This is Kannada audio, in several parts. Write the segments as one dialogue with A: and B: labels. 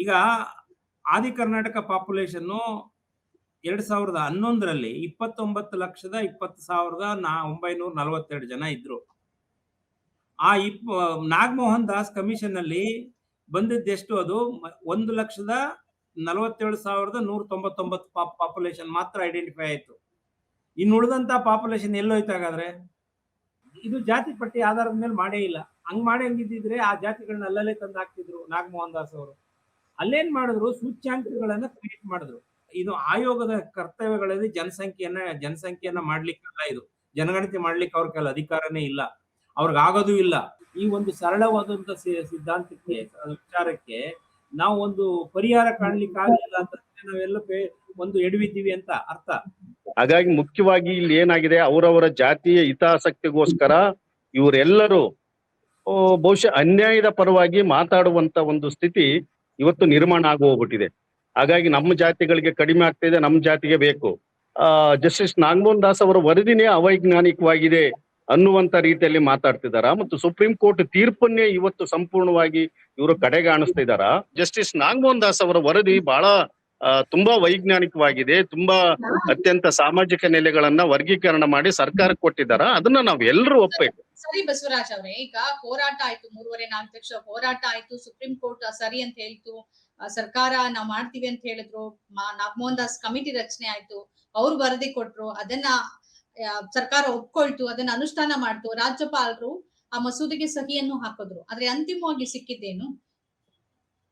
A: ಈಗ ಆದಿ ಕರ್ನಾಟಕ ಪಾಪ್ಯುಲೇಷನ್ 2011ರಲ್ಲಿ 29,20,942 ಜನ ಇದ್ರು. ಆ ನಾಗಮೋಹನ್ ದಾಸ್ ಕಮಿಷನ್ ಅಲ್ಲಿ ಬಂದಿದ್ದೆಷ್ಟು? ಅದು 1,47,199 ಪಾಪ್ಯುಲೇಷನ್ ಮಾತ್ರ ಐಡೆಂಟಿಫೈ ಆಯ್ತು. ಇನ್ನು ಉಳಿದಂತ ಪಾಪ್ಯುಲೇಷನ್ ಎಲ್ಲೋಯ್ತು ಹಾಗಾದ್ರೆ? ಇದು ಜಾತಿ ಪಟ್ಟಿ ಆಧಾರದ ಮೇಲೆ ಮಾಡೇ ಇಲ್ಲ. ಹಂಗ್ ಮಾಡಂಗಿದ್ರೆ ಆ ಜಾತಿಗಳನ್ನ ಅಲ್ಲಲ್ಲೇ ತಂದು ಹಾಕ್ತಿದ್ರು ನಾಗಮೋಹನ್ ದಾಸ್ ಅವರು. ಅಲ್ಲೇನ್ ಮಾಡಿದ್ರು, ಸೂಚ್ಯಾಂಕಗಳನ್ನ ಕ್ರಿಯೇಟ್ ಮಾಡಿದ್ರು. ಇದು ಆಯೋಗದ ಕರ್ತವ್ಯಗಳಲ್ಲಿ ಜನಸಂಖ್ಯೆಯನ್ನ ಮಾಡ್ಲಿಕ್ಕಲ್ಲ, ಇದು ಜನಗಣತಿ ಮಾಡ್ಲಿಕ್ಕೆ ಅವ್ರ ಕೆಲ ಅಧಿಕಾರನೇ ಇಲ್ಲ, ಅವ್ರಿಗಾಗೋದು ಇಲ್ಲ. ಈ ಒಂದು ಸರಳವಾದಂತ ಸಿದ್ಧಾಂತಕ್ಕೆ ವಿಚಾರಕ್ಕೆ ನಾವು ಒಂದು ಪರಿಹಾರ ಕಾಣ್ಲಿಕ್ಕೆ ಆಗಲಿಲ್ಲ ಅಂತ ನಾವೆಲ್ಲ ಒಂದು ಎಡವಿದ್ದೀವಿ ಅಂತ ಅರ್ಥ.
B: ಹಾಗಾಗಿ ಮುಖ್ಯವಾಗಿ ಇಲ್ಲಿ ಏನಾಗಿದೆ, ಅವರವರ ಜಾತಿಯ ಹಿತಾಸಕ್ತಿಗೋಸ್ಕರ ಇವರೆಲ್ಲರೂ ಬಹುಶಃ ಅನ್ಯಾಯದ ಪರವಾಗಿ ಮಾತಾಡುವಂತ ಒಂದು ಸ್ಥಿತಿ ಇವತ್ತು ನಿರ್ಮಾಣ ಆಗಿ ಹೋಗ್ಬಿಟ್ಟಿದೆ. ಹಾಗಾಗಿ ನಮ್ಮ ಜಾತಿಗಳಿಗೆ ಕಡಿಮೆ ಆಗ್ತಿದೆ, ನಮ್ಮ ಜಾತಿಗೆ ಬೇಕು. ಜಸ್ಟಿಸ್ ನಾಗಮೋಹನ್ ದಾಸ್ ಅವರ ವರದಿನೇ ಅವೈಜ್ಞಾನಿಕವಾಗಿದೆ ಅನ್ನುವಂತ ರೀತಿಯಲ್ಲಿ ಮಾತಾಡ್ತಿದಾರ ಮತ್ತು ಸುಪ್ರೀಂ ಕೋರ್ಟ್ ತೀರ್ಪನ್ನೇ ಇವತ್ತು ಸಂಪೂರ್ಣವಾಗಿ ಇವರು ಕಡೆಗಾಣಿಸ್ತಿದಾರ. ಜಸ್ಟಿಸ್ ನಾಗಮೋಹನ್ ದಾಸ್ ಅವರ ವರದಿ ಬಹಳ ತುಂಬಾ ವೈಜ್ಞಾನಿಕವಾಗಿದೆ, ತುಂಬಾ ಅತ್ಯಂತ ಸಾಮಾಜಿಕ ನೆಲೆಗಳನ್ನ ವರ್ಗೀಕರಣ ಮಾಡಿ ಸರ್ಕಾರಕ್ಕೆ ಕೊಟ್ಟಿದ್ದಾರ. ಅದನ್ನ ನಾವ್ ಎಲ್ಲರೂ ಒಪ್ಪಬೇಕು.
C: ಸರಿ ಬಸವರಾಜ್ ಅವರೇ, ಈಗ ಹೋರಾಟ ಆಯ್ತು, 3.5-4 ಲಕ್ಷ ಹೋರಾಟ ಆಯ್ತು, ಸುಪ್ರೀಂ ಕೋರ್ಟ್ ಸರಿ ಅಂತ ಹೇಳ್ತು, ಸರ್ಕಾರ ನಾವ್ ಮಾಡ್ತೀವಿ ಅಂತ ಹೇಳಿದ್ರು, ನಾಗಮೋಹನ್ ದಾಸ್ ಕಮಿಟಿ ರಚನೆ ಆಯ್ತು, ಅವ್ರು ವರದಿ ಕೊಟ್ರು, ಅದನ್ನ ಸರ್ಕಾರ ಒಪ್ಕೊಳ್ತು, ಅದನ್ನ ಅನುಷ್ಠಾನ ಮಾಡ್ತು, ರಾಜ್ಯಪಾಲರು ಆ ಮಸೂದೆಗೆ ಸಹಿಯನ್ನು ಹಾಕಿದ್ರು. ಆದ್ರೆ ಅಂತಿಮವಾಗಿ ಸಿಕ್ಕಿದ್ದೇನು?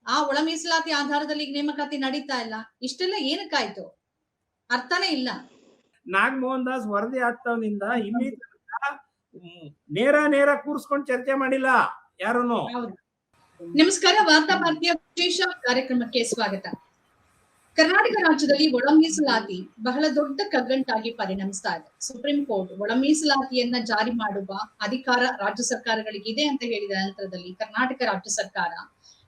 C: ಆ ಒಳ ಮೀಸಲಾತಿ ಆಧಾರದಲ್ಲಿ ನೇಮಕಾತಿ ನಡೀತಾ ಇಲ್ಲ. ಇಷ್ಟೆಲ್ಲ ಏನಕ್ಕಾಯ್ತು? ಅರ್ಥನೇ ಇಲ್ಲ.
A: ನಾಗಮೋಹನ್ ದಾಸ್ ವರದಿ ಆಗ್ತವನಿಂದ ಇಲ್ಲಿ ನೇರ ಕೂರ್ಸ್ಕೊಂಡು ಚರ್ಚೆ ಮಾಡಿಲ್ಲ ಯಾರೂನು.
C: ನಮಸ್ಕಾರ, ವಾರ್ತಾ ಭಾರತೀಯ ವಿಶೇಷ ಕಾರ್ಯಕ್ರಮಕ್ಕೆ ಸ್ವಾಗತ. ಕರ್ನಾಟಕ ರಾಜ್ಯದಲ್ಲಿ ಒಳ ಮೀಸಲಾತಿ ಬಹಳ ದೊಡ್ಡ ಕಗ್ಗಂಟಾಗಿ ಪರಿಣಮಿಸ್ತಾ ಇದೆ. ಸುಪ್ರೀಂ ಕೋರ್ಟ್ ಒಳ ಮೀಸಲಾತಿಯನ್ನ ಜಾರಿ ಮಾಡುವ ಅಧಿಕಾರ ರಾಜ್ಯ ಸರ್ಕಾರಗಳಿಗಿದೆ ಅಂತ ಹೇಳಿದ ನಂತರದಲ್ಲಿ ಕರ್ನಾಟಕ ರಾಜ್ಯ ಸರ್ಕಾರ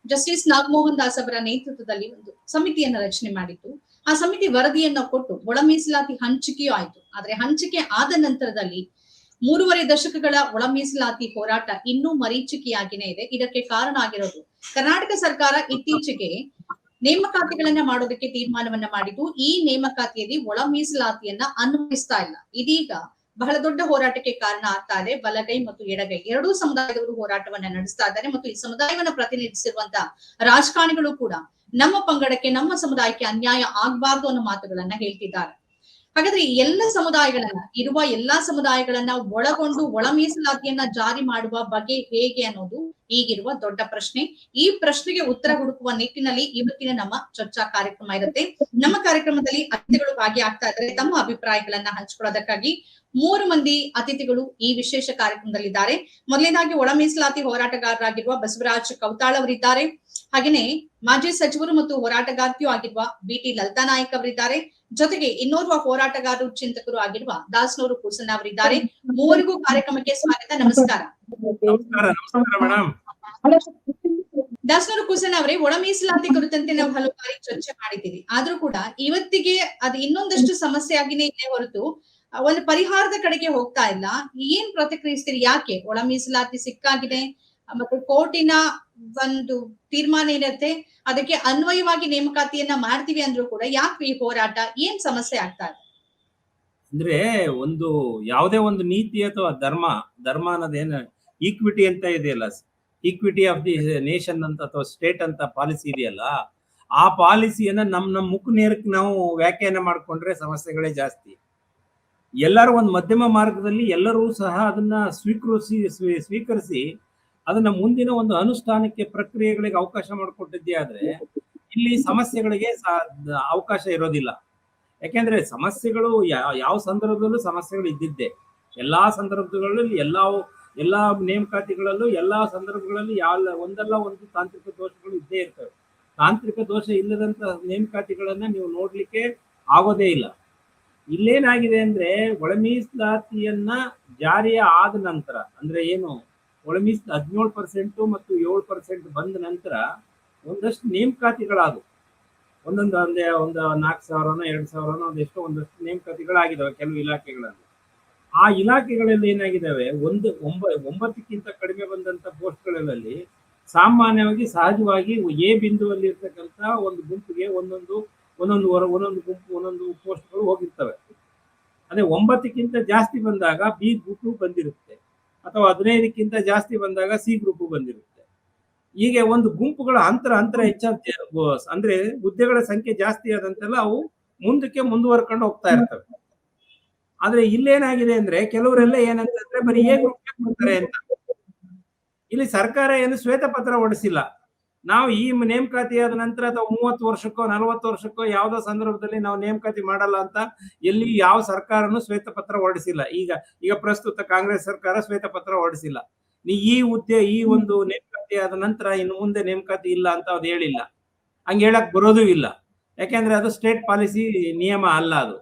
C: ಜಸ್ಟಿಸ್ ನಾಗಮೋಹನ್ ದಾಸ್ ಅವರ ನೇತೃತ್ವದಲ್ಲಿ ಒಂದು ಸಮಿತಿಯನ್ನ ರಚನೆ ಮಾಡಿತ್ತು. ಆ ಸಮಿತಿ ವರದಿಯನ್ನ ಕೊಟ್ಟು ಒಳ ಮೀಸಲಾತಿ ಹಂಚಿಕೆಯೂ ಆಯ್ತು. ಆದ್ರೆ ಹಂಚಿಕೆ ಆದ ನಂತರದಲ್ಲಿ 3.5 ದಶಕಗಳ ಒಳ ಮೀಸಲಾತಿ ಹೋರಾಟ ಇನ್ನೂ ಮರೀಚಿಕೆಯಾಗಿನೇ ಇದೆ. ಇದಕ್ಕೆ ಕಾರಣ ಆಗಿರೋದು ಕರ್ನಾಟಕ ಸರ್ಕಾರ ಇತ್ತೀಚೆಗೆ ನೇಮಕಾತಿಗಳನ್ನ ಮಾಡೋದಕ್ಕೆ ತೀರ್ಮಾನವನ್ನ ಮಾಡಿದ್ದು. ಈ ನೇಮಕಾತಿಯಲ್ಲಿ ಒಳ ಮೀಸಲಾತಿಯನ್ನ ಅನ್ವಯಿಸ್ತಾ ಇಲ್ಲ. ಇದೀಗ ಬಹಳ ದೊಡ್ಡ ಹೋರಾಟಕ್ಕೆ ಕಾರಣ ಆಗ್ತಾ ಇದೆ. ಬಲಗೈ ಮತ್ತು ಎಡಗೈ ಎರಡೂ ಸಮುದಾಯದವರು ಹೋರಾಟವನ್ನ ನಡೆಸ್ತಾ ಇದ್ದಾರೆ ಮತ್ತು ಈ ಸಮುದಾಯವನ್ನ ಪ್ರತಿನಿಧಿಸಿರುವಂತ ರಾಜಕಾರಣಿಗಳು ಕೂಡ ನಮ್ಮ ಪಂಗಡಕ್ಕೆ, ನಮ್ಮ ಸಮುದಾಯಕ್ಕೆ ಅನ್ಯಾಯ ಆಗ್ಬಾರ್ದು ಅನ್ನೋ ಮಾತುಗಳನ್ನ ಹೇಳ್ತಿದ್ದಾರೆ. ಹಾಗಾದ್ರೆ ಎಲ್ಲ ಸಮುದಾಯಗಳನ್ನ ಒಳಗೊಂಡು ಒಳ ಮೀಸಲಾತಿಯನ್ನ ಜಾರಿ ಮಾಡುವ ಬಗೆ ಹೇಗೆ ಅನ್ನೋದು ಈಗಿರುವ ದೊಡ್ಡ ಪ್ರಶ್ನೆ. ಈ ಪ್ರಶ್ನೆಗೆ ಉತ್ತರ ಹುಡುಕುವ ನಿಟ್ಟಿನಲ್ಲಿ ಇವತ್ತಿನ ನಮ್ಮ ಚರ್ಚಾ ಕಾರ್ಯಕ್ರಮ ಇರುತ್ತೆ. ನಮ್ಮ ಕಾರ್ಯಕ್ರಮದಲ್ಲಿ ಅತಿಥಿಗಳು ಭಾಗಿಯಾಗ್ತಾ ಇದ್ದಾರೆ. ತಮ್ಮ ಅಭಿಪ್ರಾಯಗಳನ್ನ ಹಂಚಿಕೊಳ್ಳೋದಕ್ಕಾಗಿ 3 ಮಂದಿ ಅತಿಥಿಗಳು ಈ ವಿಶೇಷ ಕಾರ್ಯಕ್ರಮದಲ್ಲಿದ್ದಾರೆ. ಮೊದಲನೇದಾಗಿ ಒಳ ಮೀಸಲಾತಿ ಹೋರಾಟಗಾರರಾಗಿರುವ ಬಸವರಾಜ್ ಕೌತಾಳ್ ಅವರಿದ್ದಾರೆ. ಹಾಗೇನೆ ಮಾಜಿ ಸಚಿವರು ಮತ್ತು ಹೋರಾಟಗಾರ್ತಿಯೂ ಆಗಿರುವ BT ಲಲಿತಾ ನಾಯಕ್ ಅವರಿದ್ದಾರೆ. ಜೊತೆಗೆ ಇನ್ನೋರ್ವ ಹೋರಾಟಗಾರರು, ಚಿಂತಕರು ಆಗಿರುವ ದಾಸನೂರು ಕೂಸಣ್ಣ ಅವರಿದ್ದಾರೆ. ಮೂವರಿಗೂ ಕಾರ್ಯಕ್ರಮಕ್ಕೆ ಸ್ವಾಗತ. ನಮಸ್ಕಾರ. ದಾಸನೂರು ಕೂಸಣ್ಣ ಅವರೇ, ಒಳ ಮೀಸಲಾತಿ ಕುರಿತಂತೆ ನಾವು ಹಲವು ಬಾರಿ ಚರ್ಚೆ ಮಾಡಿದ್ದೀವಿ. ಆದ್ರೂ ಕೂಡ ಇವತ್ತಿಗೆ ಅದು ಇನ್ನೊಂದಷ್ಟು ಸಮಸ್ಯೆ ಆಗಿನೇ ಇದೆ ಹೊರತು ಒಂದು ಪರಿಹಾರದ ಕಡೆಗೆ ಹೋಗ್ತಾ ಇಲ್ಲ. ಏನ್ ಪ್ರತಿಕ್ರಿಯಿಸ್ತೀರಿ? ಯಾಕೆ ಒಳ ಮೀಸಲಾತಿ ಸಿಕ್ಕಾಗಿದೆ ಮತ್ತೆ ಕೋರ್ಟಿನ ಒಂದು ತೀರ್ಮಾನ ಇರುತ್ತೆ, ಅದಕ್ಕೆ ಅನ್ವಯವಾಗಿ ನೇಮಕಾತಿಯನ್ನ ಮಾಡ್ತೀವಿ ಅಂದ್ರೂ ಕೂಡ ಯಾಕೆ ಈ ಹೋರಾಟ? ಏನ್ ಸಮಸ್ಯೆ ಆಗ್ತಾ ಇದೆ?
A: ಅಂದ್ರೆ ಒಂದು ಯಾವುದೇ ಒಂದು ನೀತಿ ಅಥವಾ ಧರ್ಮ ಅನ್ನೋದೇನು ಈಕ್ವಿಟಿ ಅಂತ ಇದೆಯಲ್ಲ, ಈಕ್ವಿಟಿ ಆಫ್ ದಿ ನೇಷನ್ ಅಂತ ಅಥವಾ ಸ್ಟೇಟ್ ಅಂತ ಪಾಲಿಸಿ ಇದೆಯಲ್ಲ, ಆ ಪಾಲಿಸಿಯನ್ನ ನಮ್ಮ ಮುಖ ನೇರಕ್ಕೆ ನಾವು ವ್ಯಾಖ್ಯಾನ ಮಾಡ್ಕೊಂಡ್ರೆ ಸಮಸ್ಯೆಗಳೇ ಜಾಸ್ತಿ. ಎಲ್ಲರೂ ಒಂದು ಮಧ್ಯಮ ಮಾರ್ಗದಲ್ಲಿ ಎಲ್ಲರೂ ಸಹ ಅದನ್ನ ಸ್ವೀಕರಿಸಿ ಅದನ್ನ ಮುಂದಿನ ಒಂದು ಅನುಷ್ಠಾನಕ್ಕೆ ಪ್ರಕ್ರಿಯೆಗಳಿಗೆ ಅವಕಾಶ ಮಾಡಿಕೊಟ್ಟಿದ್ದೇ ಆದ್ರೆ ಇಲ್ಲಿ ಸಮಸ್ಯೆಗಳಿಗೆ ಅವಕಾಶ ಇರೋದಿಲ್ಲ. ಯಾಕೆಂದ್ರೆ ಸಮಸ್ಯೆಗಳು ಯಾವ ಸಂದರ್ಭದಲ್ಲೂ ಸಮಸ್ಯೆಗಳು ಇದ್ದಿದ್ದೆ. ಎಲ್ಲಾ ಸಂದರ್ಭಗಳಲ್ಲಿ ಎಲ್ಲಾ ನೇಮಕಾತಿಗಳಲ್ಲೂ ಎಲ್ಲಾ ಸಂದರ್ಭಗಳಲ್ಲಿ ಒಂದಲ್ಲ ಒಂದು ತಾಂತ್ರಿಕ ದೋಷಗಳು ಇದ್ದೇ ಇರ್ತವೆ. ತಾಂತ್ರಿಕ ದೋಷ ಇಲ್ಲದಂತ ನೇಮಕಾತಿಗಳನ್ನ ನೀವು ನೋಡ್ಲಿಕ್ಕೆ ಆಗೋದೇ ಇಲ್ಲ. ಇಲ್ಲೇನಾಗಿದೆ ಅಂದ್ರೆ ಒಳ ಮೀಸಲಾತಿಯನ್ನ ಜಾರಿಯ ಆದ ನಂತರ, ಅಂದ್ರೆ ಏನು ಒಳ ಮೀಸಲು 17% ಮತ್ತು 7% ಬಂದ ನಂತರ ಒಂದಷ್ಟು ನೇಮಕಾತಿಗಳಾದವು. ಒಂದು 4,000 2,000 ಒಂದಷ್ಟು ನೇಮಕಾತಿಗಳಾಗಿದ್ದಾವೆ ಕೆಲವು ಇಲಾಖೆಗಳಲ್ಲಿ. ಆ ಇಲಾಖೆಗಳಲ್ಲಿ ಏನಾಗಿದ್ದಾವೆ, 9ಕ್ಕಿಂತ ಕಡಿಮೆ ಬಂದಂತ ಪೋಸ್ಟ್ಗಳಲ್ಲಿ ಸಾಮಾನ್ಯವಾಗಿ ಸಹಜವಾಗಿ ಎ ಬಿಂದುವಲ್ಲಿ ಇರ್ತಕ್ಕಂಥ ಒಂದು ಗುಂಪಿಗೆ ಒಂದೊಂದು ಗುಂಪು ಒಂದೊಂದು ಪೋಸ್ಟ್ಗಳು ಹೋಗಿರ್ತವೆ. ಅದೇ 9ಕ್ಕಿಂತ ಜಾಸ್ತಿ ಬಂದಾಗ ಬಿ ಗ್ರೂಪ್ ಬಂದಿರುತ್ತೆ, ಅಥವಾ 15ಕ್ಕಿಂತ ಜಾಸ್ತಿ ಬಂದಾಗ ಸಿ ಗ್ರೂಪ್ ಬಂದಿರುತ್ತೆ. ಹೀಗೆ ಒಂದು ಗುಂಪುಗಳ ಅಂತರ ಅಂದ್ರೆ ಹುದ್ದೆಗಳ ಸಂಖ್ಯೆ ಜಾಸ್ತಿ ಆದಂತೆಲ್ಲ ಅವು ಮುಂದಕ್ಕೆ ಮುಂದುವರ್ಕೊಂಡು ಹೋಗ್ತಾ ಇರ್ತವೆ. ಆದ್ರೆ ಇಲ್ಲೇನಾಗಿದೆ ಅಂದ್ರೆ ಕೆಲವರೆಲ್ಲ ಏನಂತಂದ್ರೆ ಬರೀ ಎ ಗ್ರೂಪ್ ಬರ್ತಾರೆ ಅಂತ. ಇಲ್ಲಿ ಸರ್ಕಾರ ಏನು ಶ್ವೇತಪತ್ರ ಹೊರಡಿಸಿಲ್ಲ. ನಾವು ಈ ನೇಮಕಾತಿ ಆದ ನಂತರ ಅಥವಾ 30 ವರ್ಷಕ್ಕೋ 40 ವರ್ಷಕ್ಕೋ ಯಾವ್ದೋ ಸಂದರ್ಭದಲ್ಲಿ ನಾವು ನೇಮಕಾತಿ ಮಾಡಲ್ಲ ಅಂತ ಎಲ್ಲಿ ಯಾವ ಸರ್ಕಾರನು ಶ್ವೇತಪತ್ರ ಹೊರಡಿಸಿಲ್ಲ. ಈಗ ಪ್ರಸ್ತುತ ಕಾಂಗ್ರೆಸ್ ಸರ್ಕಾರ ಶ್ವೇತಪತ್ರ ಹೊರಡಿಸಿಲ್ಲ. ಈ ಹುದ್ದೆ ಈ ಒಂದು ನೇಮಕಾತಿ ಆದ ನಂತರ ಇನ್ನು ಮುಂದೆ ನೇಮಕಾತಿ ಇಲ್ಲ ಅಂತ ಅದು ಹೇಳಿಲ್ಲ. ಹಂಗೆ ಹೇಳಕ್ ಬರೋದು ಇಲ್ಲ. ಯಾಕೆಂದ್ರೆ ಅದು ಸ್ಟೇಟ್ ಪಾಲಿಸಿ ನಿಯಮ ಅಲ್ಲ. ಅದು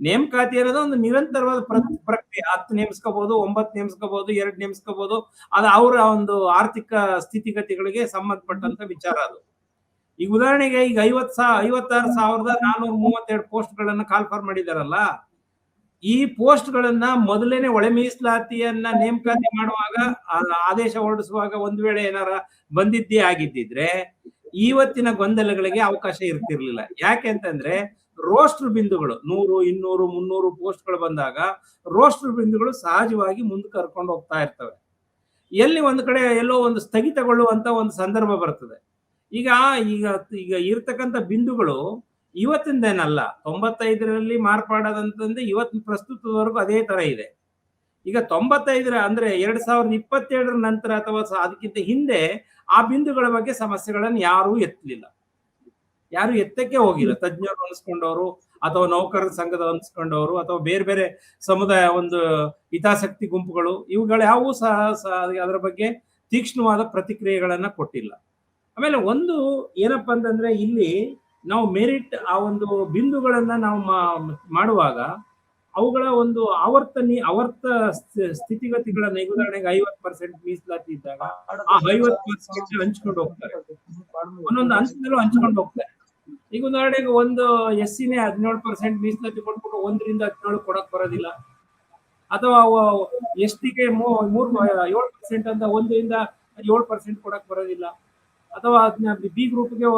A: ನೇಮಕಾತಿ ಅನ್ನೋದು ಒಂದು ನಿರಂತರವಾದ ಪ್ರಕ್ರಿಯೆ. 10 ನೇಮಿಸ್ಕೋಬಹುದು, 9 ನೇಮಿಸ್ಕೋಬಹುದು, 2 ನೇಮಿಸ್ಕೋಬಹುದು. ಅದು ಅವರ ಒಂದು ಆರ್ಥಿಕ ಸ್ಥಿತಿಗತಿಗಳಿಗೆ ಸಂಬಂಧಪಟ್ಟಂತ ವಿಚಾರ ಅದು. ಈಗ ಉದಾಹರಣೆಗೆ ಈಗ 56,432 ಪೋಸ್ಟ್ ಗಳನ್ನ ಕಾಲ್ಫರ್ ಮಾಡಿದಾರಲ್ಲ, ಈ ಪೋಸ್ಟ್ ಗಳನ್ನ ಮೊದಲೇನೆ ಒಳ ಮೀಸಲಾತಿಯನ್ನ ನೇಮಕಾತಿ ಮಾಡುವಾಗ ಆದೇಶ ಹೊರಡಿಸುವಾಗ ಒಂದ್ ವೇಳೆ ಏನಾರ ಬಂದಿದ್ದೇ ಆಗಿದ್ದಿದ್ರೆ ಇವತ್ತಿನ ಗೊಂದಲಗಳಿಗೆ ಅವಕಾಶ ಇರ್ತಿರ್ಲಿಲ್ಲ. ಯಾಕೆ ಅಂತಂದ್ರೆ ರೋಸ್ಟರ್ ಬಿಂದುಗಳು 100, 200, 300 ಪೋಸ್ಟ್ಗಳು ಬಂದಾಗ ರೋಸ್ಟರ್ ಬಿಂದುಗಳು ಸಹಜವಾಗಿ ಮುಂದೆ ಕರ್ಕೊಂಡು ಹೋಗ್ತಾ ಇರ್ತವೆ. ಎಲ್ಲಿ ಒಂದ್ ಕಡೆ ಎಲ್ಲೋ ಒಂದು ಸ್ಥಗಿತಗೊಳ್ಳುವಂತ ಒಂದು ಸಂದರ್ಭ ಬರ್ತದೆ. ಈಗ ಈಗ ಈಗ ಇರ್ತಕ್ಕಂಥ ಬಿಂದುಗಳು ಇವತ್ತಿಂದೇನಲ್ಲ, 95ರಲ್ಲಿ ಮಾರ್ಪಾಡಾದಂತಂದ್ರೆ ಇವತ್ತು ಪ್ರಸ್ತುತದವರೆಗೂ ಅದೇ ತರ ಇದೆ. ಈಗ 95 ಅಂದ್ರೆ 2027 ನಂತರ ಅಥವಾ ಅದಕ್ಕಿಂತ ಹಿಂದೆ ಆ ಬಿಂದುಗಳ ಬಗ್ಗೆ ಸಮಸ್ಯೆಗಳನ್ನು ಯಾರೂ ಯಾರು ಎತ್ತಕ್ಕೆ ಹೋಗಿಲ್ಲ. ತಜ್ಞರು ಅನ್ಸ್ಕೊಂಡವರು ಅಥವಾ ನೌಕರರ ಸಂಘದ ಅನ್ಸ್ಕೊಂಡವರು ಅಥವಾ ಬೇರೆ ಬೇರೆ ಸಮುದಾಯ ಒಂದು ಹಿತಾಸಕ್ತಿ ಗುಂಪುಗಳು ಇವುಗಳು ಯಾವುವು ಸಹ ಅದರ ಬಗ್ಗೆ ತೀಕ್ಷ್ಣವಾದ ಪ್ರತಿಕ್ರಿಯೆಗಳನ್ನ ಕೊಟ್ಟಿಲ್ಲ. ಆಮೇಲೆ ಒಂದು ಏನಪ್ಪಾ ಅಂತಂದ್ರೆ ಇಲ್ಲಿ ನಾವು ಮೆರಿಟ್ ಆ ಒಂದು ಬಿಂದುಗಳನ್ನ ನಾವು ಮಾಡುವಾಗ ಅವುಗಳ ಒಂದು ಆವರ್ತ ಸ್ಥಿತಿಗತಿಗಳನ್ನ ಈಗ ಉದಾಹರಣೆಗೆ 50% ಮೀಸಲಾತಿ ಇದ್ದಾಗ ಆ 50% ಹಂಚ್ಕೊಂಡು ಹೋಗ್ತಾರೆ, ಒಂದೊಂದು ಹಂತದಲ್ಲೂ ಹಂಚ್ಕೊಂಡು ಹೋಗ್ತಾರೆ. ಈಗ ಉದಾಹರಣೆಗೆ ಒಂದು SCನೇ 17% ಮೀಸಲಾತಿ ಕೊಟ್ಬಿಟ್ಟು 1ರಿಂದ 17 ಕೊಡಕ್ ಬರೋದಿಲ್ಲ, ಅಥವಾ STಗೆ 7% ಅಂತ 1ರಿಂದ 7% ಕೊಡಕ್ ಬರೋದಿಲ್ಲ, ಅಥವಾ ಬಿ ಗ್ರೂಪ್ಗೆ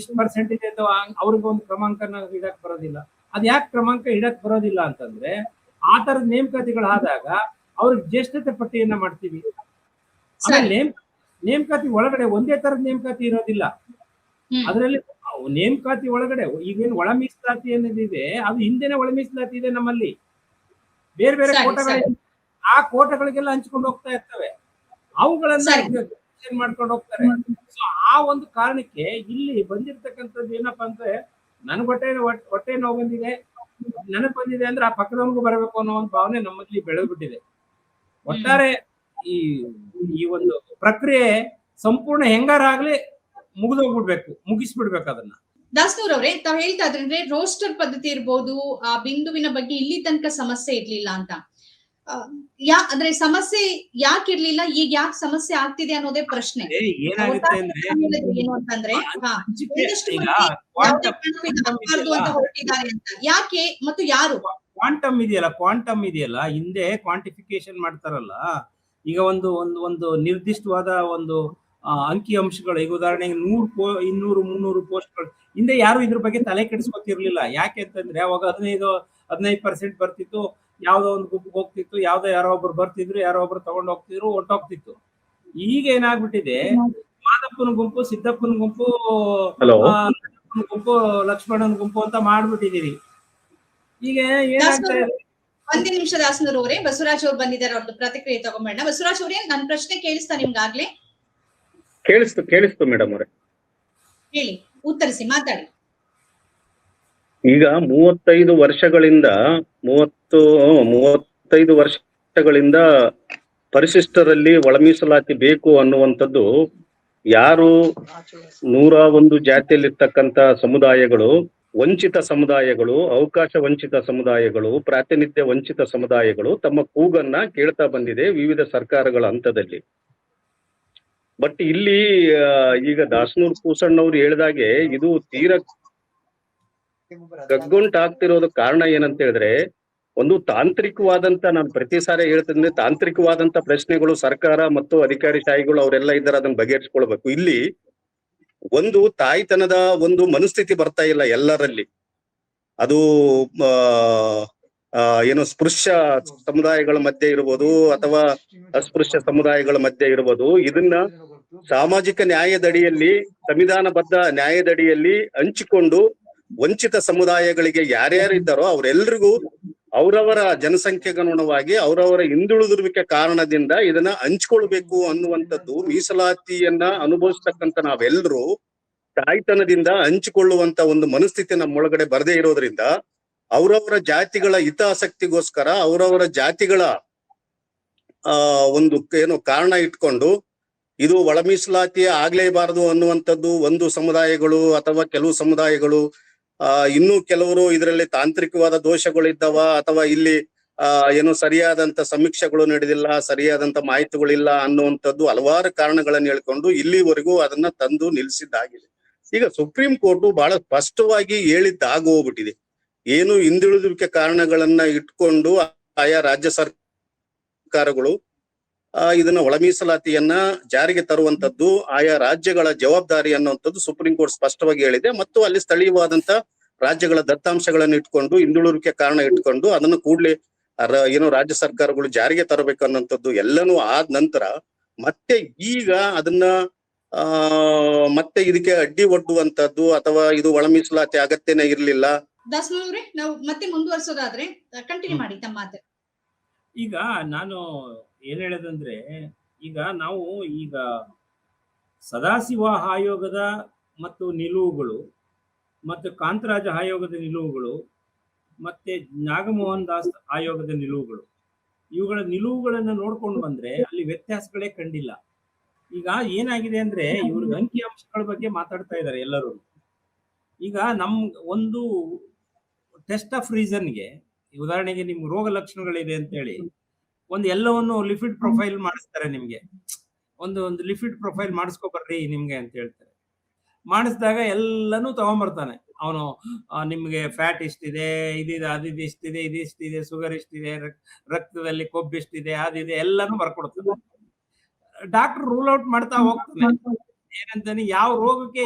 A: ಇಷ್ಟು ಪರ್ಸೆಂಟೇಜ್ ಅಂತ ಅವ್ರಿಗೆ ಒಂದು ಕ್ರಮಾಂಕನ ಇಡಕ್ ಬರೋದಿಲ್ಲ. ಅದ್ ಯಾಕೆ ಕ್ರಮಾಂಕ ಇಡಕ್ ಬರೋದಿಲ್ಲ ಅಂತಂದ್ರೆ ಆ ತರದ ನೇಮಕಾತಿಗಳಾದಾಗ ಅವ್ರಿಗೆ ಜ್ಯೇಷ್ಠತೆ ಪಟ್ಟಿಯನ್ನ ಮಾಡ್ತೀವಿ. ಆಮೇಲೆ ನೇಮಕಾತಿ ಒಳಗಡೆ ಒಂದೇ ತರದ ನೇಮಕಾತಿ ಇರೋದಿಲ್ಲ. ಅದರಲ್ಲಿ ನೇಮಕಾತಿ ಒಳಗಡೆ ಈಗೇನು ಒಳ ಮೀಸಲಾತಿ ಅನ್ನೋದಿದೆ, ಅದು ಹಿಂದೆನೆ ಒಳ ಮೀಸಲಾತಿ ಇದೆ ನಮ್ಮಲ್ಲಿ. ಬೇರೆ ಬೇರೆ ಕೋಟಗಳಿದೆ, ಆ ಕೋಟಗಳಿಗೆಲ್ಲ ಹಂಚ್ಕೊಂಡು ಹೋಗ್ತಾ ಇರ್ತವೆ, ಅವುಗಳನ್ನ ಮಾಡ್ಕೊಂಡು ಹೋಗ್ತಾರೆ. ಸೊ ಆ ಒಂದು ಕಾರಣಕ್ಕೆ ಇಲ್ಲಿ ಬಂದಿರ್ತಕ್ಕಂಥದ್ದು ಏನಪ್ಪಾ ಅಂದ್ರೆ ನನ್ಗೆ ಹೊಟ್ಟೆ ನೋವು ಬಂದಿದೆ, ನನಗ್ ಬಂದಿದೆ ಅಂದ್ರೆ ಆ ಪಕ್ಕದವನಿಗೂ ಬರಬೇಕು ಅನ್ನೋ ಒಂದು ಭಾವನೆ ನಮ್ಮಲ್ಲಿ ಬೆಳೆದ್ಬಿಟ್ಟಿದೆ. ಒಟ್ಟಾರೆ ಈ ಒಂದು ಪ್ರಕ್ರಿಯೆ ಸಂಪೂರ್ಣ ಹೆಂಗಾರಾಗ್ಲಿ ಮುಗಿಸ್ಬಿಡ್ಬೇಕು ಅದನ್ನ.
C: ದಾಸನೂರ್ ಅವರೇ, ತಾವ್ ಹೇಳ್ತಾ ಇದ್ರೆ ರೋಸ್ಟರ್ ಪದ್ಧತಿ ಇರ್ಬೋದು, ಆ ಬಿಂದುವಿನ ಬಗ್ಗೆ ಇಲ್ಲಿ ತನಕ ಸಮಸ್ಯೆ ಇರ್ಲಿಲ್ಲ ಅಂತ. ಅಂದ್ರೆ ಸಮಸ್ಯೆ ಯಾಕೆ ಇರ್ಲಿಲ್ಲ, ಈಗ ಯಾಕೆ ಸಮಸ್ಯೆ ಆಗ್ತಿದೆ ಅನ್ನೋದೇ ಪ್ರಶ್ನೆ. ಏನು ಅಂತಂದ್ರೆ ಯಾಕೆ ಮತ್ತು ಯಾರು
A: ಕ್ವಾಂಟಮ್ ಇದೆಯಲ್ಲ, ಹಿಂದೆ ಕ್ವಾಂಟಿಫಿಕೇಶನ್ ಮಾಡ್ತಾರಲ್ಲ, ಈಗ ಒಂದು ನಿರ್ದಿಷ್ಟವಾದ ಒಂದು ಅಂಕಿ ಅಂಶಗಳು. ಈಗ ಉದಾಹರಣೆಗೆ 100, 200, 300 ಪೋಸ್ಟ್ಗಳು ಹಿಂದೆ ಯಾರು ಇದ್ರ ಬಗ್ಗೆ ತಲೆ ಕೆಡಿಸ್ಕೊತಿರ್ಲಿಲ್ಲ. ಯಾಕೆ ಅಂತಂದ್ರೆ ಅವಾಗ 15% ಬರ್ತಿತ್ತು, ಯಾವ್ದೋ ಒಂದು ಗುಂಪು ಹೋಗ್ತಿತ್ತು, ಯಾರೋ ಒಬ್ರು ಬರ್ತಿದ್ರು, ಯಾರೋ ಒಬ್ರು ತಗೊಂಡ್ ಹೋಗ್ತಿದ್ರು, ಹೊಟ್ಟೋಗ್ತಿತ್ತು. ಈಗ ಏನಾಗ್ಬಿಟ್ಟಿದೆ, ಮಾದಪ್ಪನ ಗುಂಪು, ಸಿದ್ದಪ್ಪನ ಗುಂಪು, ಗುಂಪು, ಲಕ್ಷ್ಮಣನ ಗುಂಪು ಅಂತ ಮಾಡ್ಬಿಟ್ಟಿದೀರಿ. ಈಗ ಏನಾಗ್ತಾ ಇದೆ,
C: ಒಂದೇ ನಿಮಿಷ ದಾಸನೂರ್ ಅವರೇ, ಬಸವರಾಜ್ ಅವ್ರು ಬಂದಿದ್ದಾರೆ, ಅವ್ರದ್ದು ಪ್ರತಿಕ್ರಿಯೆ ತಗೊಂಬೇಡ. ಬಸವರಾಜ್ ಅವರೇ, ನನ್ನ ಪ್ರಶ್ನೆ ಕೇಳಿಸ್ತಾ ನಿಮ್ಗಾಗ್ಲೇ?
B: ಕೇಳಿಸ್ತು ಮೇಡಮ್ ಅವರೇ,
C: ಹೇಳಿ, ಉತ್ತರಿಸಿ, ಮಾತಾಡಿ.
B: ಈಗ 35 ವರ್ಷಗಳಿಂದ ಪರಿಶಿಷ್ಟರಲ್ಲಿ ಒಳ ಮೀಸಲಾತಿ ಬೇಕು ಅನ್ನುವಂಥದ್ದು ಯಾರು 101 ಜಾತಿಯಲ್ಲಿರ್ತಕ್ಕಂಥ ಸಮುದಾಯಗಳು, ವಂಚಿತ ಸಮುದಾಯಗಳು, ಅವಕಾಶ ವಂಚಿತ ಸಮುದಾಯಗಳು, ಪ್ರಾತಿನಿಧ್ಯ ವಂಚಿತ ಸಮುದಾಯಗಳು ತಮ್ಮ ಕೂಗನ್ನ ಕೇಳ್ತಾ ಬಂದಿದೆ ವಿವಿಧ ಸರ್ಕಾರಗಳ ಹಂತದಲ್ಲಿ. ಬಟ್ ಇಲ್ಲಿ ಈಗ ದಾಸನೂರ್ ಕೂಸಣ್ಣವ್ರು ಹೇಳಿದಾಗೆ ಇದು ತೀರಾ ಗಗ್ಗುಂಟಾಗ್ತಿರೋದಕ್ಕೆ ಕಾರಣ ಏನಂತ ಹೇಳಿದ್ರೆ, ಒಂದು ತಾಂತ್ರಿಕವಾದಂತ, ನಾನು ಪ್ರತಿ ಸಾರಿ ಹೇಳ್ತಿದ್ರೆ ತಾಂತ್ರಿಕವಾದಂತ ಪ್ರಶ್ನೆಗಳು ಸರ್ಕಾರ ಮತ್ತು ಅಧಿಕಾರಿಶಾಹಿಗಳು ಅವರೆಲ್ಲ ಇದ್ದಾರೆ, ಅದನ್ನ ಬಗೆಹರಿಸ್ಕೊಳ್ಬೇಕು. ಇಲ್ಲಿ ಒಂದು ತಾಯ್ತನದ ಒಂದು ಮನಸ್ಥಿತಿ ಬರ್ತಾ ಇಲ್ಲ ಎಲ್ಲರಲ್ಲಿ. ಅದು ಏನು ಸ್ಪೃಶ್ಯ ಸಮುದಾಯಗಳ ಮಧ್ಯೆ ಇರ್ಬೋದು ಅಥವಾ ಅಸ್ಪೃಶ್ಯ ಸಮುದಾಯಗಳ ಮಧ್ಯೆ ಇರ್ಬೋದು. ಇದನ್ನ ಸಾಮಾಜಿಕ ನ್ಯಾಯದಡಿಯಲ್ಲಿ, ಸಂವಿಧಾನಬದ್ಧ ನ್ಯಾಯದಡಿಯಲ್ಲಿ ಹಂಚಿಕೊಂಡು ವಂಚಿತ ಸಮುದಾಯಗಳಿಗೆ ಯಾರ್ಯಾರು ಇದ್ದಾರೋ ಅವರೆಲ್ಲರಿಗೂ ಅವರವರ ಜನಸಂಖ್ಯೆಗನುಗುಣವಾಗಿ ಅವರವರ ಹಿಂದುಳಿದಿರುವಿಕೆ ಕಾರಣದಿಂದ ಇದನ್ನ ಹಂಚ್ಕೊಳ್ಬೇಕು ಅನ್ನುವಂಥದ್ದು, ಮೀಸಲಾತಿಯನ್ನ ಅನುಭವಿಸ್ತಕ್ಕಂಥ ನಾವೆಲ್ಲರೂ ತಾಯ್ತನದಿಂದ ಹಂಚಿಕೊಳ್ಳುವಂತ ಒಂದು ಮನಸ್ಥಿತಿ ನಮ್ಮೊಳಗಡೆ ಬರದೇ ಇರೋದ್ರಿಂದ ಅವರವರ ಜಾತಿಗಳ ಹಿತಾಸಕ್ತಿಗೋಸ್ಕರ ಅವರವರ ಜಾತಿಗಳ ಒಂದು ಏನು ಕಾರಣ ಇಟ್ಕೊಂಡು ಇದು ಒಳ ಮೀಸಲಾತಿ ಆಗ್ಲೇಬಾರದು ಅನ್ನುವಂಥದ್ದು ಒಂದು ಸಮುದಾಯಗಳು ಅಥವಾ ಕೆಲವು ಸಮುದಾಯಗಳು, ಇನ್ನು ಕೆಲವರು ಇದರಲ್ಲಿ ತಾಂತ್ರಿಕವಾದ ದೋಷಗಳಿದ್ದಾವ ಅಥವಾ ಇಲ್ಲಿ ಏನು ಸರಿಯಾದಂತ ಸಮೀಕ್ಷೆಗಳು ನಡೆದಿಲ್ಲ, ಸರಿಯಾದಂತ ಮಾಹಿತಿಗಳಿಲ್ಲ ಅನ್ನುವಂಥದ್ದು ಹಲವಾರು ಕಾರಣಗಳನ್ನು ಹೇಳ್ಕೊಂಡು ಇಲ್ಲಿವರೆಗೂ ಅದನ್ನ ತಂದು ನಿಲ್ಲಿಸಿದ್ದಾಗಿದೆ. ಈಗ ಸುಪ್ರೀಂ ಕೋರ್ಟ್ ಬಹಳ ಸ್ಪಷ್ಟವಾಗಿ ಹೇಳಿದ್ದಾಗಿ ಹೋಗ್ಬಿಟ್ಟಿದೆ. ಏನು ಹಿಂದುಳಿದುವಿಕೆ ಕಾರಣಗಳನ್ನ ಇಟ್ಕೊಂಡು ಆಯಾ ರಾಜ್ಯ ಸರ್ಕಾರಗಳು ಇದನ್ನ ಒಳ ಮೀಸಲಾತಿಯನ್ನ ಜಾರಿಗೆ ತರುವಂತದ್ದು ಆಯಾ ರಾಜ್ಯಗಳ ಜವಾಬ್ದಾರಿ ಅನ್ನುವಂಥದ್ದು ಸುಪ್ರೀಂ ಕೋರ್ಟ್ ಸ್ಪಷ್ಟವಾಗಿ ಹೇಳಿದೆ. ಮತ್ತು ಅಲ್ಲಿ ಸ್ಥಳೀಯವಾದಂತ ರಾಜ್ಯಗಳ ದತ್ತಾಂಶಗಳನ್ನು ಇಟ್ಕೊಂಡು ಹಿಂದುಳಿದುವಿಕೆ ಕಾರಣ ಇಟ್ಕೊಂಡು ಅದನ್ನು ಕೂಡಲೇ ಏನು ರಾಜ್ಯ ಸರ್ಕಾರಗಳು ಜಾರಿಗೆ ತರಬೇಕು ಅನ್ನೋಂಥದ್ದು ಎಲ್ಲನೂ ಆದ ನಂತರ ಮತ್ತೆ ಈಗ ಅದನ್ನ ಮತ್ತೆ ಇದಕ್ಕೆ ಅಡ್ಡಿ ಒಡ್ಡುವಂತದ್ದು ಅಥವಾ ಇದು ಒಳ ಮೀಸಲಾತಿ ಅಗತ್ಯನೇ ಇರ್ಲಿಲ್ಲ.
C: ದಾಸನವ್ರೆ, ನಾವು ಮತ್ತೆ ಮುಂದುವರಿಸೋದಾದ್ರೆ ಕಂಟಿನ್ಯೂ ಮಾಡಿ ತಮ್ಮ ಮಾತು.
A: ಈಗ ನಾನು ಏನ್ ಹೇಳೋದಂದ್ರೆ, ಈಗ ನಾವು ಈಗ ಸದಾಶಿವ ಆಯೋಗದ ಮತ್ತು ನಿಲುವುಗಳು ಮತ್ತು ಕಾಂತರಾಜ ಆಯೋಗದ ನಿಲುವುಗಳು ಮತ್ತೆ ನಾಗಮೋಹನ್ ದಾಸ್ ಆಯೋಗದ ನಿಲುವುಗಳು, ಇವುಗಳ ನಿಲುವುಗಳನ್ನ ನೋಡ್ಕೊಂಡು ಬಂದ್ರೆ ಅಲ್ಲಿ ವ್ಯತ್ಯಾಸಗಳೇ ಕಂಡಿಲ್ಲ. ಈಗ ಏನಾಗಿದೆ ಅಂದ್ರೆ ಇವ್ರಿಗೆ ಅಂಕಿ ಅಂಶಗಳ ಬಗ್ಗೆ ಮಾತಾಡ್ತಾ ಇದ್ದಾರೆ ಎಲ್ಲರೂ. ಈಗ ಒಂದು ಟೆಸ್ಟ್ ಆಫ್ ರೀಸನ್ಗೆ, ಉದಾಹರಣೆಗೆ ನಿಮ್ಗೆ ರೋಗ ಲಕ್ಷಣಗಳಿದೆ ಅಂತ ಹೇಳಿ ಎಲ್ಲವನ್ನು ಲಿಪಿಡ್ ಪ್ರೊಫೈಲ್ ಮಾಡಿಸ್ತಾರೆ. ನಿಮ್ಗೆ ಒಂದು ಲಿಪಿಡ್ ಪ್ರೊಫೈಲ್ ಮಾಡಿಸ್ಕೊಬರ್ರಿ ನಿಮ್ಗೆ ಅಂತ ಹೇಳ್ತಾರೆ. ಮಾಡಿಸಿದಾಗ ಎಲ್ಲನೂ ತಗೊಂಬರ್ತಾನೆ ಅವನು. ನಿಮ್ಗೆ ಫ್ಯಾಟ್ ಇಷ್ಟಿದೆ, ಇದಿದೆ, ಅದಿದೆ, ಇಷ್ಟಿದೆ, ಇದಿಷ್ಟಿದೆ, ಶುಗರ್ ಇಷ್ಟಿದೆ, ರಕ್ತದಲ್ಲಿ ಕೊಬ್ಬು ಇಷ್ಟಿದೆ, ಅದಿದೆ, ಎಲ್ಲಾನು ಬರ್ಕೊಡ್ತಾನೆ. ಡಾಕ್ಟರ್ ರೂಲ್ ಔಟ್ ಮಾಡ್ತಾ ಹೋಗ್ತಾನೆ. ಏನಂತಾನೆ, ಯಾವ ರೋಗಕ್ಕೆ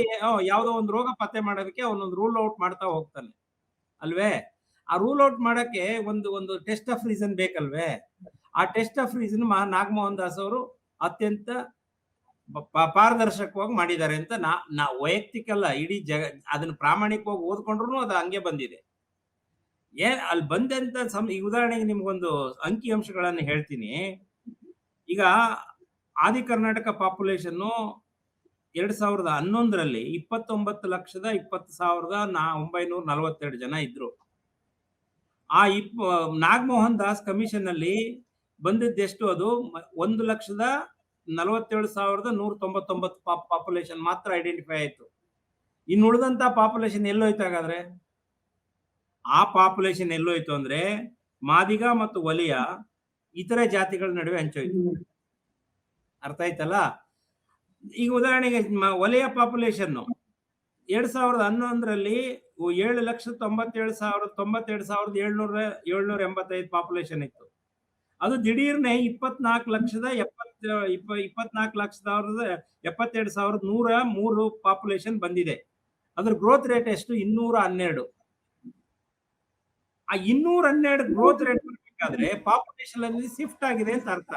A: ಯಾವ್ದೋ ಒಂದು ರೋಗ ಪತ್ತೆ ಮಾಡೋದಕ್ಕೆ ಅವನೊಂದು ರೂಲ್ ಔಟ್ ಮಾಡ್ತಾ ಹೋಗ್ತಾನೆ ಅಲ್ವೇ. ಆ ರೂಲ್ ಔಟ್ ಮಾಡಕ್ಕೆ ಒಂದು ಟೆಸ್ಟ್ ಆಫ್ ರೀಸನ್ ಬೇಕಲ್ವೇ. ಆ test of reason Nagamohan Das ಅವರು ಅತ್ಯಂತ ಪಾರದರ್ಶಕವಾಗಿ ಮಾಡಿದ್ದಾರೆ ಅಂತ ನಾ ವೈಯಕ್ತಿಕ ಅಲ್ಲ, ಇಡೀ ಅದನ್ನ ಪ್ರಾಮಾಣಿಕವಾಗಿ ಓದ್ಕೊಂಡ್ರು ಅದು ಹಂಗೆ ಬಂದಿದೆ. ಅಲ್ಲಿ ಬಂದಂತ ಉದಾಹರಣೆಗೆ ನಿಮ್ಗೊಂದು ಅಂಕಿ ಅಂಶಗಳನ್ನು ಹೇಳ್ತೀನಿ. ಈಗ ಆದಿ ಕರ್ನಾಟಕ ಪಾಪ್ಯುಲೇಷನ್ 2011ರಲ್ಲಿ 29,20,942 ಜನ ಇದ್ರು. ಆ ನಾಗಮೋಹನ್ ದಾಸ್ ಕಮಿಷನ್ ಅಲ್ಲಿ ಬಂದಿದ್ದೆಷ್ಟು? ಅದು 1,47,199 ಪಾಪ್ಯುಲೇಷನ್ ಮಾತ್ರ ಐಡೆಂಟಿಫೈ ಆಯ್ತು. ಇನ್ನು ಉಳಿದಂತ ಪಾಪ್ಯುಲೇಷನ್ ಎಲ್ಲೋಯ್ತು ಹಾಗಾದ್ರೆ? ಆ ಪಾಪ್ಯುಲೇಷನ್ ಎಲ್ಲೋಯ್ತು ಅಂದ್ರೆ ಮಾದಿಗ ಮತ್ತು ವಲಿಯ ಇತರೆ ಜಾತಿಗಳ ನಡುವೆ ಹಂಚೋಯ್ತು. ಅರ್ಥ ಆಯ್ತಲ್ಲ? ಈಗ ಉದಾಹರಣೆಗೆ ವಲಯ ಪಾಪ್ಯುಲೇಷನ್ 2011ರಲ್ಲಿ 7,97,785 ಪಾಪ್ಯುಲೇಷನ್ ಇತ್ತು. ಅದು ದಿಢೀರ್ನೆ 24,72,103 ಪಾಪ್ಯುಲೇಷನ್ ಬಂದಿದೆ. ಅದ್ರ ಗ್ರೋತ್ ರೇಟ್ ಎಷ್ಟು? 212. ಆ 212 ಗ್ರೋತ್ ರೇಟ್ ಬರ್ಬೇಕಾದ್ರೆ ಪಾಪ್ಯುಲೇಷನ್ ಅಲ್ಲಿ ಶಿಫ್ಟ್ ಆಗಿದೆ ಅಂತ ಅರ್ಥ.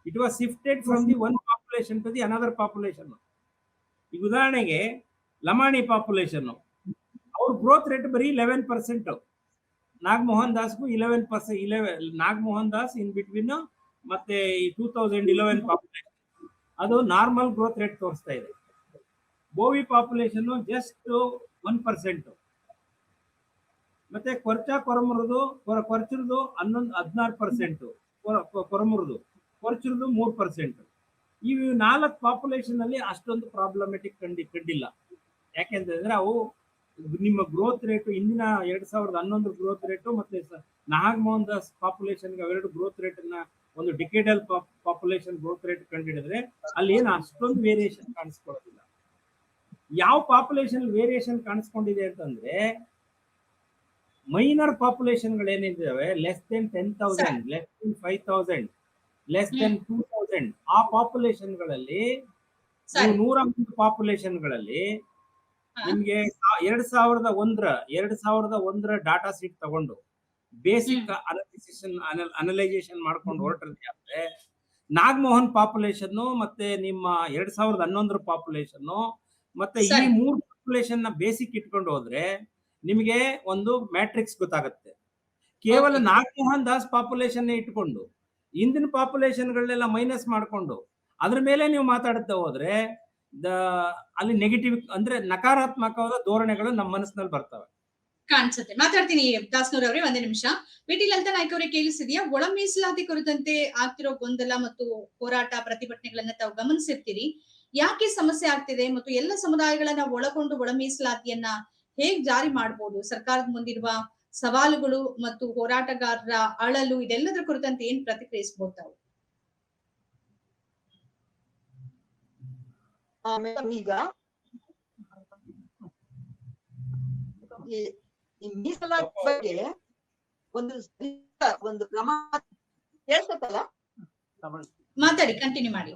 A: It was shifted from the one population to the another population. ಈಗ ಉದಾಹರಣೆಗೆ ಲಮಾಣಿ ಪಾಪ್ಯುಲೇಷನ್, ಅವ್ರ ಗ್ರೋತ್ ರೇಟ್ ಬರೀ 11%. ನಾಗಮೋಹನ್ ದಾಸ್ಗೂ 11%. ನಾಗಮೋಹನ್ ದಾಸ್ ಇನ್ ಬಿಟ್ವೀನ್ ಮತ್ತೆ 2011 ಪಾಪ್ಯುಲೇಷನ್ ಅದು ನಾರ್ಮಲ್ ಗ್ರೋತ್ ರೇಟ್ ತೋರಿಸ್ತಾ ಇದೆ. Bovi population just 1%. ಮತ್ತೆ ಕೊರಚುರ್ದು 16%, ಕೊರಚುರ್ದು 3%. ಇವು 4 ಪಾಪ್ಯುಲೇಷನ್ ಅಲ್ಲಿ ಅಷ್ಟೊಂದು ಪ್ರಾಬ್ಲಮೆಟಿಕ್ ಕಂಡಿಲ್ಲ. ಯಾಕೆಂತಂದ್ರೆ ಅವು ನಿಮ್ಮ ಗ್ರೋತ್ ರೇಟ್ ಇಂದಿನ 2011 ಗ್ರೋತ್ ರೇಟ್ ಮತ್ತೆ ನಾಗಮೋಹನ್ ದಾಸ್ ಪಾಪ್ಯುಲೇಷನ್ ಅವೆರಡು ಗ್ರೋತ್ ರೇಟ್ ಅನ್ನ ಒಂದು ಡಿಕೇಡಲ್ ಪಾಪ್ಯುಲೇಷನ್ ಗ್ರೋತ್ ರೇಟ್ ಕಂಡಿಡಿದ್ರೆ ಅಲ್ಲಿ ಏನು ಅಷ್ಟೊಂದು ವೇರಿಯೇಷನ್ ಕಾಣಿಸ್ಕೊಳ್ಳೋದಿಲ್ಲ. ಯಾವ ಪಾಪ್ಯುಲೇಷನ್ ವೇರಿಯೇಷನ್ ಕಾಣಿಸ್ಕೊಂಡಿದೆ ಅಂತಂದ್ರೆ ಮೈನರ್ ಪಾಪ್ಯುಲೇಷನ್ಗಳೇನಿದ್ದಾವೆ, less than 10,000, less than 5,000, less than 2,000, ಆ ಪಾಪ್ಯುಲೇಷನ್ಗಳಲ್ಲಿ ನೀವು 101 ಪಾಪ್ಯುಲೇಷನ್ಗಳಲ್ಲಿ ನಿಮ್ಗೆ 2001ರ ಡಾಟಾ ಸೀಟ್ ತಗೊಂಡು ಬೇಸಿಕ್ ಅನಲೈಸೇಷನ್ ಮಾಡ್ಕೊಂಡು ಹೊರಟ್ರದ್ದೆ ಆದ್ರೆ ನಾಗಮೋಹನ್ ಪಾಪ್ಯುಲೇಷನ್ ಮತ್ತೆ ನಿಮ್ಮ 2011ರ ಪಾಪ್ಯುಲೇಷನ್ ಮತ್ತೆ ಈ 3 ಪಾಪ್ಯುಲೇಷನ್ ನ ಬೇಸಿಕ್ ಇಟ್ಕೊಂಡು ಹೋದ್ರೆ ನಿಮಗೆ ಒಂದು ಮ್ಯಾಟ್ರಿಕ್ಸ್ ಗೊತ್ತಾಗುತ್ತೆ. ಕೇವಲ ನಾಗಮೋಹನ್ ದಾಸ್ ಪಾಪ್ಯುಲೇಷನ್ ಇಟ್ಕೊಂಡು ಇಂದಿನ ಪಾಪ್ಯುಲೇಷನ್ಗಳನ್ನೆಲ್ಲ ಮೈನಸ್ ಮಾಡ್ಕೊಂಡು ಅದ್ರ ಮೇಲೆ ನೀವು ಮಾತಾಡುತ್ತಾ ಹೋದ್ರೆ ಅಲ್ಲಿ ನೆಗೆಟಿವ್ ಅಂದ್ರೆ ನಕಾರಾತ್ಮಕವಾದ ಧೋರಣೆಗಳು ನಮ್ಮ ಮನಸ್ಸಿನಲ್ಲಿ ಬರ್ತವೆ
C: ಕಾಣಿಸುತ್ತೆ. ಮಾತಾಡ್ತೀನಿ ದಾಸನೂರ್ ಅವರೇ, ಒಂದೇ ನಿಮಿಷ. ವಿ.ಟಿ. ಲಲಿತಾ ನಾಯ್ಕ ಅವರೇ, ಕೇಳಿಸಿದೆಯಾ? ಒಳ ಮೀಸಲಾತಿ ಕುರಿತಂತೆ ಆಗ್ತಿರೋ ಗೊಂದಲ ಮತ್ತು ಹೋರಾಟ ಪ್ರತಿಭಟನೆಗಳನ್ನ ತಾವು ಗಮನಿಸಿರ್ತೀರಿ. ಯಾಕೆ ಸಮಸ್ಯೆ ಆಗ್ತಿದೆ ಮತ್ತು ಎಲ್ಲ ಸಮುದಾಯಗಳನ್ನ ಒಳಗೊಂಡು ಒಳ ಮೀಸಲಾತಿಯನ್ನ ಹೇಗ್ ಜಾರಿ ಮಾಡಬಹುದು? ಸರ್ಕಾರದ ಮುಂದಿರುವ ಸವಾಲುಗಳು ಮತ್ತು ಹೋರಾಟಗಾರರ ಅಳಲು ಇದೆಲ್ಲದರ ಕುರಿತಂತೆ ಏನ್ ಪ್ರತಿಕ್ರಿಯಿಸಬಹುದು ತಾವು?
D: ಮೇಡಮ್, ಈಗ ಈ ಮೀಸಲಾತಿ ಬಗ್ಗೆ ಒಂದು ಕೇಳ್ಸತ್ತಲ್ಲ,
C: ಮಾತಾಡಿ, ಕಂಟಿನ್ಯೂ ಮಾಡಿ.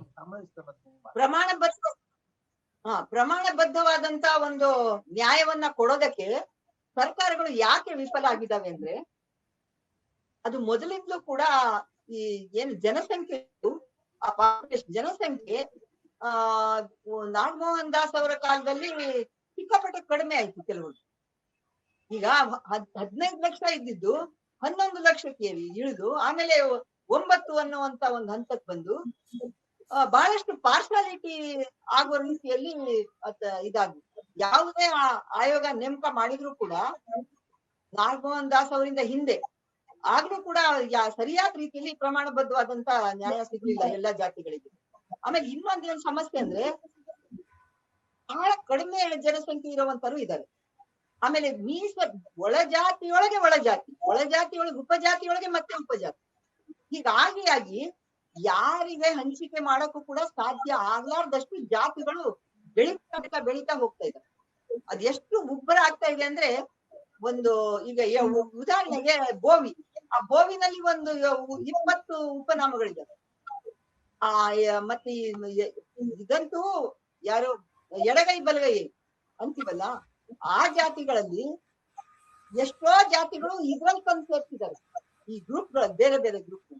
D: ಪ್ರಮಾಣಬದ್ಧವಾದಂತ ಒಂದು ನ್ಯಾಯವನ್ನ ಕೊಡೋದಕ್ಕೆ ಸರ್ಕಾರಗಳು ಯಾಕೆ ವಿಫಲ ಆಗಿದ್ದಾವೆ ಅಂದ್ರೆ, ಅದು ಮೊದಲಿಂದಲೂ ಕೂಡ ಈ ಏನು ಜನಸಂಖ್ಯೆ ನಾಗಮೋಹನ್ ದಾಸ್ ಅವರ ಕಾಲದಲ್ಲಿ ಸಿಕ್ಕಾಪಟ್ಟೆ ಕಡಿಮೆ ಆಯ್ತು. ಕೆಲವರು ಈಗ 15 ಲಕ್ಷ ಇದ್ದಿದ್ದು 11 ಲಕ್ಷಕ್ಕೆ ಇಳಿದು ಆಮೇಲೆ 9 ಅನ್ನುವಂತ ಒಂದು ಹಂತಕ್ಕೆ ಬಂದು ಬಹಳಷ್ಟು ಪಾರ್ಶಾಲಿಟಿ ಆಗುವ ರೀತಿಯಲ್ಲಿ ಇದಾಗುತ್ತೆ. ಯಾವುದೇ ಆಯೋಗ ನೇಮಕ ಮಾಡಿದ್ರು ಕೂಡ ನಾಗಮೋಹನ್ ದಾಸ್ ಅವರಿಂದ ಹಿಂದೆ ಆಗ್ಲೂ ಕೂಡ ಸರಿಯಾದ ರೀತಿಯಲ್ಲಿ ಪ್ರಮಾಣಬದ್ಧವಾದಂತ ನ್ಯಾಯ ಸಿಗ್ಲಿಲ್ಲ ಎಲ್ಲಾ ಜಾತಿಗಳಿಗೆ. ಆಮೇಲೆ ಇನ್ನೊಂದೇನ್ ಸಮಸ್ಯೆ ಅಂದ್ರೆ, ಬಹಳ ಕಡಿಮೆ ಜನಸಂಖ್ಯೆ ಇರುವಂತರು ಇದ್ದಾರೆ. ಆಮೇಲೆ ಒಳ ಜಾತಿಯೊಳಗೆ ಉಪಜಾತಿಯೊಳಗೆ ಮತ್ತೆ ಉಪಜಾತಿ, ಹೀಗಾಗಿ ಯಾರಿಗೆ ಹಂಚಿಕೆ ಮಾಡಕ್ಕೂ ಕೂಡ ಸಾಧ್ಯ ಆಗ್ಲಾರ್ದಷ್ಟು ಜಾತಿಗಳು ಬೆಳೀತಾ ಹೋಗ್ತಾ ಇದ್ದಾರೆ. ಅದೆಷ್ಟು ಉಬ್ಬರ ಆಗ್ತಾ ಇದೆ ಅಂದ್ರೆ, ಒಂದು ಈಗ ಉದಾಹರಣೆಗೆ ಆ ಬೋವಿನಲ್ಲಿ ಒಂದು 20 ಉಪನಾಮಗಳಿದ್ದಾವೆ. ಮತ್ತೆ ಇದಂತೂ ಯಾರು ಎಡಗೈ ಬಲಗೈ ಅಂತೀವಲ್ಲ, ಆ ಜಾತಿಗಳಲ್ಲಿ ಎಷ್ಟೋ ಜಾತಿಗಳು ಇದ್ರಲ್ಲಿ ತಂದು ಸೇರ್ತಿದ್ದಾರೆ. ಈ ಗ್ರೂಪ್ಗಳು, ಬೇರೆ ಬೇರೆ ಗ್ರೂಪ್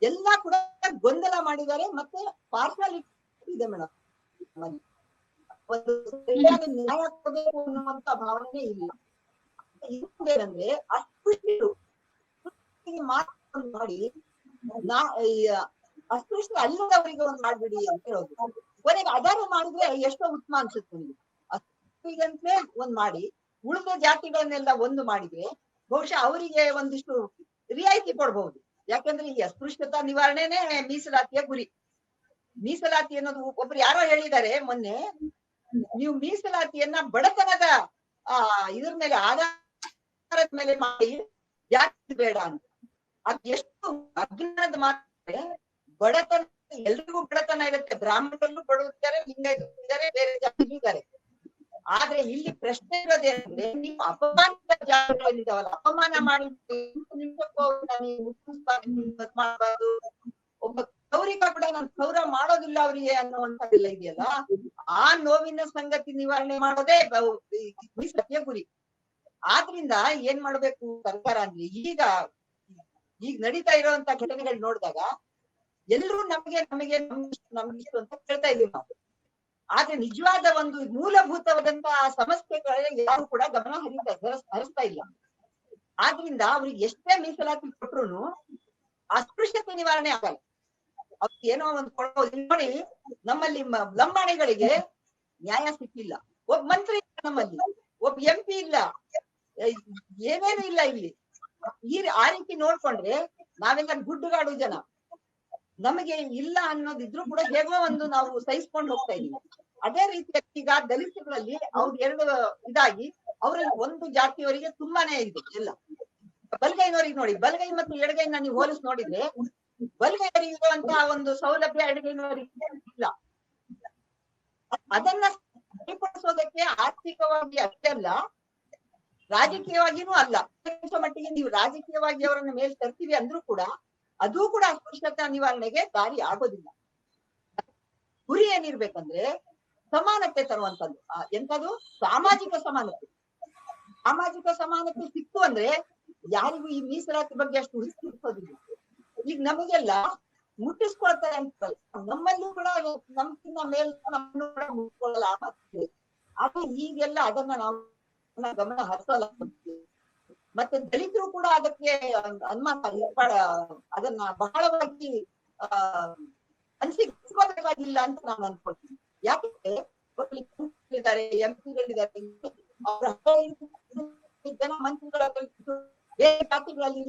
D: ಎಲ್ಲ ಕೂಡ ಗೊಂದಲ ಮಾಡಿದ್ದಾರೆ. ಮತ್ತೆ ಪಾರ್ಶಾಲಿಟಿ ಇದೆ ಮೇಡಮ್. ಒಂದು ಸರಿಯಾದ ನ್ಯಾಯ ಕೊಡಬೇಕು ಅನ್ನುವಂತ ಭಾವನೆ ಇಲ್ಲ. ಇನ್ನೊಂದೇನಂದ್ರೆ, ಅಸ್ಪೃಶ್ಯರು ಮಾಡಿ ಅಸ್ಪೃಶ್ಯರು ಅಲ್ಲದವರಿಗೆ ಒಂದು ಮಾಡ್ಬಿಡಿ ಅಂತ ಹೇಳೋದು. ಕೊನೆಗೆ ಅದನ್ನು ಮಾಡಿದ್ರೆ ಎಷ್ಟೋ ಉತ್ತಮ ಅನ್ಸುತ್ತೆ ನಿಮ್ಗೆ. ಅಸ್ಪೃಶ್ಯರಿಗಂತಲೇ ಒಂದ್ ಮಾಡಿ ಉಳಿದ ಜಾತಿಗಳನ್ನೆಲ್ಲ ಒಂದು ಮಾಡಿದ್ರೆ ಬಹುಶಃ ಅವರಿಗೆ ಒಂದಿಷ್ಟು ರಿಯಾಯಿತಿ ಕೊಡ್ಬಹುದು. ಯಾಕಂದ್ರೆ ಈ ಅಸ್ಪೃಶ್ಯತಾ ನಿವಾರಣೆನೇ ಮೀಸಲಾತಿಯ ಗುರಿ. ಮೀಸಲಾತಿ ಅನ್ನೋದು ಒಬ್ರು ಯಾರೋ ಹೇಳಿದ್ದಾರೆ ಮೊನ್ನೆ, ನೀವು ಮೀಸಲಾತಿಯನ್ನ ಬಡತನದ ಇದ್ರ ಮೇಲೆ ಆಧಾರದ ಮೇಲೆ ಮಾಡಿ ಜಾತಿ ಬೇಡ ಅಂತ. ಅದ್ ಎಷ್ಟು ಅಜ್ಞಾನದ ಮಾತ್ರ. ಬಡತನ ಎಲ್ರಿಗೂ ಬಡತನ ಇರುತ್ತೆ, ಬ್ರಾಹ್ಮಣರಲ್ಲೂ ಬಡವಿದ್ದಾರೆ, ಲಿಂಗಾಯತರು ಬೇರೆ ಜಾತಿ ಇದ್ದಾರೆ. ಆದ್ರೆ ಇಲ್ಲಿ ಪ್ರಶ್ನೆ ಇರೋದೇನಂದ್ರೆ, ನೀವು ಅಪಮಾನಿತ ಜಾತಿಗಳಿದ್ದಾವಲ್ಲ, ಅಪಮಾನ ಮಾಡಿ ಮಾಡಬಾರ್ದು. ಒಬ್ಬ ಕ್ಷೌರಿಕ ಕೂಡ ನಾನು ಕ್ಷೌರ ಮಾಡೋದಿಲ್ಲ ಅವರಿಗೆ ಅನ್ನುವಂಥದ್ದೆಲ್ಲ ಇದೆಯಲ್ಲ, ಆ ನೋವಿನ ಸಂಗತಿ ನಿವಾರಣೆ ಮಾಡೋದೇ ಸತ್ಯ ಗುರಿ. ಆದ್ರಿಂದ ಏನ್ ಮಾಡ್ಬೇಕು ಸರ್ಕಾರ ಅಂದ್ರೆ, ಈಗ ನಡೀತಾ ಇರುವಂತ ಘಟನೆಗಳು ನೋಡಿದಾಗ ಎಲ್ರೂ ನಮ್ಗಿಷ್ಟು ಅಂತ ಕೇಳ್ತಾ ಇದೀವಿ ನಾವು. ಆದ್ರೆ ನಿಜವಾದ ಒಂದು ಮೂಲಭೂತವಾದಂತಹ ಸಮಸ್ಯೆಗಳಿಗೆ ಯಾರು ಕೂಡ ಗಮನ ಹರಿಸ್ತಾ ಇಲ್ಲ. ಆದ್ರಿಂದ ಅವ್ರಿಗೆ ಎಷ್ಟೇ ಮೀಸಲಾತಿ ಕೊಟ್ರು ಅಸ್ಪೃಶ್ಯತೆ ನಿವಾರಣೆ ಆಗಲ್ಲ. ಅವ್ರಿಗೆ ಏನೋ ಒಂದು ಕೊಡೋದು. ನೋಡಿ, ನಮ್ಮಲ್ಲಿ ಲಂಬಾಣಿಗಳಿಗೆ ನ್ಯಾಯ ಸಿಕ್ಕಿಲ್ಲ, ಒಬ್ಬ ಮಂತ್ರಿ ಇಲ್ಲ, ನಮ್ಮಲ್ಲಿ ಒಬ್ಬ MP ಇಲ್ಲ, ಏನೇನು ಇಲ್ಲ ಇಲ್ಲಿ. ಆ ರೀತಿ ನೋಡ್ಕೊಂಡ್ರೆ ನಾವೆಲ್ಲ ಗುಡ್ಡುಗಾಡು ಜನ, ನಮಗೆ ಇಲ್ಲ ಅನ್ನೋದಿದ್ರು ಕೂಡ ಹೇಗೋ ಒಂದು ನಾವು ಸಹಿಸ್ಕೊಂಡು ಹೋಗ್ತಾ ಇದೀವಿ. ಅದೇ ರೀತಿಯಾಗಿ ಈಗ ದಲಿತರಲ್ಲಿ ಅವ್ರು ಎರಡು ಇದಾಗಿ ಅವರಲ್ಲಿ ಒಂದು ಜಾತಿಯವರಿಗೆ ತುಂಬಾನೇ ಇದೆ ಎಲ್ಲ. ಬಲಗೈನವರಿಗೆ ನೋಡಿ, ಬಲಗೈ ಮತ್ತು ಎಡಗೈನ ನೀವು ಹೋಲಿಸಿ ನೋಡಿದ್ರೆ ಬಲಗೈವರಿಗೆ ಇರುವಂತಹ ಒಂದು ಸೌಲಭ್ಯ ಎಡಗೈನವರಿಗೆ ಇಲ್ಲ. ಅದನ್ನ ಸರಿಪಡಿಸೋದಕ್ಕೆ ಆರ್ಥಿಕವಾಗಿ ಅಷ್ಟೇ ಅಲ್ಲ, ರಾಜಕೀಯವಾಗಿನೂ ಅಲ್ಲ. ಮಟ್ಟಿಗೆ ನೀವು ರಾಜಕೀಯವಾಗಿ ಅವರನ್ನ ಮೇಲೆ ತರ್ತೀವಿ ಅಂದ್ರೂ ಕೂಡ ಅದು ಕೂಡ ಅಸ್ಪೃಶ್ಯತಾ ನಿವಾರಣೆಗೆ ದಾರಿ ಆಗೋದಿಲ್ಲ. ಗುರಿ ಏನಿರ್ಬೇಕಂದ್ರೆ ಸಮಾನತೆ ತರುವಂತದ್ದು. ಎಂತದು? ಸಾಮಾಜಿಕ ಸಮಾನತೆ. ಸಾಮಾಜಿಕ ಸಮಾನತೆ ಸಿಕ್ತು ಅಂದ್ರೆ ಯಾರಿಗೂ ಈ ಮೀಸಲಾತಿ ಬಗ್ಗೆ ಅಷ್ಟು ಹುಡುಕಿಸೋದಿಲ್ಲ. ಈಗ ನಮಗೆಲ್ಲ ಮುಟ್ಟಿಸ್ಕೊಳ್ತಾರೆ ಅಂತಲ್ಲ, ನಮ್ಮಲ್ಲೂ ಕೂಡ ನಮ್ಗಿನ್ನ ಮೇಲೆ ನಮ್ಮನ್ನು ಕೂಡ ಮುಟ್ಕೊಳ್ಳಲ್ಲ ಆದ್ರೆ ಈಗೆಲ್ಲ ಅದನ್ನ ನಾವು ಗಮನ ಹರಿಸಲ್ಲ. ಮತ್ತೆ ದಲಿತರು ಕೂಡ ಅದಕ್ಕೆ ಅನುಮಾನ ಅದನ್ನ ಬಹಳವಾಗಿ ಅನಿಸಿಕೊಳ್ಳಬೇಕಾಗಿಲ್ಲ ಅಂತ ನಾನು ಅನ್ಕೊಳ್ತೀನಿ. ಯಾಕಂದ್ರೆ ಇದ್ದಾರೆ, ಎಂಪಿಗಳಿದ್ದಾರೆ, ಜನ ಮಂತ್ರಿಗಳ ಬೇರೆ ಜಾತಿಗಳಲ್ಲಿ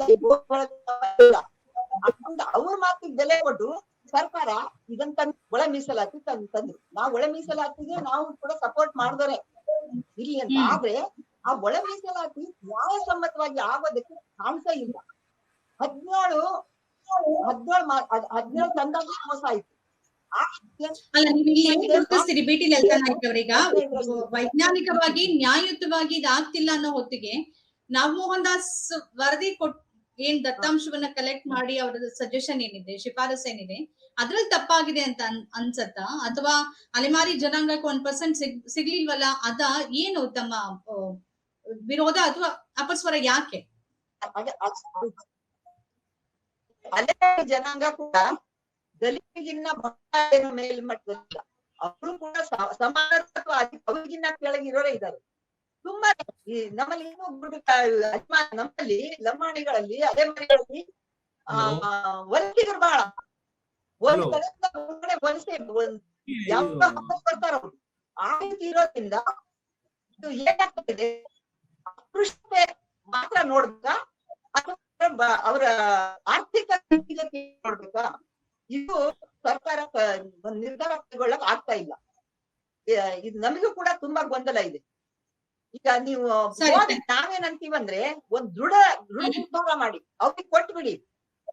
D: ಅವ್ರ ಮಾತಿಗೆ ಬೆಲೆ ಕೊಟ್ಟು ಸರ್ಕಾರ ಇದನ್ನ ಒಳ ಮೀಸಲಾತಿ ತಂದ್ರು. ನಾವು ಒಳ ಮೀಸಲಾತಿಗೆ ನಾವು ಕೂಡ ಸಪೋರ್ಟ್ ಮಾಡಿದರೆ ಇಲ್ಲಿ ಅಂತ. ಆದ್ರೆ ಆ ಒಳ ಮೀಸಲಾತಿ ನ್ಯಾಯಸಮ್ಮತವಾಗಿ ಆಗೋದಕ್ಕೆ ಕಾಣಿಸೇ ಇಲ್ಲ. 17 ತಂದಾಗ ಮೋಸ ಆಯ್ತು.
C: ಅಲ್ಲ, ನೀವು ಇಲ್ಲಿ ಗುರುತಿಸ್ತೀರಿ ಬಿ ಟಿ ಲಲಿತಾ ನಾಯ್ಕ ಅವರೀಗ ವೈಜ್ಞಾನಿಕವಾಗಿ ನ್ಯಾಯಯುತವಾಗಿ ಇದಾಗ್ತಿಲ್ಲ ಅನ್ನೋ ಹೊತ್ತಿಗೆ ನಾಗಮೋಹನ್ ದಾಸ್ ವರದಿ ಏನ್ ದತ್ತಾಂಶವನ್ನ ಕಲೆಕ್ಟ್ ಮಾಡಿ ಅವರ ಸಜೆಷನ್ ಏನಿದೆ, ಶಿಫಾರಸ್ ಏನಿದೆ, ಅದ್ರಲ್ಲಿ ತಪ್ಪಾಗಿದೆ ಅಂತ ಅನ್ಸತ್ತಾ? ಅಥವಾ ಅಲೆಮಾರಿ ಜನಾಂಗಕ್ಕೆ 1% ಸಿಗ್ಲಿಲ್ವಲ್ಲ, ಅದ ಏನು ತಮ್ಮ ವಿರೋಧ ಅಥವಾ ಅಪಸ್ವರ ಯಾಕೆ?
D: ಅಲೆಮಾರಿ ಜನಾಂಗ ಕೂಡ ದಲಿತರಿಗಿನ್ನ ಬಹಳ ಮೇಲ್ಮಟ್ಟದಲ್ಲ. ಅವರು ಕೂಡ ಸಮಾನತ್ವ ಅವರಿಗಿನ್ನ ಕೆಳಗಿರೋರೇ ಇದ್ದಾರೆ. ತುಂಬಾ ನಮ್ಮಲ್ಲಿ ನಮ್ಮಲ್ಲಿ ಲಂಬಾಣಿಗಳಲ್ಲಿ ಅಲೆಮಾರಿಗಳಲ್ಲಿ ವಲಸಿಗರು ಬಹಳ ಒಂದು ಕಡೆ ವಲಸೆ ಯಾವ ಬರ್ತಾರ ಅವರು. ಆ ರೀತಿ ಇರೋದ್ರಿಂದ ಇದು ಏನಾಗ್ತದೆ, ಅಸ್ಪೃಶ್ಯತೆ ಮಾತ್ರ ನೋಡ್ಬೇಕಾ ಅಥವಾ ಅವರ ಆರ್ಥಿಕ ನೋಡ್ಬೇಕಾ? ಇದು ಸರ್ಕಾರ ನಿರ್ಧಾರ ಕೈಗೊಳ್ಳಕ್ ಆಗ್ತಾ ಇಲ್ಲ. ಇದು ನಮಗೂ ಕೂಡ ತುಂಬಾ ಗೊಂದಲ ಇದೆ. ಈಗ ನೀವು ನಾವೇನಂತೀವಂದ್ರೆ ಒಂದ್ ದೃಢ ನಿರ್ಧಾರ ಮಾಡಿ ಅವ್ರಿಗೆ ಕೊಟ್ಬಿಡಿ.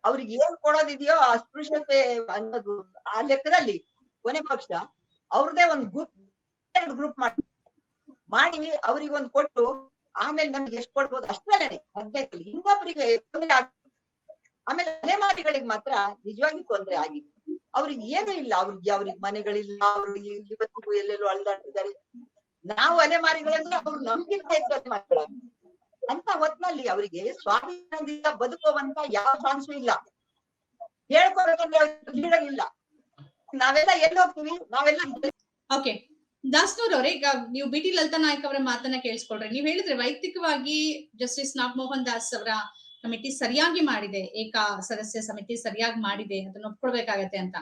D: ಅವ್ರಿಗೆ ಏನ್ ಕೊಡೋದಿದೆಯೋ ಅಸ್ಪೃಶ್ಯತೆ ಅನ್ನೋದು ಆ ಲೆಕ್ಕದಲ್ಲಿ ಕೊನೆ ಪಕ್ಷ ಅವ್ರದೇ ಒಂದ್ ಗ್ರೂಪ್ ಮಾಡಿ ಅವ್ರಿಗೆ ಒಂದ್ ಕೊಟ್ಟು ಆಮೇಲೆ ನಮ್ಗೆ ಎಷ್ಟು ಕೊಡ್ಬೋದು ಅಷ್ಟೇ 15 ಇನ್ನೊಬ್ಬರಿಗೆ ತೊಂದರೆ ಆಗ. ಆಮೇಲೆ ಅಲೆಮಾರಿಗಳಿಗೆ ಮಾತ್ರ ನಿಜವಾಗಿ ತೊಂದರೆ ಆಗಿದೆ. ಅವ್ರಿಗೆ ಏನೂ ಇಲ್ಲ, ಅವ್ರಿಗೆ ಮನೆಗಳಿಲ್ಲ, ಅವ್ರಿಗೆ ಇವತ್ತಿಗೂ ಎಲ್ಲೆಲ್ಲೋ ಅಳ್ದಾಡ್ತಿದ್ದಾರೆ. ನಾವು ಅಲೆಮಾರಿಗಳಂದ್ರೆ ಅವ್ರು ನಮ್ಗಿಂತ ಹೆಚ್ಚು ಮಾಡ್ತಾರೆ ಅಂತ ಹೊತ್ನಲ್ಲಿ ಅವರಿಗೆ ಸ್ವಾಧೀನದಿಂದ ಬದುಕುವಂತ ಯಾವ ಚಾನ್ಸು ಇಲ್ಲ. ಹೇಳ್ಕೊಬೇಕಂದ್ರೆ ಇಲ್ಲ. ನಾವೆಲ್ಲ ಎಲ್ಲಿ ಹೋಗ್ತೀವಿ? ನಾವೆಲ್ಲ
C: ಓಕೆ, ದಾಸ್ನೂರ್ ಅವರೇ, ಈಗ ನೀವು ಬಿ ಟಿ ಲಲಿತಾ ನಾಯ್ಕ ಅವರ ಮಾತನ್ನ ಕೇಳಿಸ್ಕೊಳ್ರಿ. ನೀವ್ ಹೇಳಿದ್ರೆ ವೈಯಕ್ತಿಕವಾಗಿ ಜಸ್ಟಿಸ್ ನಾಗಮೋಹನ್ ದಾಸ್ ಅವರ ಕಮಿಟಿ ಸರಿಯಾಗಿ ಮಾಡಿದೆ, ಏಕ ಸದಸ್ಯ ಸಮಿತಿ ಸರಿಯಾಗಿ ಮಾಡಿದೆ, ಅದನ್ನ ಒಪ್ಕೊಳ್ಬೇಕಾಗತ್ತೆ ಅಂತ.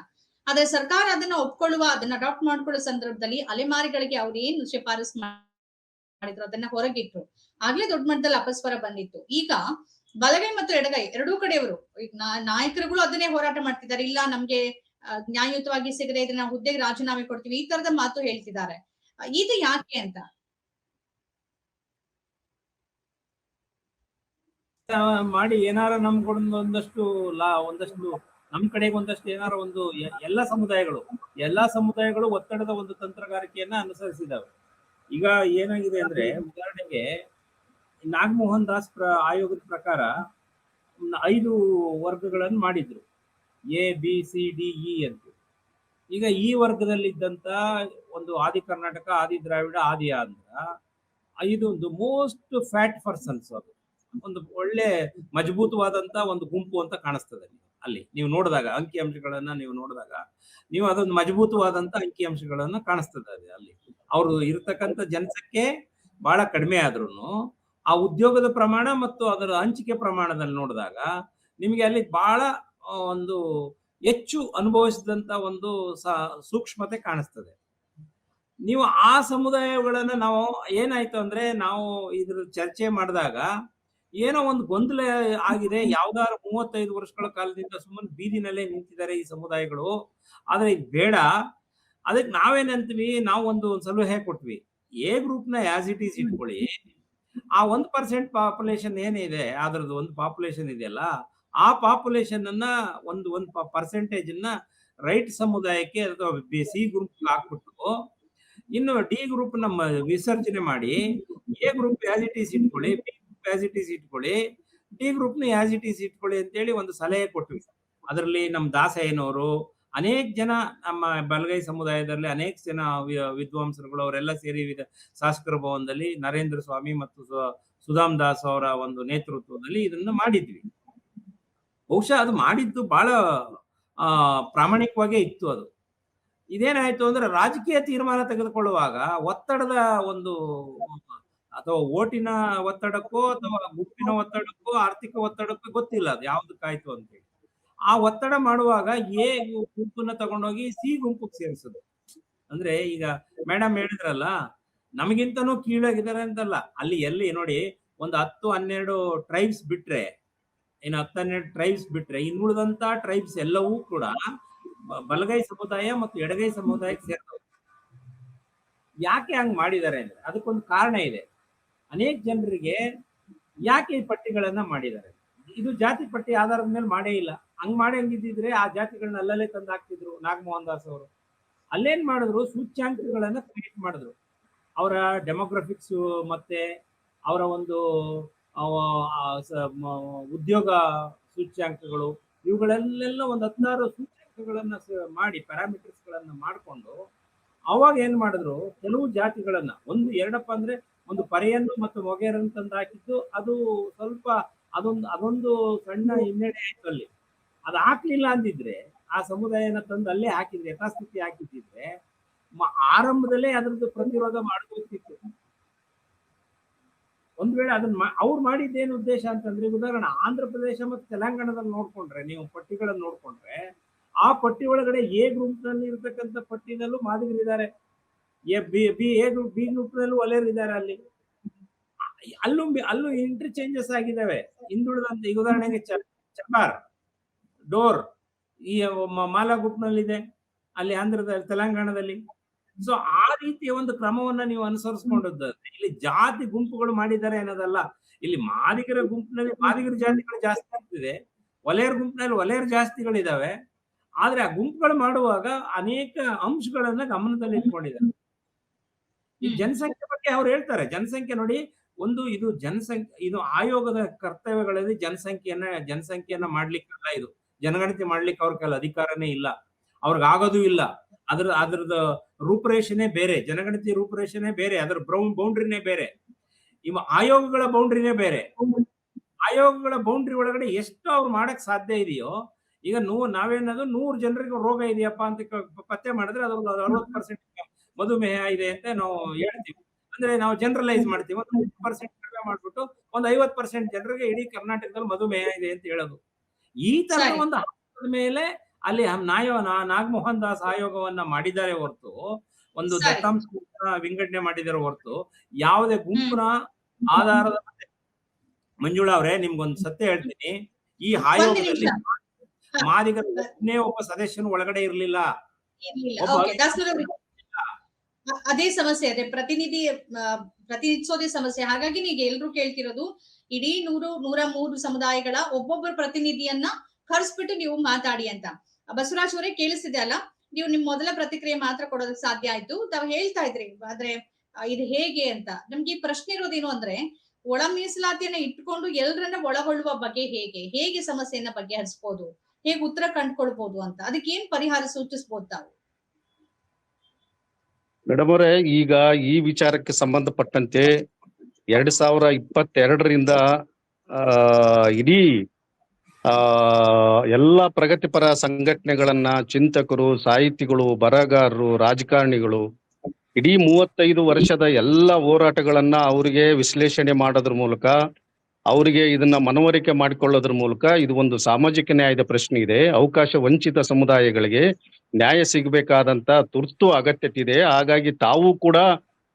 C: ಆದ್ರೆ ಸರ್ಕಾರ ಅದನ್ನ ಒಪ್ಕೊಳ್ಳುವ, ಅದನ್ನ ಅಡಾಪ್ಟ್ ಮಾಡ್ಕೊಳ್ಳೋ ಸಂದರ್ಭದಲ್ಲಿ ಅಲೆಮಾರಿಗಳಿಗೆ ಅವ್ರು ಏನು ಶಿಫಾರಸ್ ಮಾಡಿದ್ರು ಅದನ್ನ ಹೊರಗಿಟ್ರು. ಆಗ್ಲೇ ದೊಡ್ಡ ಮಟ್ಟದಲ್ಲಿ ಅಪಸ್ವರ ಬಂದಿತ್ತು. ಈಗ ಬಲಗೈ ಮತ್ತು ಎಡಗೈ ಎರಡೂ ಕಡೆಯವರು, ಈಗ ನಾಯಕರುಗಳು ಅದನ್ನೇ ಹೋರಾಟ ಮಾಡ್ತಿದ್ದಾರೆ. ಇಲ್ಲ, ನಮ್ಗೆ ನ್ಯಾಯಯುತವಾಗಿ ಸಿಗದೆ ಇದ್ರೆ ನಾವು ಹುದ್ದೆಗೆ ರಾಜೀನಾಮೆ ಕೊಡ್ತೀವಿ, ಈ ತರದ ಮಾತು ಹೇಳ್ತಿದ್ದಾರೆ. ಇದು ಯಾಕೆ ಅಂತ
A: ಮಾಡಿ ಏನಾರ ನಮ್ಗೊಂದಷ್ಟು ಒಂದಷ್ಟು ನಮ್ ಕಡೆಗೆ ಒಂದಷ್ಟು ಏನಾರ ಒಂದು ಎಲ್ಲಾ ಸಮುದಾಯಗಳು ಒತ್ತಡದ ಒಂದು ತಂತ್ರಗಾರಿಕೆಯನ್ನ ಅನುಸರಿಸಿದಾವೆ. ಈಗ ಏನಾಗಿದೆ ಅಂದ್ರೆ, ಉದಾಹರಣೆಗೆ ನಾಗಮೋಹನ್ ದಾಸ್ ಆಯೋಗದ ಪ್ರಕಾರ 5 ವರ್ಗಗಳನ್ನು ಮಾಡಿದ್ರು, ABCDE ಅಂತ. ಈಗ ಈ ವರ್ಗದಲ್ಲಿದ್ದಂತ ಒಂದು ಆದಿ ಕರ್ನಾಟಕ, ಆದಿ ದ್ರಾವಿಡ, ಆದಿ ಆಂಧ್ರ, 5 ಒಂದು ಮೋಸ್ಟ್ ಫ್ಯಾಟ್ ಪರ್ಸನ್ಸ್, ಅದು ಒಂದು ಒಳ್ಳೆ ಮಜಬೂತವಾದಂತ ಒಂದು ಗುಂಪು ಅಂತ ಕಾಣಿಸ್ತದೆ. ಅಲ್ಲಿ ನೀವು ನೋಡಿದಾಗ ಅಂಕಿಅಂಶಗಳನ್ನ ನೀವು ಅದೊಂದು ಮಜಬೂತವಾದಂತ ಅಂಕಿಅಂಶಗಳನ್ನ ಕಾಣಿಸ್ತದೆ ಅಲ್ಲಿ. ಅವರು ಇರತಕ್ಕಂತ ಜನಸಂಖ್ಯೆ ಬಹಳ ಕಡಿಮೆ ಆದ್ರೂ ಆ ಉದ್ಯೋಗದ ಪ್ರಮಾಣ ಮತ್ತು ಅದರ ಹಂಚಿಕೆ ಪ್ರಮಾಣದಲ್ಲಿ ನೋಡಿದಾಗ ನಿಮಗೆ ಅಲ್ಲಿ ಬಹಳ ಒಂದು ಹೆಚ್ಚು ಅನುಭವಿಸಿದಂತ ಒಂದು ಸೂಕ್ಷ್ಮತೆ ಕಾಣಿಸ್ತದೆ. ನೀವು ಆ ಸಮುದಾಯಗಳನ್ನ ನಾವು ಏನಾಯ್ತು ಅಂದ್ರೆ, ನಾವು ಇದ್ರ ಚರ್ಚೆ ಮಾಡಿದಾಗ ಏನೋ ಒಂದು ಗೊಂದಲ ಆಗಿದೆ. ಯಾವ್ದಾದ್ರು 35 ವರ್ಷಗಳ ಕಾಲದಿಂದ ಸುಮ್ಮನೆ ಬೀದಿನಲ್ಲೇ ನಿಂತಿದ್ದಾರೆ ಈ ಸಮುದಾಯಗಳು, ಆದ್ರೆ ಇದು ಬೇಡ. ಅದಕ್ಕೆ ನಾವೇನಂತೀವಿ, ನಾವು ಒಂದು ಸಲಹೆ ಕೊಟ್ವಿ, ಎ ಗ್ರೂಪ್ ನ ಆಸ್ ಇಟ್ ಈಸ್ ಇಟ್ಕೊಳ್ಳಿ. ಆ 1% ಪಾಪ್ಯುಲೇಷನ್ ಏನಿದೆ, ಅದ್ರದ್ದು ಒಂದು ಪಾಪ್ಯುಲೇಷನ್ ಇದೆಯಲ್ಲ, ಆ ಪಾಪ್ಯುಲೇಷನ್ ಅನ್ನ ಒಂದು ಪರ್ಸೆಂಟೇಜ್ ಅನ್ನ ರೈಟ್ ಸಮುದಾಯಕ್ಕೆ ಅಥವಾ ಸಿ ಗ್ರೂಪ್ ಹಾಕ್ಬಿಟ್ಟು, ಇನ್ನು ಡಿ ಗ್ರೂಪ್ ನಮ್ಮ ವಿಸರ್ಜನೆ ಮಾಡಿ A group as it is ಇಟ್ಕೊಳ್ಳಿ, B group as it is ಇಟ್ಕೊಳ್ಳಿ, ಡಿ ಗ್ರೂಪ್ ನ ಆಸ್ ಇಟ್ ಈಸ್ ಇಟ್ಕೊಳ್ಳಿ ಅಂತೇಳಿ ಒಂದು ಸಲಹೆ ಕೊಟ್ವಿ. ಅದರಲ್ಲಿ ನಮ್ಮ ದಾಸಯ್ಯನವರು, ಅನೇಕ ಜನ ನಮ್ಮ ಬಲಗೈ ಸಮುದಾಯದಲ್ಲಿ ಅನೇಕ ಜನ ವಿದ್ವಾಂಸರುಗಳು ಅವರೆಲ್ಲ ಸೇರಿ ಶಾಸಕರ ಭವನದಲ್ಲಿ ನರೇಂದ್ರ ಸ್ವಾಮಿ ಮತ್ತು ಸುಧಾಮ್ ದಾಸ್ ಅವರ ಒಂದು ನೇತೃತ್ವದಲ್ಲಿ ಇದನ್ನ ಮಾಡಿದ್ವಿ. ಬಹುಶಃ ಅದು ಮಾಡಿದ್ದು ಬಹಳ ಪ್ರಾಮಾಣಿಕವಾಗೇ ಇತ್ತು. ಅದು ಇದೇನಾಯ್ತು ಅಂದ್ರೆ ರಾಜಕೀಯ ತೀರ್ಮಾನ ತೆಗೆದುಕೊಳ್ಳುವಾಗ ಒತ್ತಡದ ಒಂದು ಅಥವಾ ಓಟಿನ ಒತ್ತಡಕ್ಕೋ ಅಥವಾ ಗುಂಪಿನ ಒತ್ತಡಕ್ಕೋ ಆರ್ಥಿಕ ಒತ್ತಡಕ್ಕೋ ಗೊತ್ತಿಲ್ಲ ಅದು ಯಾವ್ದಕ್ಕಾಯ್ತು ಅಂತೇಳಿ ಆ ಒತ್ತಡ ಮಾಡುವಾಗ ಎ ಗುಂಪನ್ನ ತಗೊಂಡೋಗಿ ಸಿ ಗುಂಪಿಗೆ ಸೇರಿಸೋದು. ಅಂದ್ರೆ ಈಗ ಮೇಡಮ್ ಹೇಳಿದ್ರಲ್ಲ, ನಮಗಿಂತನೂ ಕೀಳಾಗಿದ್ದಾರೆ ಅಂತಲ್ಲ, ಅಲ್ಲಿ ಎಲ್ಲಿ ನೋಡಿ ಒಂದು 10-12 ಟ್ರೈಬ್ಸ್ ಬಿಟ್ರೆ, ಇನ್ನು 10-12 ಟ್ರೈಬ್ಸ್ ಬಿಟ್ರೆ ಇನ್ನುಳಿದಂತ ಟ್ರೈಬ್ಸ್ ಎಲ್ಲವೂ ಕೂಡ ಬಲಗೈ ಸಮುದಾಯ ಮತ್ತು ಎಡಗೈ ಸಮುದಾಯಕ್ಕೆ ಸೇರ್ತವೆ. ಯಾಕೆ ಹಂಗ್ ಮಾಡಿದ್ದಾರೆ ಅಂದ್ರೆ ಅದಕ್ಕೊಂದು ಕಾರಣ ಇದೆ. ಅನೇಕ ಜನರಿಗೆ ಯಾಕೆ ಈ ಪಟ್ಟಿಗಳನ್ನ ಮಾಡಿದ್ದಾರೆ, ಇದು ಜಾತಿ ಪಟ್ಟಿ ಆಧಾರದ ಮೇಲೆ ಮಾಡೇ ಇಲ್ಲ. ಹಂಗ್ ಮಾಡಂಗಿದ್ರೆ ಆ ಜಾತಿಗಳನ್ನ ಅಲ್ಲಲ್ಲೇ ತಂದು ಹಾಕ್ತಿದ್ರು ನಾಗಮೋಹನ್ ದಾಸ್ ಅವರು. ಅಲ್ಲೇನ್ ಮಾಡಿದ್ರು, ಸೂಚ್ಯಾಂಕಗಳನ್ನ ಕ್ರಿಯೇಟ್ ಮಾಡಿದ್ರು. ಅವರ ಡೆಮೋಗ್ರಫಿಕ್ಸ್ ಮತ್ತೆ ಅವರ ಒಂದು ಉದ್ಯೋಗ ಸೂಚ್ಯಾಂಕಗಳು, ಇವುಗಳಲ್ಲೆಲ್ಲ ಒಂದು 16 ಸೂಚ್ಯಾಂಕಗಳನ್ನ ಮಾಡಿ ಪ್ಯಾರಾಮೀಟರ್ಸ್ ಗಳನ್ನ ಮಾಡಿಕೊಂಡು ಅವಾಗ ಏನ್ ಮಾಡಿದ್ರು, ಕೆಲವು ಜಾತಿಗಳನ್ನ ಒಂದು ಎರಡಪ್ಪ ಅಂದ್ರೆ ಒಂದು ಪರೆಯನ್ನು ಮತ್ತು ಮೊಗೇರನ್ನು ತಂದು ಹಾಕಿದ್ದು, ಅದು ಸ್ವಲ್ಪ ಅದೊಂದು ಸಣ್ಣ ಹಿನ್ನಡೆ ಆಯ್ತು ಅಲ್ಲಿ. ಅದು ಹಾಕ್ಲಿಲ್ಲ ಅಂದಿದ್ರೆ ಆ ಸಮುದಾಯನ ತಂದು ಅಲ್ಲೇ ಹಾಕಿದ್ರೆ, ಯಥಾಸ್ಥಿತಿ ಹಾಕಿದ್ರೆ ಆರಂಭದಲ್ಲೇ ಅದ್ರದ್ದು ಪ್ರತಿರೋಧ ಮಾಡ್ಬೋದಿತ್ತು. ಒಂದ್ ವೇಳೆ ಅದನ್ನ ಅವ್ರು ಮಾಡಿದ್ದೇನು ಉದ್ದೇಶ ಅಂತಂದ್ರೆ, ಉದಾಹರಣೆ ಆಂಧ್ರ ಪ್ರದೇಶ ಮತ್ತು ತೆಲಂಗಾಣದಲ್ಲಿ ನೋಡ್ಕೊಂಡ್ರೆ, ನೀವು ಪಟ್ಟಿಗಳನ್ನು ನೋಡ್ಕೊಂಡ್ರೆ ಆ ಪಟ್ಟಿ ಒಳಗಡೆ ಎ ಗ್ರೂಪ್ ನಲ್ಲಿ ಇರ್ತಕ್ಕಂಥ ಪಟ್ಟಿನಲ್ಲೂ ಮಾದಿಗರಿದ್ದಾರೆ, ಬಿ ಗ್ರೂಪ್ ನಲ್ಲೂ ಒಲೆಯರಿದ್ದಾರೆ. ಅಲ್ಲೂ ಇಂಟರ್ಚೇಂಜಸ್ ಆಗಿದ್ದಾವೆ. ಹಿಂದುಳಿದಂತ ಈಗ ಉದಾಹರಣೆಗೆ ಚಪಾರ್, ಡೋರ್ ಈ ಮಾಲಾ ಗ್ರೂಪ್ ನಲ್ಲಿದೆ ಅಲ್ಲಿ ಆಂಧ್ರದಲ್ಲಿ, ತೆಲಂಗಾಣದಲ್ಲಿ. ಸೊ ಆ ರೀತಿಯ ಒಂದು ಕ್ರಮವನ್ನ ನೀವು ಅನುಸರಿಸ್ಕೊಂಡದ್ದು. ಇಲ್ಲಿ ಜಾತಿ ಗುಂಪುಗಳು ಮಾಡಿದ್ದಾರೆ ಅನ್ನೋದಲ್ಲ. ಇಲ್ಲಿ ಮಾದಿಗರ ಗುಂಪಿನಲ್ಲಿ ಮಾದಿಗರ ಜಾತಿಗಳು ಜಾಸ್ತಿ ಆಗ್ತಿದೆ, ಒಲೆಯರ್ ಗುಂಪಿನಲ್ಲಿ ಒಲೆಯರ್ ಜಾಸ್ತಿಗಳಿದಾವೆ. ಆದ್ರೆ ಆ ಗುಂಪುಗಳು ಮಾಡುವಾಗ ಅನೇಕ ಅಂಶಗಳನ್ನ ಗಮನದಲ್ಲಿ ಇಟ್ಕೊಂಡಿದ್ದಾರೆ. ಈ ಜನಸಂಖ್ಯೆ ಬಗ್ಗೆ ಅವ್ರು ಹೇಳ್ತಾರೆ. ಜನಸಂಖ್ಯೆ ನೋಡಿ, ಇದು ಜನಸಂಖ್ಯೆ, ಇದು ಆಯೋಗದ ಕರ್ತವ್ಯಗಳಲ್ಲಿ ಜನಸಂಖ್ಯೆಯನ್ನ ಮಾಡ್ಲಿಕ್ಕಲ್ಲ. ಇದು ಜನಗಣತಿ ಮಾಡ್ಲಿಕ್ಕೆ ಅವ್ರ ಕೆಲ ಅಧಿಕಾರನೇ ಇಲ್ಲ, ಅವ್ರಿಗಾಗೋದು ಇಲ್ಲ. ಅದ್ರದ ರೂಪರೇಷನೆ ಬೇರೆ, ಜನಗಣತಿ ರೂಪರೇಷನೆ ಬೇರೆ, ಅದ್ರ ಬೌಂಡ್ರಿನೇ ಬೇರೆ, ಆಯೋಗಗಳ ಬೌಂಡ್ರಿನೇ ಬೇರೆ. ಆಯೋಗಗಳ ಬೌಂಡ್ರಿ ಒಳಗಡೆ ಎಷ್ಟು ಅವ್ರು ಮಾಡಕ್ ಸಾಧ್ಯ ಇದೆಯೋ, ಈಗ ನಾವೇನದು 100 ಜನರಿಗೆ ರೋಗ ಇದೆಯಪ್ಪ ಅಂತ ಪತ್ತೆ ಮಾಡಿದ್ರೆ ಅದ್ರಲ್ಲಿ 60% ಮಧುಮೇಹ ಇದೆ ಅಂತ ನಾವು ಹೇಳ್ತೀವಿ. ಅಂದ್ರೆ ನಾವು ಜನರಲೈಸ್ ಮಾಡ್ತೀವಿ. 30% ಕಡಿಮೆ ಮಾಡ್ಬಿಟ್ಟು ಒಂದು 50% ಜನರಿಗೆ ಇಡೀ ಕರ್ನಾಟಕದಲ್ಲಿ ಮಧುಮೇಹ ಇದೆ ಅಂತ ಹೇಳೋದು. ಈ ತರದ ಒಂದು ಹಂತದ ಮೇಲೆ ಅಲ್ಲಿ ನಾಗಮೋಹನ್ ದಾಸ್ ಆಯೋಗವನ್ನ ಮಾಡಿದ್ದಾರೆ ಹೊರತು, ಒಂದು ದತ್ತಾಂಶ ವಿಂಗಡಣೆ ಮಾಡಿದ್ದಾರೆ ಹೊರತು ಯಾವುದೇ ಗುಂಪಿನ ಆಧಾರದ ಮೇಲೆ. ಮಂಜುಳಾ ಅವರೇ, ನಿಮ್ಗೊಂದು ಸತ್ಯ ಹೇಳ್ತೀನಿ, ಈ ಆಯೋಗದಲ್ಲಿ ಮಾದಿಗರ ಒಬ್ಬ ಸದಸ್ಯನು ಒಳಗಡೆ ಇರ್ಲಿಲ್ಲ.
C: ಅದೇ ಸಮಸ್ಯೆ, ಅದೇ ಪ್ರತಿನಿಧಿಸೋದೇ ಸಮಸ್ಯೆ. ಹಾಗಾಗಿ ನೀವು ಎಲ್ರು ಕೇಳ್ತಿರೋದು, ಇಡೀ 103 ಸಮುದಾಯಗಳ ಒಬ್ಬೊಬ್ಬರ ಪ್ರತಿನಿಧಿಯನ್ನ ಕರ್ಸ್ಬಿಟ್ಟು ನೀವು ಮಾತಾಡಿ ಅಂತ. ಬಸವರಾಜ್ ಅವರೇ, ಕೇಳಿಸ್ತಿದೆ ಅಲ್ಲ? ನೀವು ನಿಮ್ ಮೊದಲ ಪ್ರತಿಕ್ರಿಯೆ ಮಾತ್ರ ಕೊಡೋದಕ್ಕೆ ಸಾಧ್ಯ ಆಯ್ತು. ತಾವು ಹೇಳ್ತಾ ಇದ್ರಿ ಆದ್ರೆ ಇದು ಹೇಗೆ ಅಂತ. ನಮ್ಗೆ ಈ ಪ್ರಶ್ನೆ ಇರೋದೇನು ಅಂದ್ರೆ, ಒಳ ಮೀಸಲಾತಿಯನ್ನ ಇಟ್ಕೊಂಡು ಎಲ್ಲರನ್ನ ಒಳಗೊಳ್ಳುವ ಬಗ್ಗೆ ಹೇಗೆ ಸಮಸ್ಯೆಯನ್ನ ಬಗೆಹರಿಸಬಹುದು, ಹೇಗೆ ಉತ್ತರ ಕಂಡುಕೊಳ್ಬಹುದು ಅಂತ, ಅದಕ್ಕೆ ಏನ್ ಪರಿಹಾರ ಸೂಚಿಸಬಹುದು ತಾವು?
B: ಮೇಡಮ್ ಅವರೇ, ಈಗ ಈ ವಿಚಾರಕ್ಕೆ ಸಂಬಂಧಪಟ್ಟಂತೆ 2022ರಿಂದ ಇಡೀ ಎಲ್ಲ ಪ್ರಗತಿಪರ ಸಂಘಟನೆಗಳನ್ನ, ಚಿಂತಕರು, ಸಾಹಿತಿಗಳು, ಬರಹಗಾರರು, ರಾಜಕಾರಣಿಗಳು, ಇಡೀ 35 ವರ್ಷದ ಎಲ್ಲ ಹೋರಾಟಗಳನ್ನ ಅವರಿಗೆ ವಿಶ್ಲೇಷಣೆ ಮಾಡೋದ್ರ ಮೂಲಕ, ಅವರಿಗೆ ಇದನ್ನ ಮನವರಿಕೆ ಮಾಡಿಕೊಳ್ಳೋದ್ರ ಮೂಲಕ, ಇದು ಒಂದು ಸಾಮಾಜಿಕ ನ್ಯಾಯದ ಪ್ರಶ್ನೆ ಇದೆ. ಅವಕಾಶ ವಂಚಿತ ಸಮುದಾಯಗಳಿಗೆ ನ್ಯಾಯ ಸಿಗಬೇಕಾದಂತ ತುರ್ತು ಅಗತ್ಯತೆ ಇದೆ. ಹಾಗಾಗಿ ತಾವು ಕೂಡ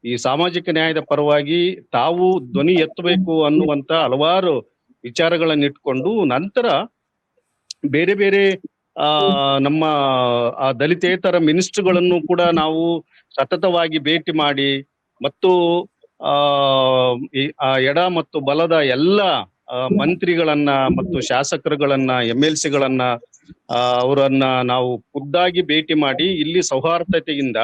B: ಈ ಸಾಮಾಜಿಕ ನ್ಯಾಯದ ಪರವಾಗಿ ತಾವು ಧ್ವನಿ ಎತ್ತಬೇಕು ಅನ್ನುವಂತ ಹಲವಾರು ವಿಚಾರಗಳನ್ನ ಇಟ್ಕೊಂಡು, ನಂತರ ಬೇರೆ ಬೇರೆ ನಮ್ಮ ದಲಿತೇತರ ಮಿನಿಸ್ಟರ್ಗಳನ್ನು ಕೂಡ ನಾವು ಸತತವಾಗಿ ಭೇಟಿ ಮಾಡಿ, ಮತ್ತು ಎಡ ಮತ್ತು ಬಲದ ಎಲ್ಲ ಮಂತ್ರಿಗಳನ್ನ ಮತ್ತು ಶಾಸಕರುಗಳನ್ನ, MLCಗಳನ್ನ ಅವರನ್ನ ನಾವು ಖುದ್ದಾಗಿ ಭೇಟಿ ಮಾಡಿ, ಇಲ್ಲಿ ಸೌಹಾರ್ದತೆಯಿಂದ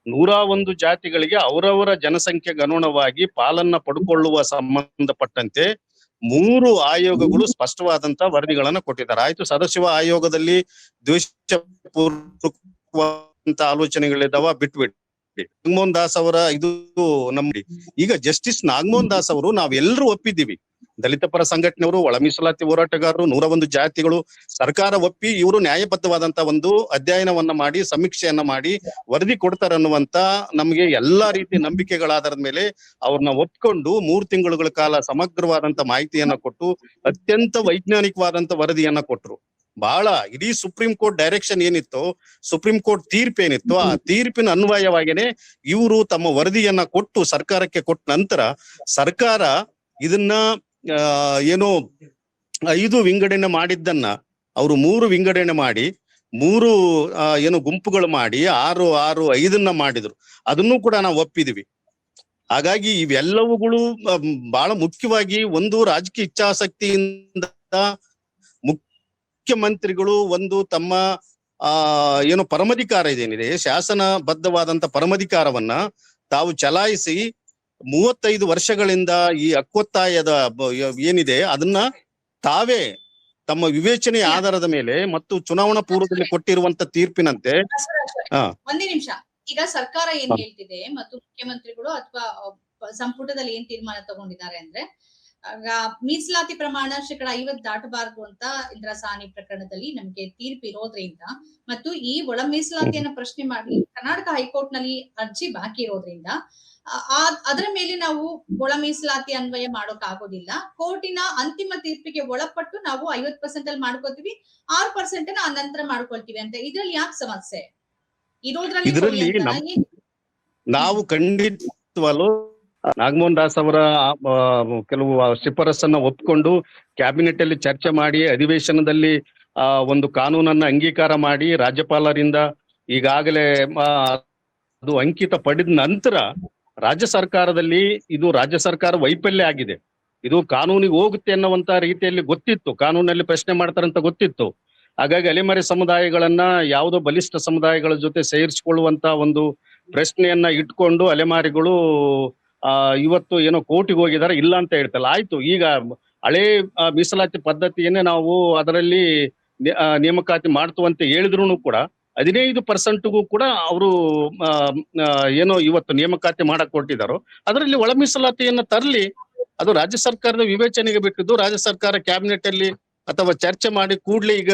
B: 101 ಜಾತಿಗಳಿಗೆ ಅವರವರ ಜನಸಂಖ್ಯೆಗೆ ಅನುಗುಣವಾಗಿ ಪಾಲನ್ನ ಪಡ್ಕೊಳ್ಳುವ ಸಂಬಂಧಪಟ್ಟಂತೆ 3 ಆಯೋಗಗಳು ಸ್ಪಷ್ಟವಾದಂತ ವರದಿಗಳನ್ನ ಕೊಟ್ಟಿದ್ದಾರೆ. ಆಯ್ತು, ಸದಾಶಿವ ಆಯೋಗದಲ್ಲಿ ದ್ವೇಷಪೂರ್ವಕವಾದಂತ ಆಲೋಚನೆಗಳಿದ್ದಾವ, ಬಿಟ್ಬಿಟ್ಟು ನಾಗಮೋಹನ್ ದಾಸ್ ಅವರ ಇದು ನಮ್ಮ ಈಗ ಜಸ್ಟಿಸ್ ನಾಗಮೋಹನ್ ದಾಸ್ ಅವರು ನಾವೆಲ್ಲರೂ ಒಪ್ಪಿದ್ದೀವಿ. ದಲಿತ ಪರ ಸಂಘಟನೆಯವರು, ಒಳ ಮೀಸಲಾತಿ ಹೋರಾಟಗಾರರು, 101 ಜಾತಿಗಳು, ಸರ್ಕಾರ ಒಪ್ಪಿ ಇವರು ನ್ಯಾಯಬದ್ಧವಾದಂತ ಒಂದು ಅಧ್ಯಯನವನ್ನ ಮಾಡಿ ಸಮೀಕ್ಷೆಯನ್ನ ಮಾಡಿ ವರದಿ ಕೊಡ್ತಾರೆ ಅನ್ನುವಂತ ನಮ್ಗೆ ಎಲ್ಲಾ ರೀತಿ ನಂಬಿಕೆಗಳ ಆಧಾರದ ಮೇಲೆ ಅವ್ರನ್ನ ಒಪ್ಕೊಂಡು 3 ತಿಂಗಳುಗಳ ಕಾಲ ಸಮಗ್ರವಾದಂತ ಮಾಹಿತಿಯನ್ನ ಕೊಟ್ಟು ಅತ್ಯಂತ ವೈಜ್ಞಾನಿಕವಾದಂತ ವರದಿಯನ್ನ ಕೊಟ್ರು. ಬಹಳ ಇಡೀ ಸುಪ್ರೀಂ ಕೋರ್ಟ್ ಡೈರೆಕ್ಷನ್ ಏನಿತ್ತು, ಸುಪ್ರೀಂ ಕೋರ್ಟ್ ತೀರ್ಪೇನಿತ್ತು, ಆ ತೀರ್ಪಿನ ಅನ್ವಯವಾಗಿನೇ ಇವರು ತಮ್ಮ ವರದಿಯನ್ನ ಕೊಟ್ಟು ಸರ್ಕಾರಕ್ಕೆ ಕೊಟ್ಟ ನಂತರ ಸರ್ಕಾರ ಇದನ್ನ ಏನು 5 ವಿಂಗಡಣೆ ಮಾಡಿದ್ದನ್ನ ಅವರು 3 ವಿಂಗಡಣೆ ಮಾಡಿ 3 ಏನು ಗುಂಪುಗಳು ಮಾಡಿ 6, 5 ಮಾಡಿದ್ರು. ಅದನ್ನು ಕೂಡ ನಾವು ಒಪ್ಪಿದ್ವಿ. ಹಾಗಾಗಿ ಇವೆಲ್ಲವುಗಳು ಬಹಳ ಮುಖ್ಯವಾಗಿ ಒಂದು ರಾಜಕೀಯ ಇಚ್ಛಾಸಕ್ತಿಯಿಂದ ಮುಖ್ಯಮಂತ್ರಿಗಳು ಒಂದು ತಮ್ಮ ಏನು ಪರಮಾಧಿಕಾರ ಇದೇನಿದೆ, ಶಾಸನಬದ್ಧವಾದಂತ ಪರಮಾಧಿಕಾರವನ್ನ ತಾವು ಚಲಾಯಿಸಿ 35 ವರ್ಷಗಳಿಂದ ಈ ಹಕ್ಕೊತ್ತಾಯದ ಏನಿದೆ ಅದನ್ನ ತಾವೇ ತಮ್ಮ ವಿವೇಚನೆಯ ಆಧಾರದ ಮೇಲೆ ಮತ್ತು ಚುನಾವಣಾ ಪೂರ್ವದಲ್ಲಿ ಕೊಟ್ಟಿರುವಂತ ತೀರ್ಪಿನಂತೆ
C: ಒಂದೇ ನಿಮಿಷ, ಈಗ ಸರ್ಕಾರ ಏನ್ ಹೇಳ್ತಿದೆ ಮತ್ತು ಮುಖ್ಯಮಂತ್ರಿಗಳು ಅಥವಾ ಸಂಪುಟದಲ್ಲಿ ಏನ್ ತೀರ್ಮಾನ ತಗೊಂಡಿದ್ದಾರೆ ಅಂದ್ರೆ ಮೀಸಲಾತಿ ಪ್ರಮಾಣ 50% ದಾಟಬಾರದು ಅಂತ ಇಂದ್ರಸಾನಿ ಪ್ರಕರಣದಲ್ಲಿ ನಮ್ಗೆ ತೀರ್ಪು ಇರೋದ್ರಿಂದ ಮತ್ತು ಈ ಒಳ ಮೀಸಲಾತಿಯನ್ನ ಪ್ರಶ್ನೆ ಮಾಡಿ ಕರ್ನಾಟಕ ಹೈಕೋರ್ಟ್ ನಲ್ಲಿ ಅರ್ಜಿ ಬಾಕಿ ಇರೋದ್ರಿಂದ ಅದರ ಮೇಲೆ ನಾವು ಒಳ ಮೀಸಲಾತಿ ಅನ್ವಯ ಮಾಡೋಕ್ ಆಗೋದಿಲ್ಲ. ಕೋರ್ಟಿನ ಅಂತಿಮ ತೀರ್ಪಿಗೆ ಒಳಪಟ್ಟು ನಾವು 50% ಅಲ್ಲಿ ಮಾಡ್ಕೋತೀವಿ, 6% ಆ ನಂತರ ಮಾಡ್ಕೊಳ್ತೀವಿ ಅಂತ. ಇದ್ರಲ್ಲಿ ಯಾಕೆ ಸಮಸ್ಯೆ
B: ಇದರಲ್ಲಿ? ನಾವು ಖಂಡಿತವಾಗ್ಲೂ ನಾಗಮೋಹನ್ ದಾಸ್ ಅವರ ಕೆಲವು ಶಿಫಾರಸನ್ನ ಒಪ್ಕೊಂಡು ಕ್ಯಾಬಿನೆಟ್ ಅಲ್ಲಿ ಚರ್ಚೆ ಮಾಡಿ ಅಧಿವೇಶನದಲ್ಲಿ ಒಂದು ಕಾನೂನನ್ನ ಅಂಗೀಕಾರ ಮಾಡಿ ರಾಜ್ಯಪಾಲರಿಂದ ಈಗಾಗಲೇ ಅದು ಅಂಕಿತ ಪಡೆದ ನಂತರ ರಾಜ್ಯ ಸರ್ಕಾರದಲ್ಲಿ ಇದು ರಾಜ್ಯ ಸರ್ಕಾರ ವೈಫಲ್ಯ ಆಗಿದೆ, ಇದು ಕಾನೂನಿಗೆ ಹೋಗುತ್ತೆ ಅನ್ನುವಂತ ರೀತಿಯಲ್ಲಿ ಗೊತ್ತಿತ್ತು, ಕಾನೂನಲ್ಲಿ ಪ್ರಶ್ನೆ ಮಾಡ್ತಾರಂತ ಗೊತ್ತಿತ್ತು. ಹಾಗಾಗಿ ಅಲೆಮಾರಿ ಸಮುದಾಯಗಳನ್ನ ಯಾವುದೋ ಬಲಿಷ್ಠ ಸಮುದಾಯಗಳ ಜೊತೆ ಸೇರಿಸಿಕೊಳ್ಳುವಂತ ಒಂದು ಪ್ರಶ್ನೆಯನ್ನ ಇಟ್ಕೊಂಡು ಅಲೆಮಾರಿಗಳು ಇವತ್ತು ಏನೋ ಕೋರ್ಟಿಗೆ ಹೋಗಿದ್ದಾರೆ, ಇಲ್ಲ ಅಂತ ಹೇಳ್ತಲ್ಲ. ಆಯ್ತು, ಈಗ ಹಳೇ ಮೀಸಲಾತಿ ಪದ್ಧತಿಯನ್ನೇ ನಾವು ಅದರಲ್ಲಿ ನೇಮಕಾತಿ ಮಾಡ್ತು ಹೇಳಿದ್ರು ಕೂಡ 15%ಗೂ ಕೂಡ ಅವರು ಏನೋ ಇವತ್ತು ನೇಮಕಾತಿ ಮಾಡಕ್ ಕೊಟ್ಟಿದ್ದಾರೋ ಅದರಲ್ಲಿ ಒಳ ಮೀಸಲಾತಿಯನ್ನ ತರಲಿ. ಅದು ರಾಜ್ಯ ಸರ್ಕಾರದ ವಿವೇಚನೆಗೆ ಬಿಟ್ಟಿದ್ದು. ರಾಜ್ಯ ಸರ್ಕಾರ ಕ್ಯಾಬಿನೆಟ್ ಅಲ್ಲಿ ಅಥವಾ ಚರ್ಚೆ ಮಾಡಿ ಕೂಡ್ಲೆ ಈಗ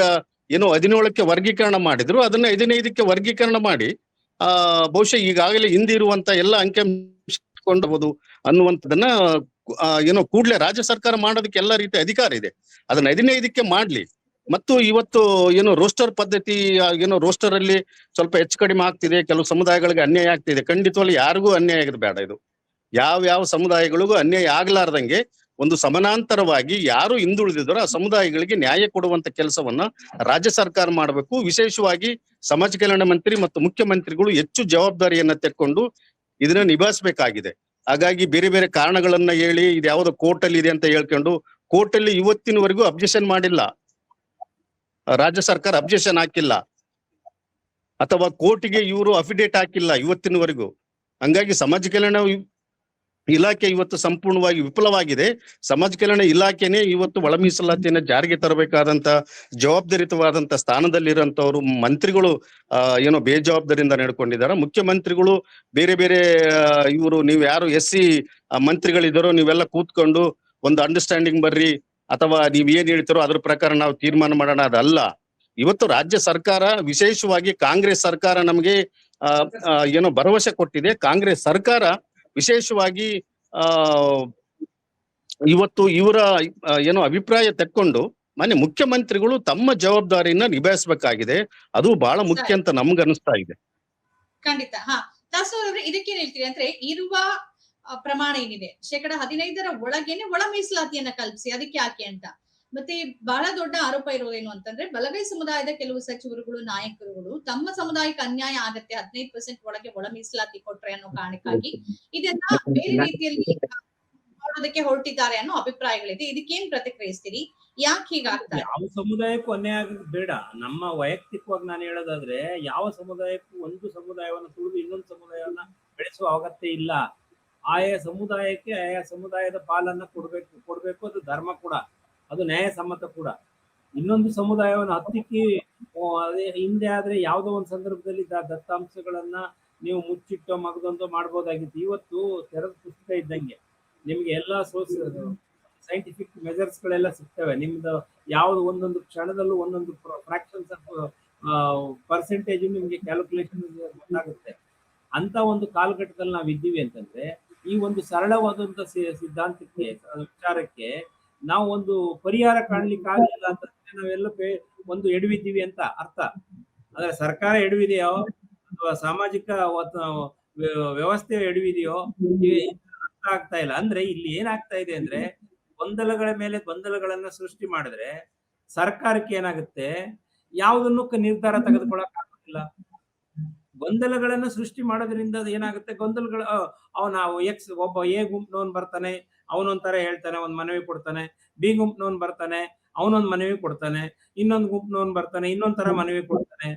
B: ಏನೋ 17ಕ್ಕೆ ವರ್ಗೀಕರಣ ಮಾಡಿದ್ರು, ಅದನ್ನ 15ಕ್ಕೆ ವರ್ಗೀಕರಣ ಮಾಡಿ ಬಹುಶಃ ಈಗಾಗಲೇ ಹಿಂದಿರುವಂತ ಎಲ್ಲ ಅಂಕಿಅಂಶ ಕೊಂಡಬಹುದು ಅನ್ನುವಂಥದ್ದನ್ನ ಏನೋ ಕೂಡ್ಲೆ ರಾಜ್ಯ ಸರ್ಕಾರ ಮಾಡೋದಕ್ಕೆ ಎಲ್ಲಾ ರೀತಿ ಅಧಿಕಾರ ಇದೆ. ಅದನ್ನ 15ಕ್ಕೆ ಮಾಡ್ಲಿ. ಮತ್ತು ಇವತ್ತು ಏನು ರೋಸ್ಟರ್ ಪದ್ಧತಿ, ಏನೋ ರೋಸ್ಟರ್ ಅಲ್ಲಿ ಸ್ವಲ್ಪ ಹೆಚ್ಚು ಕಡಿಮೆ ಆಗ್ತಿದೆ, ಕೆಲವು ಸಮುದಾಯಗಳಿಗೆ ಅನ್ಯಾಯ ಆಗ್ತಿದೆ. ಖಂಡಿತವಾಗ್ಲೂ ಯಾರಿಗೂ ಅನ್ಯಾಯ ಆಗೋದು ಬೇಡ. ಇದು ಯಾವ ಸಮುದಾಯಗಳಿಗೂ ಅನ್ಯಾಯ ಆಗ್ಲಾರ್ದಂಗೆ ಒಂದು ಸಮಾನಾಂತರವಾಗಿ ಯಾರು ಹಿಂದುಳಿದಿದ್ರು ಆ ಸಮುದಾಯಗಳಿಗೆ ನ್ಯಾಯ ಕೊಡುವಂತ ಕೆಲಸವನ್ನ ರಾಜ್ಯ ಸರ್ಕಾರ ಮಾಡಬೇಕು. ವಿಶೇಷವಾಗಿ ಸಮಾಜ ಕಲ್ಯಾಣ ಮಂತ್ರಿ ಮತ್ತು ಮುಖ್ಯಮಂತ್ರಿಗಳು ಹೆಚ್ಚು ಜವಾಬ್ದಾರಿಯನ್ನ ತೆಕ್ಕೊಂಡು ಇದನ್ನ ನಿಭಾಯಿಸಬೇಕಾಗಿದೆ. ಹಾಗಾಗಿ ಬೇರೆ ಬೇರೆ ಕಾರಣಗಳನ್ನ ಹೇಳಿ ಇದು ಯಾವ್ದೋ ಕೋರ್ಟ್ ಅಲ್ಲಿ ಇದೆ ಅಂತ ಹೇಳ್ಕೊಂಡು ಕೋರ್ಟ್ ಅಲ್ಲಿ ಇವತ್ತಿನವರೆಗೂ ಅಬ್ಜೆಕ್ಷನ್ ಮಾಡಿಲ್ಲ, ರಾಜ್ಯ ಸರ್ಕಾರ ಅಬ್ಜೆಕ್ಷನ್ ಹಾಕಿಲ್ಲ, ಅಥವಾ ಕೋರ್ಟಿಗೆ ಇವರು ಅಫಿಡೇಟ್ ಹಾಕಿಲ್ಲ ಇವತ್ತಿನವರೆಗೂ. ಹಂಗಾಗಿ ಸಮಾಜ ಕಲ್ಯಾಣ ಇಲಾಖೆ ಇವತ್ತು ಸಂಪೂರ್ಣವಾಗಿ ವಿಫಲವಾಗಿದೆ. ಸಮಾಜ ಕಲ್ಯಾಣ ಇಲಾಖೆನೇ ಇವತ್ತು ಒಳ ಮೀಸಲಾತಿಯನ್ನ ಜಾರಿಗೆ ತರಬೇಕಾದಂತ ಜವಾಬ್ದಾರಿತವಾದಂತ ಸ್ಥಾನದಲ್ಲಿರುವಂತವ್ರು ಮಂತ್ರಿಗಳು ಏನೋ ಬೇಜವಾಬ್ದಾರಿಯಿಂದ ನಡ್ಕೊಂಡಿದ್ದಾರೆ. ಮುಖ್ಯಮಂತ್ರಿಗಳು ಬೇರೆ ಬೇರೆ ಇವರು ನೀವು ಯಾರು SC ಮಂತ್ರಿಗಳಿದ್ದಾರೋ ನೀವೆಲ್ಲ ಕೂತ್ಕೊಂಡು ಒಂದು ಅಂಡರ್ಸ್ಟ್ಯಾಂಡಿಂಗ್ ಬರ್ರಿ ಅಥವಾ ನೀವ್ ಏನ್ ಹೇಳ್ತಾರೋ ಅದ್ರ ಪ್ರಕಾರ ನಾವು ತೀರ್ಮಾನ ಮಾಡೋಣ, ಅದಲ್ಲ. ಇವತ್ತು ರಾಜ್ಯ ಸರ್ಕಾರ, ವಿಶೇಷವಾಗಿ ಕಾಂಗ್ರೆಸ್ ಸರ್ಕಾರ ನಮಗೆ ಏನೋ ಭರವಸೆ ಕೊಟ್ಟಿದೆ. ಕಾಂಗ್ರೆಸ್ ಸರ್ಕಾರ ವಿಶೇಷವಾಗಿ ಇವತ್ತು ಇವರ ಏನೋ ಅಭಿಪ್ರಾಯ ತೆಕ್ಕೊಂಡು ಮಾನ್ಯ ಮುಖ್ಯಮಂತ್ರಿಗಳು ತಮ್ಮ ಜವಾಬ್ದಾರಿಯನ್ನ ನಿಭಾಯಿಸಬೇಕಾಗಿದೆ. ಅದು ಬಹಳ ಮುಖ್ಯ ಅಂತ ನಮ್ಗೆ ಅನಿಸ್ತಾ ಇದೆ.
C: ಖಂಡಿತ. ದಾಸೋಹರವ್ರೆ, ಇದಕ್ಕೇನ್ ಹೇಳ್ತೀರಿ ಅಂದ್ರೆ ಇರುವ ಪ್ರಮಾಣ ಏನಿದೆ 15% ಒಳಗೇನೆ ಒಳ ಮೀಸಲಾತಿಯನ್ನ ಕಲ್ಪಿಸಿ, ಅದಕ್ಕೆ ಯಾಕೆ ಅಂತ. ಮತ್ತೆ ಬಹಳ ದೊಡ್ಡ ಆರೋಪ ಇರೋದೇನು ಅಂತಂದ್ರೆ ಬಲಗೈ ಸಮುದಾಯದ ಕೆಲವು ಸಚಿವರುಗಳು, ನಾಯಕರುಗಳು ತಮ್ಮ ಸಮುದಾಯಕ್ಕೆ ಅನ್ಯಾಯ ಆಗತ್ತೆ 15% ಒಳಗೆ ಒಳ ಮೀಸಲಾತಿ ಕೊಟ್ರೆ ಅನ್ನೋ ಕಾರಣಕ್ಕಾಗಿ ಇದನ್ನ ಬೇರೆ ರೀತಿಯಲ್ಲಿ ಮಾಡೋದಕ್ಕೆ ಹೊರಟಿದ್ದಾರೆ ಅನ್ನೋ ಅಭಿಪ್ರಾಯಗಳಿದೆ. ಇದಕ್ಕೇನ್ ಪ್ರತಿಕ್ರಿಯಿಸ್ತೀರಿ? ಯಾಕೆ ಹೀಗಾಗ್ತಾ ಇದೆ?
A: ಯಾವ ಸಮುದಾಯಕ್ಕೂ ಅನ್ಯಾಯ ಆಗೋದು ಬೇಡ. ನಮ್ಮ ವೈಯಕ್ತಿಕವಾಗಿ ನಾನು ಹೇಳೋದಾದ್ರೆ, ಯಾವ ಸಮುದಾಯಕ್ಕೂ ಒಂದು ಸಮುದಾಯವನ್ನ ತುಳಿದು ಇನ್ನೊಂದು ಸಮುದಾಯವನ್ನ ಬೆಳೆಸುವ ಅಗತ್ಯ ಇಲ್ಲ. ಆಯಾ ಸಮುದಾಯಕ್ಕೆ ಆಯಾ ಸಮುದಾಯದ ಪಾಲನ್ನ ಕೊಡ್ಬೇಕು. ಅದು ಧರ್ಮ ಕೂಡ, ಅದು ನ್ಯಾಯಸಮ್ಮತ ಕೂಡ. ಇನ್ನೊಂದು ಸಮುದಾಯವನ್ನು ಹತ್ತಿಕ್ಕಿ ಅದೇ ಹಿಂದೆ ಆದ್ರೆ ಯಾವುದೋ ಒಂದು ಸಂದರ್ಭದಲ್ಲಿ ದತ್ತಾಂಶಗಳನ್ನ ನೀವು ಮುಚ್ಚಿಟ್ಟೋ ಮಗದೊಂದೋ ಮಾಡ್ಬೋದಾಗಿತ್ತು. ಇವತ್ತು ತೆರೆದ ಪುಸ್ತಕ ಇದ್ದಂಗೆ ನಿಮ್ಗೆ ಎಲ್ಲಾ ಸೋರ್ಸ್ ಸೈಂಟಿಫಿಕ್ ಮೆಜರ್ಸ್ ಗಳೆಲ್ಲ ಸಿಗ್ತವೆ. ನಿಮ್ದು ಯಾವ್ದು ಒಂದೊಂದು ಕ್ಷಣದಲ್ಲೂ ಒಂದೊಂದು ಫ್ರಾಕ್ಷನ್ಸ್ ಆಫ್ ಪರ್ಸೆಂಟೇಜ್ ನಿಮ್ಗೆ ಕ್ಯಾಲ್ಕುಲೇಷನ್ ಗೊತ್ತಾಗುತ್ತೆ. ಅಂತ ಒಂದು ಕಾಲಘಟ್ಟದಲ್ಲಿ ನಾವು ಇದ್ದೀವಿ ಅಂತಂದ್ರೆ, ಈ ಒಂದು ಸರಳವಾದಂತ ಸಿದ್ಧಾಂತಕ್ಕೆ ವಿಚಾರಕ್ಕೆ ನಾವು ಒಂದು ಪರಿಹಾರ ಕಾಣ್ಲಿಕ್ಕೆ ಆಗಲಿಲ್ಲ ಅಂತಂದ್ರೆ ನಾವೆಲ್ಲ ಒಂದು ಎಡವಿದ್ದೀವಿ ಅಂತ ಅರ್ಥ. ಆದ್ರೆ ಸರ್ಕಾರ ಎಡವಿದೆಯೋ ಅಥವಾ ಸಾಮಾಜಿಕ ವ್ಯವಸ್ಥೆ ಎಡವಿದೆಯೋ ಅರ್ಥ ಆಗ್ತಾ ಇಲ್ಲ. ಅಂದ್ರೆ ಇಲ್ಲಿ ಏನಾಗ್ತಾ ಇದೆ ಅಂದ್ರೆ, ಗೊಂದಲಗಳ ಮೇಲೆ ಗೊಂದಲಗಳನ್ನ ಸೃಷ್ಟಿ ಮಾಡಿದ್ರೆ ಸರ್ಕಾರಕ್ಕೆ ಏನಾಗುತ್ತೆ, ಯಾವುದನ್ನು ನಿರ್ಧಾರ ತೆಗೆದುಕೊಳ್ಳಕ್ ಆಗೋದಿಲ್ಲ. ಗೊಂದಲಗಳನ್ನ ಸೃಷ್ಟಿ ಮಾಡೋದ್ರಿಂದ ಏನಾಗುತ್ತೆ, ಗೊಂದಲಗಳು ಒಬ್ಬ ಎ ಗುಂಪಿನವನ್ ಬರ್ತಾನೆ, ಅವನೊಂಥರ ಹೇಳ್ತಾನೆ, ಒಂದ್ ಮನವಿ ಕೊಡ್ತಾನೆ. ಬಿ ಗುಂಪಿನವನ್ ಬರ್ತಾನೆ, ಅವನೊಂದ್ ಮನವಿ ಕೊಡ್ತಾನೆ. ಇನ್ನೊಂದ್ ಗುಂಪಿನವನ್ ಬರ್ತಾನೆ, ಇನ್ನೊಂದ್ ತರ ಮನವಿ ಕೊಡ್ತಾನೆ.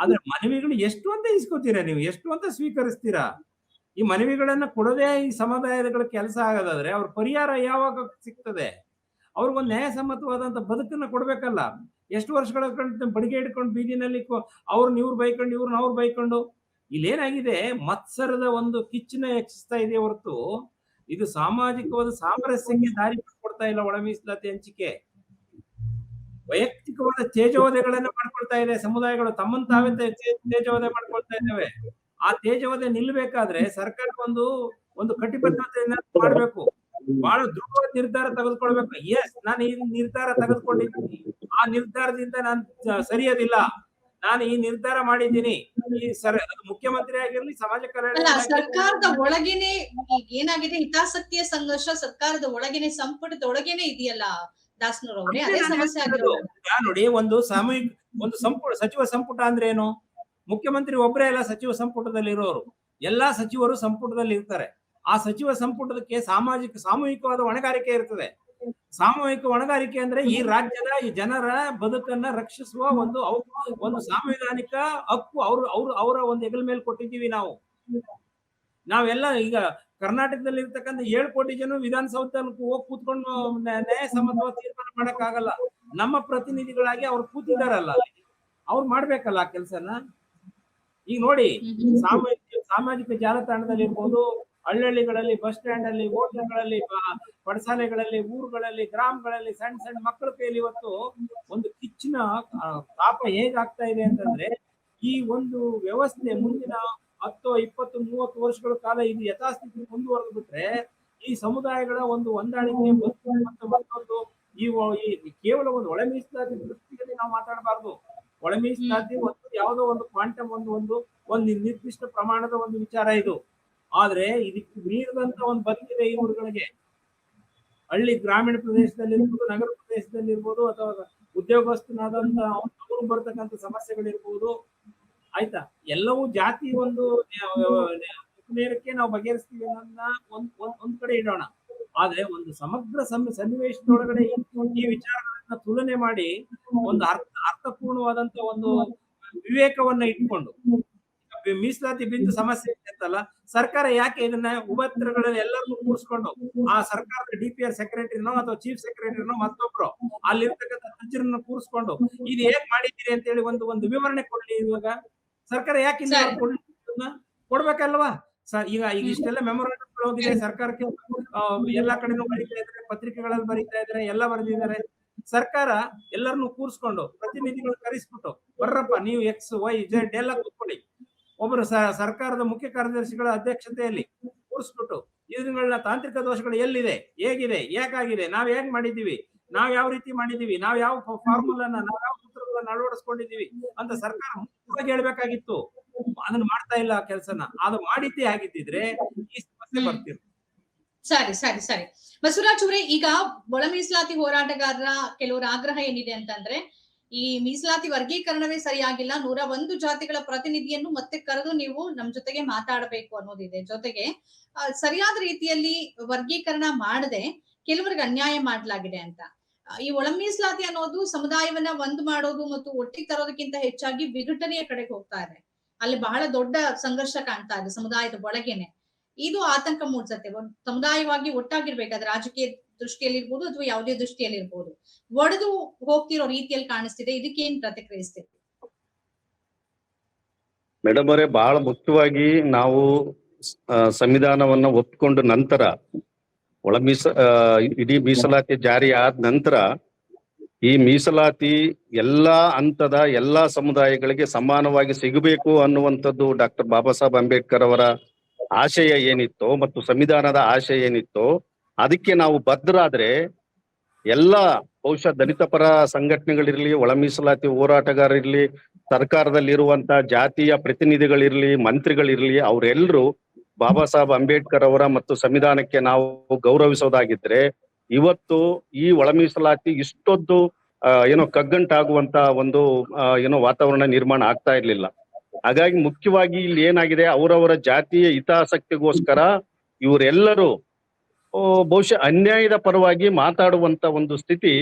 A: ಆದ್ರೆ ಮನವಿಗಳು ಎಷ್ಟು ಅಂತ ಇಸ್ಕೋತೀರಾ ನೀವು? ಎಷ್ಟು ಅಂತ ಸ್ವೀಕರಿಸ್ತೀರಾ? ಈ ಮನವಿಗಳನ್ನ ಕೊಡೋದೇ ಈ ಸಮುದಾಯಗಳ ಕೆಲಸ ಆಗೋದಾದ್ರೆ ಅವ್ರ ಪರಿಹಾರ ಯಾವಾಗ ಸಿಗ್ತದೆ? ಅವ್ರಿಗೊಂದು ನ್ಯಾಯಸಮ್ಮತವಾದಂತ ಬದುಕನ್ನ ಕೊಡ್ಬೇಕಲ್ಲ. ಎಷ್ಟು ವರ್ಷಗಳ ಬಡಿಗೆ ಹಿಡ್ಕೊಂಡು ಬೀದಿನಲ್ಲಿ ಅವ್ರನ್ನ ಇವ್ರು ಬೈಕೊಂಡು ಇವ್ರನ್ನ ಅವ್ರು ಬೈಕೊಂಡು, ಇಲ್ಲೇನಾಗಿದೆ, ಮತ್ಸರದ ಒಂದು ಕಿಚ್ಚನ್ನ ಹೆಚ್ಚಿಸ್ತಾ ಇದೆ ಹೊರತು ಇದು ಸಾಮಾಜಿಕವಾದ ಸಾಮರಸ್ಯಕ್ಕೆ ದಾರಿ ಕೊಡ್ತಾ ಇಲ್ಲ. ಒಳ ಮೀಸಲಾತಿ ಹಂಚಿಕೆ ವೈಯಕ್ತಿಕವಾದ ತೇಜೋವಧೆಗಳನ್ನ ಮಾಡ್ಕೊಳ್ತಾ ಇದೆ. ಸಮುದಾಯಗಳು ತಮ್ಮನ್ನು ತಾವೇ ತೇಜೋವಧೆ ಮಾಡ್ಕೊಳ್ತಾ ಇದ್ದಾವೆ. ಆ ತೇಜೋವಧೆ ನಿಲ್ಬೇಕಾದ್ರೆ ಸರ್ಕಾರ ಒಂದು ಕಟಿಬದ್ಧತೆಯನ್ನ ಮಾಡ್ಬೇಕು. ಬಹಳ ದೃಢವಾದ ನಿರ್ಧಾರ ತೆಗೆದುಕೊಳ್ಬೇಕು. ನಾನು ಈ ನಿರ್ಧಾರ ತೆಗೆದುಕೊಂಡಿದ್ದೀನಿ, ಆ ನಿರ್ಧಾರದಿಂದ ನಾನು ಸರಿಯೋದಿಲ್ಲ, ನಾನು ಈ ನಿರ್ಧಾರ ಮಾಡಿದ್ದೀನಿ. ಅದು ಮುಖ್ಯಮಂತ್ರಿ ಆಗಿರ್ಲಿ, ಸಮಾಜ ಕಲ್ಯಾಣ
C: ಸರ್ಕಾರದ ಒಳಗೇನೆ ಈಗ ಏನಾಗಿದೆ, ಹಿತಾಸಕ್ತಿಯ ಸಂಘರ್ಷ ಸರ್ಕಾರದ ಒಳಗೇನೆ, ಸಂಪುಟದ ಒಳಗೇನೆ ಇದೆಯಲ್ಲ ದಾಸನೂರ್ ಅವರೇ, ಅದೇ ಸಮಸ್ಯೆ ಆಗಿರೋದು.
A: ನೋಡಿ, ಒಂದು ಸಚಿವ ಸಂಪುಟ ಅಂದ್ರೆ ಏನು? ಮುಖ್ಯಮಂತ್ರಿ ಒಬ್ಬರೇ ಅಲ್ಲ ಸಚಿವ ಸಂಪುಟದಲ್ಲಿ ಇರೋರು, ಎಲ್ಲಾ ಸಚಿವರು ಸಂಪುಟದಲ್ಲಿ ಇರ್ತಾರೆ. ಆ ಸಚಿವ ಸಂಪುಟಕ್ಕೆ ಸಾಮೂಹಿಕವಾದ ಹೊಣೆಗಾರಿಕೆ ಇರ್ತದೆ. ಸಾಮೂಹಿಕ ಹೊಣೆಗಾರಿಕೆ ಅಂದ್ರೆ ಈ ರಾಜ್ಯದ ಈ ಜನರ ಬದುಕನ್ನ ರಕ್ಷಿಸುವ ಒಂದು ಸಾಂವಿಧಾನಿಕ ಹಕ್ಕು ಅವರ ಒಂದು ಹೆಗಲ ಮೇಲೆ ಕೊಟ್ಟಿದ್ದೀವಿ ನಾವು. ನಾವೆಲ್ಲ ಈಗ ಕರ್ನಾಟಕದಲ್ಲಿ ಇರ್ತಕ್ಕಂಥ 7 ಕೋಟಿ ಜನ ವಿಧಾನಸೌಧದಲ್ಲಿ ಹೋಗಿ ಕೂತ್ಕೊಂಡು ನ್ಯಾಯಸಮ್ಮತವಾದ ತೀರ್ಮಾನ ಮಾಡಕ್ ಆಗಲ್ಲ. ನಮ್ಮ ಪ್ರತಿನಿಧಿಗಳಾಗಿ ಅವ್ರು ಕೂತಿದಾರಲ್ಲ, ಅವ್ರು ಮಾಡ್ಬೇಕಲ್ಲ ಆ ಕೆಲಸನ. ಈಗ ನೋಡಿ, ಸಾಮಾಜಿಕ ಜಾಲತಾಣದಲ್ಲಿ ಇರ್ಬೋದು, ಹಳ್ಳಿಗಳಲ್ಲಿ, ಬಸ್ ಸ್ಟ್ಯಾಂಡ್ ಅಲ್ಲಿ, ಹೋಟೆಲ್ಗಳಲ್ಲಿ, ಪಡಸಾಲೆಗಳಲ್ಲಿ, ಊರುಗಳಲ್ಲಿ, ಗ್ರಾಮಗಳಲ್ಲಿ ಸಣ್ಣ ಸಣ್ಣ ಮಕ್ಕಳ ಕೈಯಲ್ಲಿ ಇವತ್ತು ಒಂದು ಕಿಚ್ಚಿನ ತಾಪ ಹೇಗಾಗ್ತಾ ಇದೆ ಅಂತಂದ್ರೆ, ಈ ಒಂದು ವ್ಯವಸ್ಥೆ ಮುಂದಿನ 10, 20, 30 ವರ್ಷಗಳ ಕಾಲ ಇದು ಯಥಾಸ್ಥಿತಿ ಮುಂದುವರೆದು ಬಿಟ್ರೆ ಈ ಸಮುದಾಯಗಳ ಒಂದು ಹೊಂದಾಣಿಕೆ ಮತ್ತೊಂದು ಈ ಕೇವಲ ಒಂದು ಒಳ ಮೀಸಲಾತಿ ದೃಷ್ಟಿಯಲ್ಲಿ ನಾವು ಮಾತಾಡಬಾರ್ದು. ಒಳ ಮೀಸಲಾತಿ ಯಾವುದೋ ಒಂದು ಕ್ವಾಂಟಮ್ ಒಂದು ನಿರ್ದಿಷ್ಟ ಪ್ರಮಾಣದ ಒಂದು ವಿಚಾರ ಇದು. ಆದ್ರೆ ಇದಕ್ಕೆ ಮೀರಿದಂತ ಒಂದು ಬದುಕಿದೆ ಈ ಊರುಗಳಿಗೆ. ಹಳ್ಳಿ ಗ್ರಾಮೀಣ ಪ್ರದೇಶದಲ್ಲಿ ಇರ್ಬೋದು, ನಗರ ಪ್ರದೇಶದಲ್ಲಿ ಇರ್ಬೋದು, ಅಥವಾ ಉದ್ಯೋಗಸ್ಥನಾದಂತ ಅವ್ರು ಬರ್ತಕ್ಕಂಥ ಸಮಸ್ಯೆಗಳಿರ್ಬೋದು. ಆಯ್ತಾ, ಎಲ್ಲವೂ ಜಾತಿ ಒಂದು ನೇರಕ್ಕೆ ನಾವು ಬಗೆಹರಿಸ್ತೀವಿ ಅನ್ನೋದನ್ನ ಒಂದ್ ಕಡೆ ಇಡೋಣ. ಆದ್ರೆ ಒಂದು ಸಮಗ್ರ ಸನ್ನಿವೇಶದೊಳಗಡೆ ಈ ವಿಚಾರಗಳನ್ನ ತುಲನೆ ಮಾಡಿ ಒಂದು ಅರ್ಥಪೂರ್ಣವಾದಂತ ಒಂದು ವಿವೇಕವನ್ನ ಇಟ್ಕೊಂಡು, ಮೀಸಲಾತಿ ಬಿಂದು ಸಮಸ್ಯೆ ಅಂತಲ್ಲ, ಸರ್ಕಾರ ಯಾಕೆ ಇದನ್ನ ಉಭಯತ್ರಗಳಲ್ಲಿ ಎಲ್ಲರನ್ನೂ ಕೂರಿಸ್ಕೊಂಡು ಆ ಸರ್ಕಾರದ DPR ಸೆಕ್ರೆಟರಿನೋ ಅಥವಾ ಚೀಫ್ ಸೆಕ್ರೆಟರಿನೋ ಮತ್ತೊಬ್ರು ಅಲ್ಲಿರ್ತಕ್ಕಂಥ ತಜ್ಞರನ್ನ ಕೂರಿಸ್ಕೊಂಡು ಇದು ಹೇಗ್ ಮಾಡಿದ್ದೀರಿ ಅಂತ ಹೇಳಿ ಒಂದು ವಿವರಣೆ ಕೊಡ್ಲಿ. ಇವಾಗ ಸರ್ಕಾರ ಯಾಕೆ ಕೊಡ್ಬೇಕಲ್ವಾ? ಈಗ ಇಷ್ಟೆಲ್ಲ ಮೆಮೊರಾಂಡಮ್ ಹೋಗಿದೆ ಸರ್ಕಾರಕ್ಕೆ, ಎಲ್ಲಾ ಕಡೆನೂ ಬರೀತಾ ಇದ್ದಾರೆ, ಪತ್ರಿಕೆಗಳಲ್ಲಿ ಬರೀತಾ ಇದ್ದಾರೆ, ಎಲ್ಲ ಬರೆದಿದ್ದಾರೆ. ಸರ್ಕಾರ ಎಲ್ಲರನ್ನೂ ಕೂರಿಸ್ಕೊಂಡು ಪ್ರತಿನಿಧಿಗಳು ಕರೆಸ್ಬಿಟ್ಟು, ಬರ್ರಪ್ಪ ನೀವು XYZ ಎಲ್ಲ ಕೂತ್ಕೊಳ್ಳಿ, ಒಬ್ಬರು ಸರ್ಕಾರದ ಮುಖ್ಯ ಕಾರ್ಯದರ್ಶಿಗಳ ಅಧ್ಯಕ್ಷತೆಯಲ್ಲಿ ಕೂರಿಸ್ಬಿಟ್ಟು ಇದನ್ನ ತಾಂತ್ರಿಕ ದೋಷಗಳು ಎಲ್ಲಿದೆ, ಹೇಗಿದೆ, ಹೇಗಾಗಿದೆ, ನಾವ್ ಹೇಗ್ ಮಾಡಿದೀವಿ, ನಾವ್ ಯಾವ ರೀತಿ ಮಾಡಿದೀವಿ, ನಾವ್ ಯಾವ ಫಾರ್ಮುಲಾನ, ನಾವ್ ಯಾವ ಸೂತ್ರಗಳನ್ನ ಅಳವಡಿಸ್ಕೊಂಡಿದೀವಿ ಅಂತ ಸರ್ಕಾರ ಮುಖ್ಯವಾಗಿ ಹೇಳ್ಬೇಕಾಗಿತ್ತು. ಅದನ್ನ ಮಾಡ್ತಾ ಇಲ್ಲ ಕೆಲಸನ. ಅದು ಮಾಡಿದ್ದೇ ಆಗಿದ್ದಿದ್ರೆ ಈ ಸಮಸ್ಯೆ ಬರ್ತಿತ್ತು.
C: ಸರಿ ಬಸವರಾಜ್ ಅವರೇ, ಈಗ ಒಳ ಮೀಸಲಾತಿ ಹೋರಾಟಗಾರರ ಕೆಲವರ ಆಗ್ರಹ ಏನಿದೆ ಅಂತಂದ್ರೆ, ಈ ಮೀಸಲಾತಿ ವರ್ಗೀಕರಣವೇ ಸರಿಯಾಗಿಲ್ಲ, 101 ಜಾತಿಗಳ ಪ್ರತಿನಿಧಿಯನ್ನು ಮತ್ತೆ ಕರೆದು ನೀವು ನಮ್ ಜೊತೆಗೆ ಮಾತಾಡಬೇಕು ಅನ್ನೋದಿದೆ. ಜೊತೆಗೆ ಸರಿಯಾದ ರೀತಿಯಲ್ಲಿ ವರ್ಗೀಕರಣ ಮಾಡದೆ ಕೆಲವರಿಗೆ ಅನ್ಯಾಯ ಮಾಡ್ಲಾಗಿದೆ ಅಂತ. ಈ ಒಳ ಮೀಸಲಾತಿ ಅನ್ನೋದು ಸಮುದಾಯವನ್ನ ಒಂದು ಮಾಡೋದು ಮತ್ತು ಒಟ್ಟಿಗೆ ತರೋದಕ್ಕಿಂತ ಹೆಚ್ಚಾಗಿ ವಿಘಟನೆಯ ಕಡೆಗೆ ಹೋಗ್ತಾ ಇದೆ. ಅಲ್ಲಿ ಬಹಳ ದೊಡ್ಡ ಸಂಘರ್ಷ ಕಾಣ್ತಾ ಇದೆ ಸಮುದಾಯದ ಒಳಗೇನೆ. ಇದು ಆತಂಕ ಮೂಡಿಸುತ್ತೆ. ಸಮುದಾಯವಾಗಿ ಒಟ್ಟಾಗಿರ್ಬೇಕಾದ್ರೆ ರಾಜಕೀಯ ದೃಷ್ಟಿಯಲ್ಲಿ ಇರ್ಬೋದು ಅಥವಾ ಯಾವುದೇ ದೃಷ್ಟಿಯಲ್ಲಿ ಇರ್ಬೋದು, ಒಡೆದು ಹೋಗ್ತಿರೋ ರೀತಿಯಲ್ಲಿ ಕಾಣಿಸ್ತಿದೆ. ಇದಕ್ಕೇನ್ ಪ್ರತಿಕ್ರಿಯಿಸ್ತೀವಿ?
B: ಮೇಡಮ್ ಅವರೇ, ಬಹಳ ಮುಖ್ಯವಾಗಿ ನಾವು ಸಂವಿಧಾನವನ್ನ ಒಪ್ಪಿಕೊಂಡ ನಂತರ ಒಳ ಇಡೀ ಮೀಸಲಾತಿ ಜಾರಿ ಆದ ನಂತರ ಈ ಮೀಸಲಾತಿ ಎಲ್ಲಾ ಹಂತದ ಎಲ್ಲಾ ಸಮುದಾಯಗಳಿಗೆ ಸಮಾನವಾಗಿ ಸಿಗಬೇಕು ಅನ್ನುವಂಥದ್ದು ಡಾಕ್ಟರ್ ಬಾಬಾ ಸಾಹೇಬ್ ಅಂಬೇಡ್ಕರ್ ಅವರ ಆಶಯ ಏನಿತ್ತೋ ಮತ್ತು ಸಂವಿಧಾನದ ಆಶಯ ಏನಿತ್ತೋ ಅದಕ್ಕೆ ನಾವು ಬದ್ಧರಾದ್ರೆ ಎಲ್ಲ ಬಹುಶಃ ದಲಿತ ಪರ ಸಂಘಟನೆಗಳಿರ್ಲಿ, ಒಳ ಮೀಸಲಾತಿ ಹೋರಾಟಗಾರರಿರ್ಲಿ, ಸರ್ಕಾರದಲ್ಲಿರುವಂತ ಜಾತಿಯ ಪ್ರತಿನಿಧಿಗಳಿರ್ಲಿ, ಮಂತ್ರಿಗಳಿರ್ಲಿ, ಅವರೆಲ್ಲರೂ ಬಾಬಾ ಸಾಹೇಬ್ ಅಂಬೇಡ್ಕರ್ ಅವರ ಮತ್ತು ಸಂವಿಧಾನಕ್ಕೆ ನಾವು ಗೌರವಿಸೋದಾಗಿದ್ರೆ ಇವತ್ತು ಈ ಒಳ ಮೀಸಲಾತಿ ಇಷ್ಟೊಂದು ಕಗ್ಗಂಟಾಗುವಂತ ಒಂದು ವಾತಾವರಣ ನಿರ್ಮಾಣ ಆಗ್ತಾ ಇರ್ಲಿಲ್ಲ. ಹಾಗಾಗಿ ಮುಖ್ಯವಾಗಿ ಇಲ್ಲಿ ಏನಾಗಿದೆ, ಅವರವರ ಜಾತಿಯ ಹಿತಾಸಕ್ತಿಗೋಸ್ಕರ ಇವರೆಲ್ಲರೂ ಬಹುಶಃ ಅನ್ಯಾಯದ ಪರವಾಗಿ ಮಾತಾಡುವಂತ ಒಂದು ಸ್ಥಿತಿ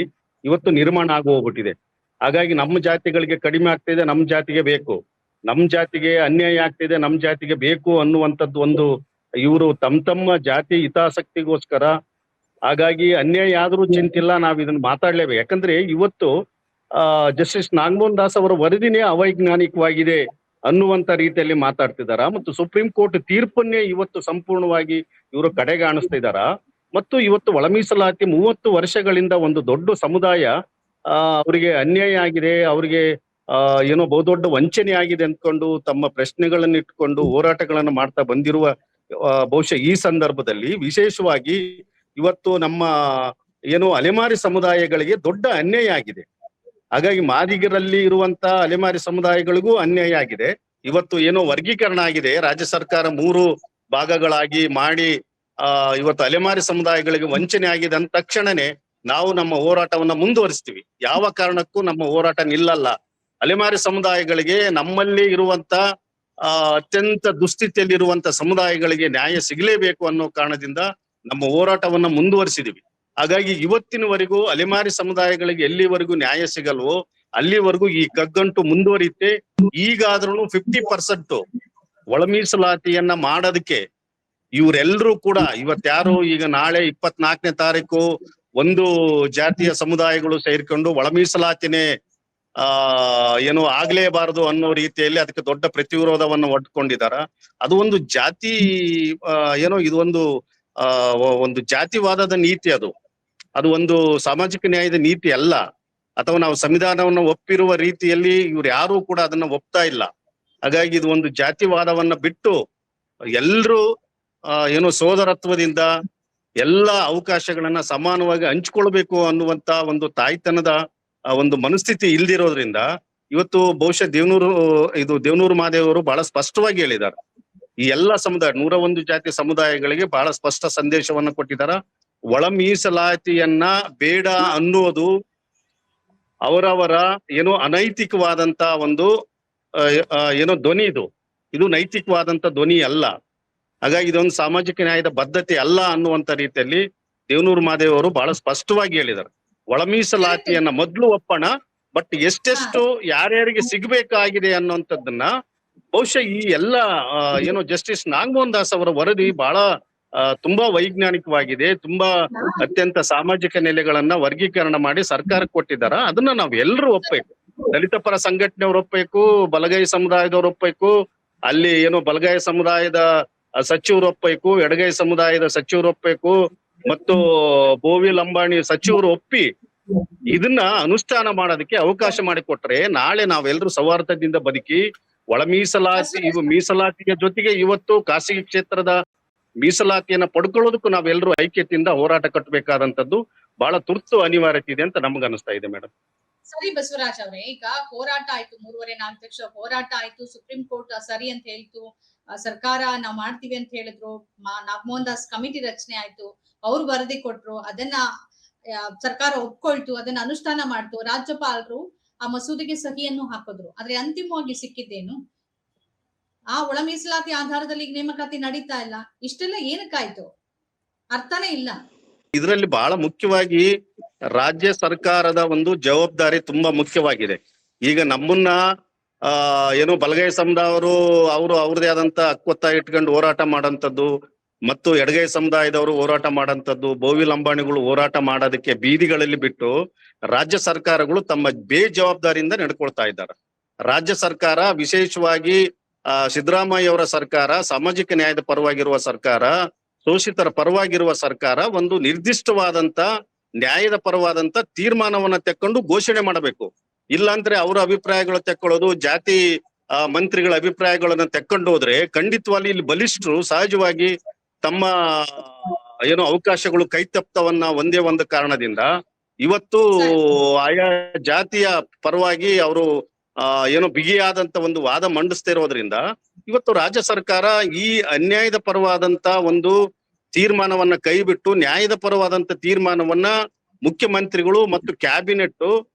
B: ಇವತ್ತು ನಿರ್ಮಾಣ ಆಗಿ ಹೋಗ್ಬಿಟ್ಟಿದೆ. ಹಾಗಾಗಿ ನಮ್ಮ ಜಾತಿಗಳಿಗೆ ಕಡಿಮೆ ಆಗ್ತಿದೆ, ನಮ್ಮ ಜಾತಿಗೆ ಬೇಕು, ನಮ್ಮ ಜಾತಿಗೆ ಅನ್ಯಾಯ ಆಗ್ತಿದೆ, ನಮ್ಮ ಜಾತಿಗೆ ಬೇಕು ಅನ್ನುವಂಥದ್ದು ಒಂದು ಇವರು ತಮ್ಮ ಜಾತಿ ಹಿತಾಸಕ್ತಿಗೋಸ್ಕರ. ಹಾಗಾಗಿ ಅನ್ಯಾಯ ಆದ್ರೂ ಚಿಂತಿಲ್ಲ, ನಾವ್ ಇದನ್ನ ಮಾತಾಡ್ಲೇಬೇಕು. ಯಾಕಂದ್ರೆ ಇವತ್ತು ಜಸ್ಟಿಸ್ ನಾಗಮೋಹನ್ ದಾಸ್ ಅವರ ವರದಿನೇ ಅವೈಜ್ಞಾನಿಕವಾಗಿದೆ ಅನ್ನುವಂತ ರೀತಿಯಲ್ಲಿ ಮಾತಾಡ್ತಿದಾರ ಮತ್ತು ಸುಪ್ರೀಂ ಕೋರ್ಟ್ ತೀರ್ಪನ್ನೇ ಇವತ್ತು ಸಂಪೂರ್ಣವಾಗಿ ಇವರು ಕಡೆಗಾಣಿಸ್ತಿದಾರ. ಮತ್ತು ಇವತ್ತು ಒಳ ಮೀಸಲಾತಿ 30 ವರ್ಷಗಳಿಂದ ಒಂದು ದೊಡ್ಡ ಸಮುದಾಯ ಅವರಿಗೆ ಅನ್ಯಾಯ ಆಗಿದೆ, ಅವರಿಗೆ ಬಹುದೊಡ್ಡ ವಂಚನೆ ಆಗಿದೆ ಅಂದ್ಕೊಂಡು ತಮ್ಮ ಪ್ರಶ್ನೆಗಳನ್ನ ಇಟ್ಕೊಂಡು ಹೋರಾಟಗಳನ್ನ ಮಾಡ್ತಾ ಬಂದಿರುವ ಬಹುಶಃ ಈ ಸಂದರ್ಭದಲ್ಲಿ ವಿಶೇಷವಾಗಿ ಇವತ್ತು ನಮ್ಮ ಅಲೆಮಾರಿ ಸಮುದಾಯಗಳಿಗೆ ದೊಡ್ಡ ಅನ್ಯಾಯ ಆಗಿದೆ. ಹಾಗಾಗಿ ಮಾದಿಗರಲ್ಲಿ ಇರುವಂತ ಅಲೆಮಾರಿ ಸಮುದಾಯಗಳಿಗೂ ಅನ್ಯಾಯ ಆಗಿದೆ. ಇವತ್ತು ವರ್ಗೀಕರಣ ಆಗಿದೆ, ರಾಜ್ಯ ಸರ್ಕಾರ 3 ಭಾಗಗಳಾಗಿ ಮಾಡಿ ಇವತ್ತು ಅಲೆಮಾರಿ ಸಮುದಾಯಗಳಿಗೆ ವಂಚನೆ ಆಗಿದೆ ಅಂದ ತಕ್ಷಣನೇ ನಾವು ನಮ್ಮ ಹೋರಾಟವನ್ನ ಮುಂದುವರಿಸ್ತೀವಿ. ಯಾವ ಕಾರಣಕ್ಕೂ ನಮ್ಮ ಹೋರಾಟ ನಿಲ್ಲಲ್ಲ. ಅಲೆಮಾರಿ ಸಮುದಾಯಗಳಿಗೆ, ನಮ್ಮಲ್ಲಿ ಇರುವಂತ ಅತ್ಯಂತ ದುಸ್ಥಿತಿಯಲ್ಲಿರುವಂತ ಸಮುದಾಯಗಳಿಗೆ ನ್ಯಾಯ ಸಿಗಲೇಬೇಕು ಅನ್ನೋ ಕಾರಣದಿಂದ ನಮ್ಮ ಹೋರಾಟವನ್ನ ಮುಂದುವರಿಸಿದೀವಿ. ಹಾಗಾಗಿ ಇವತ್ತಿನವರೆಗೂ ಅಲೆಮಾರಿ ಸಮುದಾಯಗಳಿಗೆ ಎಲ್ಲಿವರೆಗೂ ನ್ಯಾಯ ಸಿಗಲ್ವೋ ಅಲ್ಲಿವರೆಗೂ ಈ ಕಗ್ಗಂಟು ಮುಂದುವರಿಯುತ್ತೆ. ಈಗಾದ್ರೂ 50% ಒಳ ಮೀಸಲಾತಿಯನ್ನ ಮಾಡೋದಕ್ಕೆ ಇವರೆಲ್ಲರೂ ಕೂಡ ಇವತ್ಯಾರು ಈಗ ನಾಳೆ 24ನೇ ತಾರೀಕು ಒಂದು ಜಾತಿಯ ಸಮುದಾಯಗಳು ಸೇರ್ಕೊಂಡು ಒಳ ಮೀಸಲಾತಿನೇ ಆಗ್ಲೇಬಾರದು ಅನ್ನೋ ರೀತಿಯಲ್ಲಿ ಅದಕ್ಕೆ ದೊಡ್ಡ ಪ್ರತಿವಿರೋಧವನ್ನು ಒಡ್ಕೊಂಡಿದಾರ. ಅದು ಒಂದು ಜಾತಿ ಇದು ಒಂದು ಜಾತಿವಾದದ ನೀತಿ. ಅದು ಒಂದು ಸಾಮಾಜಿಕ ನ್ಯಾಯದ ನೀತಿ ಅಲ್ಲ, ಅಥವಾ ನಾವು ಸಂವಿಧಾನವನ್ನ ಒಪ್ಪಿರುವ ರೀತಿಯಲ್ಲಿ ಇವ್ರು ಯಾರು ಕೂಡ ಅದನ್ನ ಒಪ್ತಾ ಇಲ್ಲ. ಹಾಗಾಗಿ ಇದು ಒಂದು ಜಾತಿವಾದವನ್ನ ಬಿಟ್ಟು ಎಲ್ರೂ ಸೋದರತ್ವದಿಂದ ಎಲ್ಲ ಅವಕಾಶಗಳನ್ನ ಸಮಾನವಾಗಿ ಹಂಚ್ಕೊಳ್ಬೇಕು ಅನ್ನುವಂತ ಒಂದು ತಾಯ್ತನದ ಒಂದು ಮನಸ್ಥಿತಿ ಇಲ್ದಿರೋದ್ರಿಂದ ಇವತ್ತು ಬಹುಶಃ ದೇವನೂರು ಮಹಾದೇವರು ಬಹಳ ಸ್ಪಷ್ಟವಾಗಿ ಹೇಳಿದ್ದಾರೆ. ಈ ಎಲ್ಲ ಸಮುದಾಯ 101 ಜಾತಿ ಸಮುದಾಯಗಳಿಗೆ ಬಹಳ ಸ್ಪಷ್ಟ ಸಂದೇಶವನ್ನ ಕೊಟ್ಟಿದಾರ. ಒಳ ಮೀಸಲಾತಿಯನ್ನ ಬೇಡ ಅನ್ನೋದು ಅವರವರ ಅನೈತಿಕವಾದಂತ ಒಂದು ಧ್ವನಿ. ಇದು ನೈತಿಕವಾದಂತ ಧ್ವನಿ ಅಲ್ಲ. ಹಾಗಾಗಿ ಇದೊಂದು ಸಾಮಾಜಿಕ ನ್ಯಾಯದ ಬದ್ಧತೆ ಅಲ್ಲ ಅನ್ನುವಂತ ರೀತಿಯಲ್ಲಿ ದೇವನೂರು ಮಹಾದೇವ್ ಅವರು ಬಹಳ ಸ್ಪಷ್ಟವಾಗಿ ಹೇಳಿದ್ದಾರೆ. ಒಳ ಮೀಸಲಾತಿಯನ್ನ ಮೊದ್ಲು ಒಪ್ಪೋಣ, ಬಟ್ ಎಷ್ಟೆಷ್ಟು ಯಾರ್ಯಾರಿಗೆ ಸಿಗ್ಬೇಕಾಗಿದೆ ಅನ್ನುವಂಥದ್ದನ್ನ ಬಹುಶಃ ಈ ಎಲ್ಲ ಜಸ್ಟಿಸ್ ನಾಗಮೋಹನ್ ದಾಸ್ ಅವರ ವರದಿ ಬಹಳ ತುಂಬಾ ವೈಜ್ಞಾನಿಕವಾಗಿದೆ. ತುಂಬಾ ಅತ್ಯಂತ ಸಾಮಾಜಿಕ ನೆಲೆಗಳನ್ನ ವರ್ಗೀಕರಣ ಮಾಡಿ ಸರ್ಕಾರಕ್ಕೆ ಕೊಟ್ಟಿದ್ದಾರ. ಅದನ್ನ ನಾವ್ ಎಲ್ಲರೂ ಒಪ್ಪಬೇಕು. ದಲಿತ ಪರ ಸಂಘಟನೆಯವ್ರು ಒಪ್ಪಬೇಕು, ಬಲಗೈ ಸಮುದಾಯದವ್ರು ಒಪ್ಪಬೇಕು, ಅಲ್ಲಿ ಬಲಗೈ ಸಮುದಾಯದ ಸಚಿವರು ಒಪ್ಪಬೇಕು, ಎಡಗೈ ಸಮುದಾಯದ ಸಚಿವರು ಒಪ್ಪಬೇಕು, ಮತ್ತು ಬೋವಿ ಲಂಬಾಣಿ ಸಚಿವರು ಒಪ್ಪಿ ಇದನ್ನ ಅನುಷ್ಠಾನ ಮಾಡೋದಕ್ಕೆ ಅವಕಾಶ ಮಾಡಿಕೊಟ್ರೆ ನಾಳೆ ನಾವೆಲ್ಲರೂ ಸೌಹಾರ್ದದಿಂದ ಬದುಕಿ ಒಳ ಮೀಸಲಾತಿಯ ಜೊತೆಗೆ ಇವತ್ತು ಖಾಸಗಿ ಕ್ಷೇತ್ರದ ಮೀಸಲಾತಿಯನ್ನ ಪಡ್ಕೊಳ್ಳೋದಕ್ಕೂ ನಾವೆಲ್ಲರೂ ಐಕ್ಯತೆಯಿಂದ ಹೋರಾಟ ಕಟ್ಟಬೇಕಾದಂತದ್ದು ಬಹಳ ತುರ್ತು ಅನಿವಾರ್ಯತೆ ಇದೆ ಅಂತ ನಮ್ಗೆ ಅನಿಸ್ತಾ ಇದೆ ಮೇಡಮ್.
C: ಸರಿ ಬಸವರಾಜ್ ಅವರೇ, ಈಗ ಹೋರಾಟ ಆಯ್ತು, 3.5 ವರ್ಷ ಹೋರಾಟ ಆಯ್ತು, ಸುಪ್ರೀಂ ಕೋರ್ಟ್ ಸರಿ ಅಂತ ಹೇಳ್ತು, ಸರ್ಕಾರ ನಾವ್ ಮಾಡ್ತೀವಿ ಅಂತ ಹೇಳಿದ್ರು, ನಾಗಮೋಹನ್ ದಾಸ್ ಕಮಿಟಿ ರಚನೆ ಆಯ್ತು, ಅವ್ರು ವರದಿ ಕೊಟ್ರು, ಅದನ್ನ ಸರ್ಕಾರ ಒಪ್ಕೊಳ್ತು, ಅದನ್ನ ಅನುಷ್ಠಾನ ಮಾಡ್ತು, ರಾಜ್ಯಪಾಲರು ಆ ಮಸೂದೆಗೆ ಸಹಿಯನ್ನು ಹಾಕಿದ್ರು. ಆದ್ರೆ ಅಂತಿಮವಾಗಿ ಸಿಕ್ಕಿದ್ದೇನು? ಆ ಒಳ ಮೀಸಲಾತಿ ಆಧಾರದಲ್ಲಿ ನೇಮಕಾತಿ ನಡೀತಾ ಇಲ್ಲ. ಇಷ್ಟೆಲ್ಲ ಏನಕ್ಕಾಯ್ತು? ಅರ್ಥನೇ ಇಲ್ಲ.
B: ಇದರಲ್ಲಿ ಬಹಳ ಮುಖ್ಯವಾಗಿ ರಾಜ್ಯ ಸರ್ಕಾರದ ಒಂದು ಜವಾಬ್ದಾರಿ ತುಂಬಾ ಮುಖ್ಯವಾಗಿದೆ. ಈಗ ನಮ್ಮನ್ನ ಏನು ಬಲಗೈ ಸಮುದಾಯವರು ಅವರು ಅವ್ರದೇ ಆದಂತ ಹಕ್ಕೊತ್ತಾಯ ಇಟ್ಕೊಂಡು ಹೋರಾಟ ಮಾಡೋಂಥದ್ದು, ಮತ್ತು ಎಡಗೈ ಸಮುದಾಯದವರು ಹೋರಾಟ ಮಾಡೋಂಥದ್ದು, ಬೋವಿ ಲಂಬಾಣಿಗಳು ಹೋರಾಟ ಮಾಡೋದಕ್ಕೆ ಬೀದಿಗಳಲ್ಲಿ ಬಿಟ್ಟು ರಾಜ್ಯ ಸರ್ಕಾರಗಳು ತಮ್ಮ ಬೇಜವಾಬ್ದಾರಿಯಿಂದ ನಡ್ಕೊಳ್ತಾ ಇದ್ದಾರೆ. ರಾಜ್ಯ ಸರ್ಕಾರ, ವಿಶೇಷವಾಗಿ ಸಿದ್ದರಾಮಯ್ಯ ಅವರ ಸರ್ಕಾರ, ಸಾಮಾಜಿಕ ನ್ಯಾಯದ ಪರವಾಗಿರುವ ಸರ್ಕಾರ, ಶೋಷಿತರ ಪರವಾಗಿರುವ ಸರ್ಕಾರ ಒಂದು ನಿರ್ದಿಷ್ಟವಾದಂತ ನ್ಯಾಯದ ಪರವಾದಂತ ತೀರ್ಮಾನವನ್ನ ತೆಕ್ಕೊಂಡು ಘೋಷಣೆ ಮಾಡಬೇಕು. ಇಲ್ಲಾಂದ್ರೆ ಅವರ ಅಭಿಪ್ರಾಯಗಳು ತೆಕ್ಕೊಳ್ಳೋದು, ಜಾತಿ ಮಂತ್ರಿಗಳ ಅಭಿಪ್ರಾಯಗಳನ್ನ ತೆಕ್ಕೊಂಡು ಹೋದ್ರೆ ಖಂಡಿತವಾಗಿ ಇಲ್ಲಿ ಬಲಿಷ್ಠರು ಸಹಜವಾಗಿ ತಮ್ಮ ಏನು ಅವಕಾಶಗಳು ಕೈತಪ್ತವನ್ನ ಒಂದೇ ಒಂದು ಕಾರಣದಿಂದ ಇವತ್ತು ಆಯಾ ಜಾತಿಯ ಪರವಾಗಿ ಅವರು ಏನು ಬಿಗಿಯಾದಂತ ಒಂದು ವಾದ ಮಂಡಿಸ್ತಾ ಇರೋದ್ರಿಂದ ಇವತ್ತು ರಾಜ್ಯ ಸರ್ಕಾರ ಈ ಅನ್ಯಾಯದ ಪರವಾದಂತ ಒಂದು ತೀರ್ಮಾನವನ್ನ ಕೈ ಬಿಟ್ಟು ನ್ಯಾಯದ ಪರವಾದಂತ ತೀರ್ಮಾನವನ್ನ ಮುಖ್ಯಮಂತ್ರಿಗಳು ಮತ್ತು ಕ್ಯಾಬಿನೆಟ್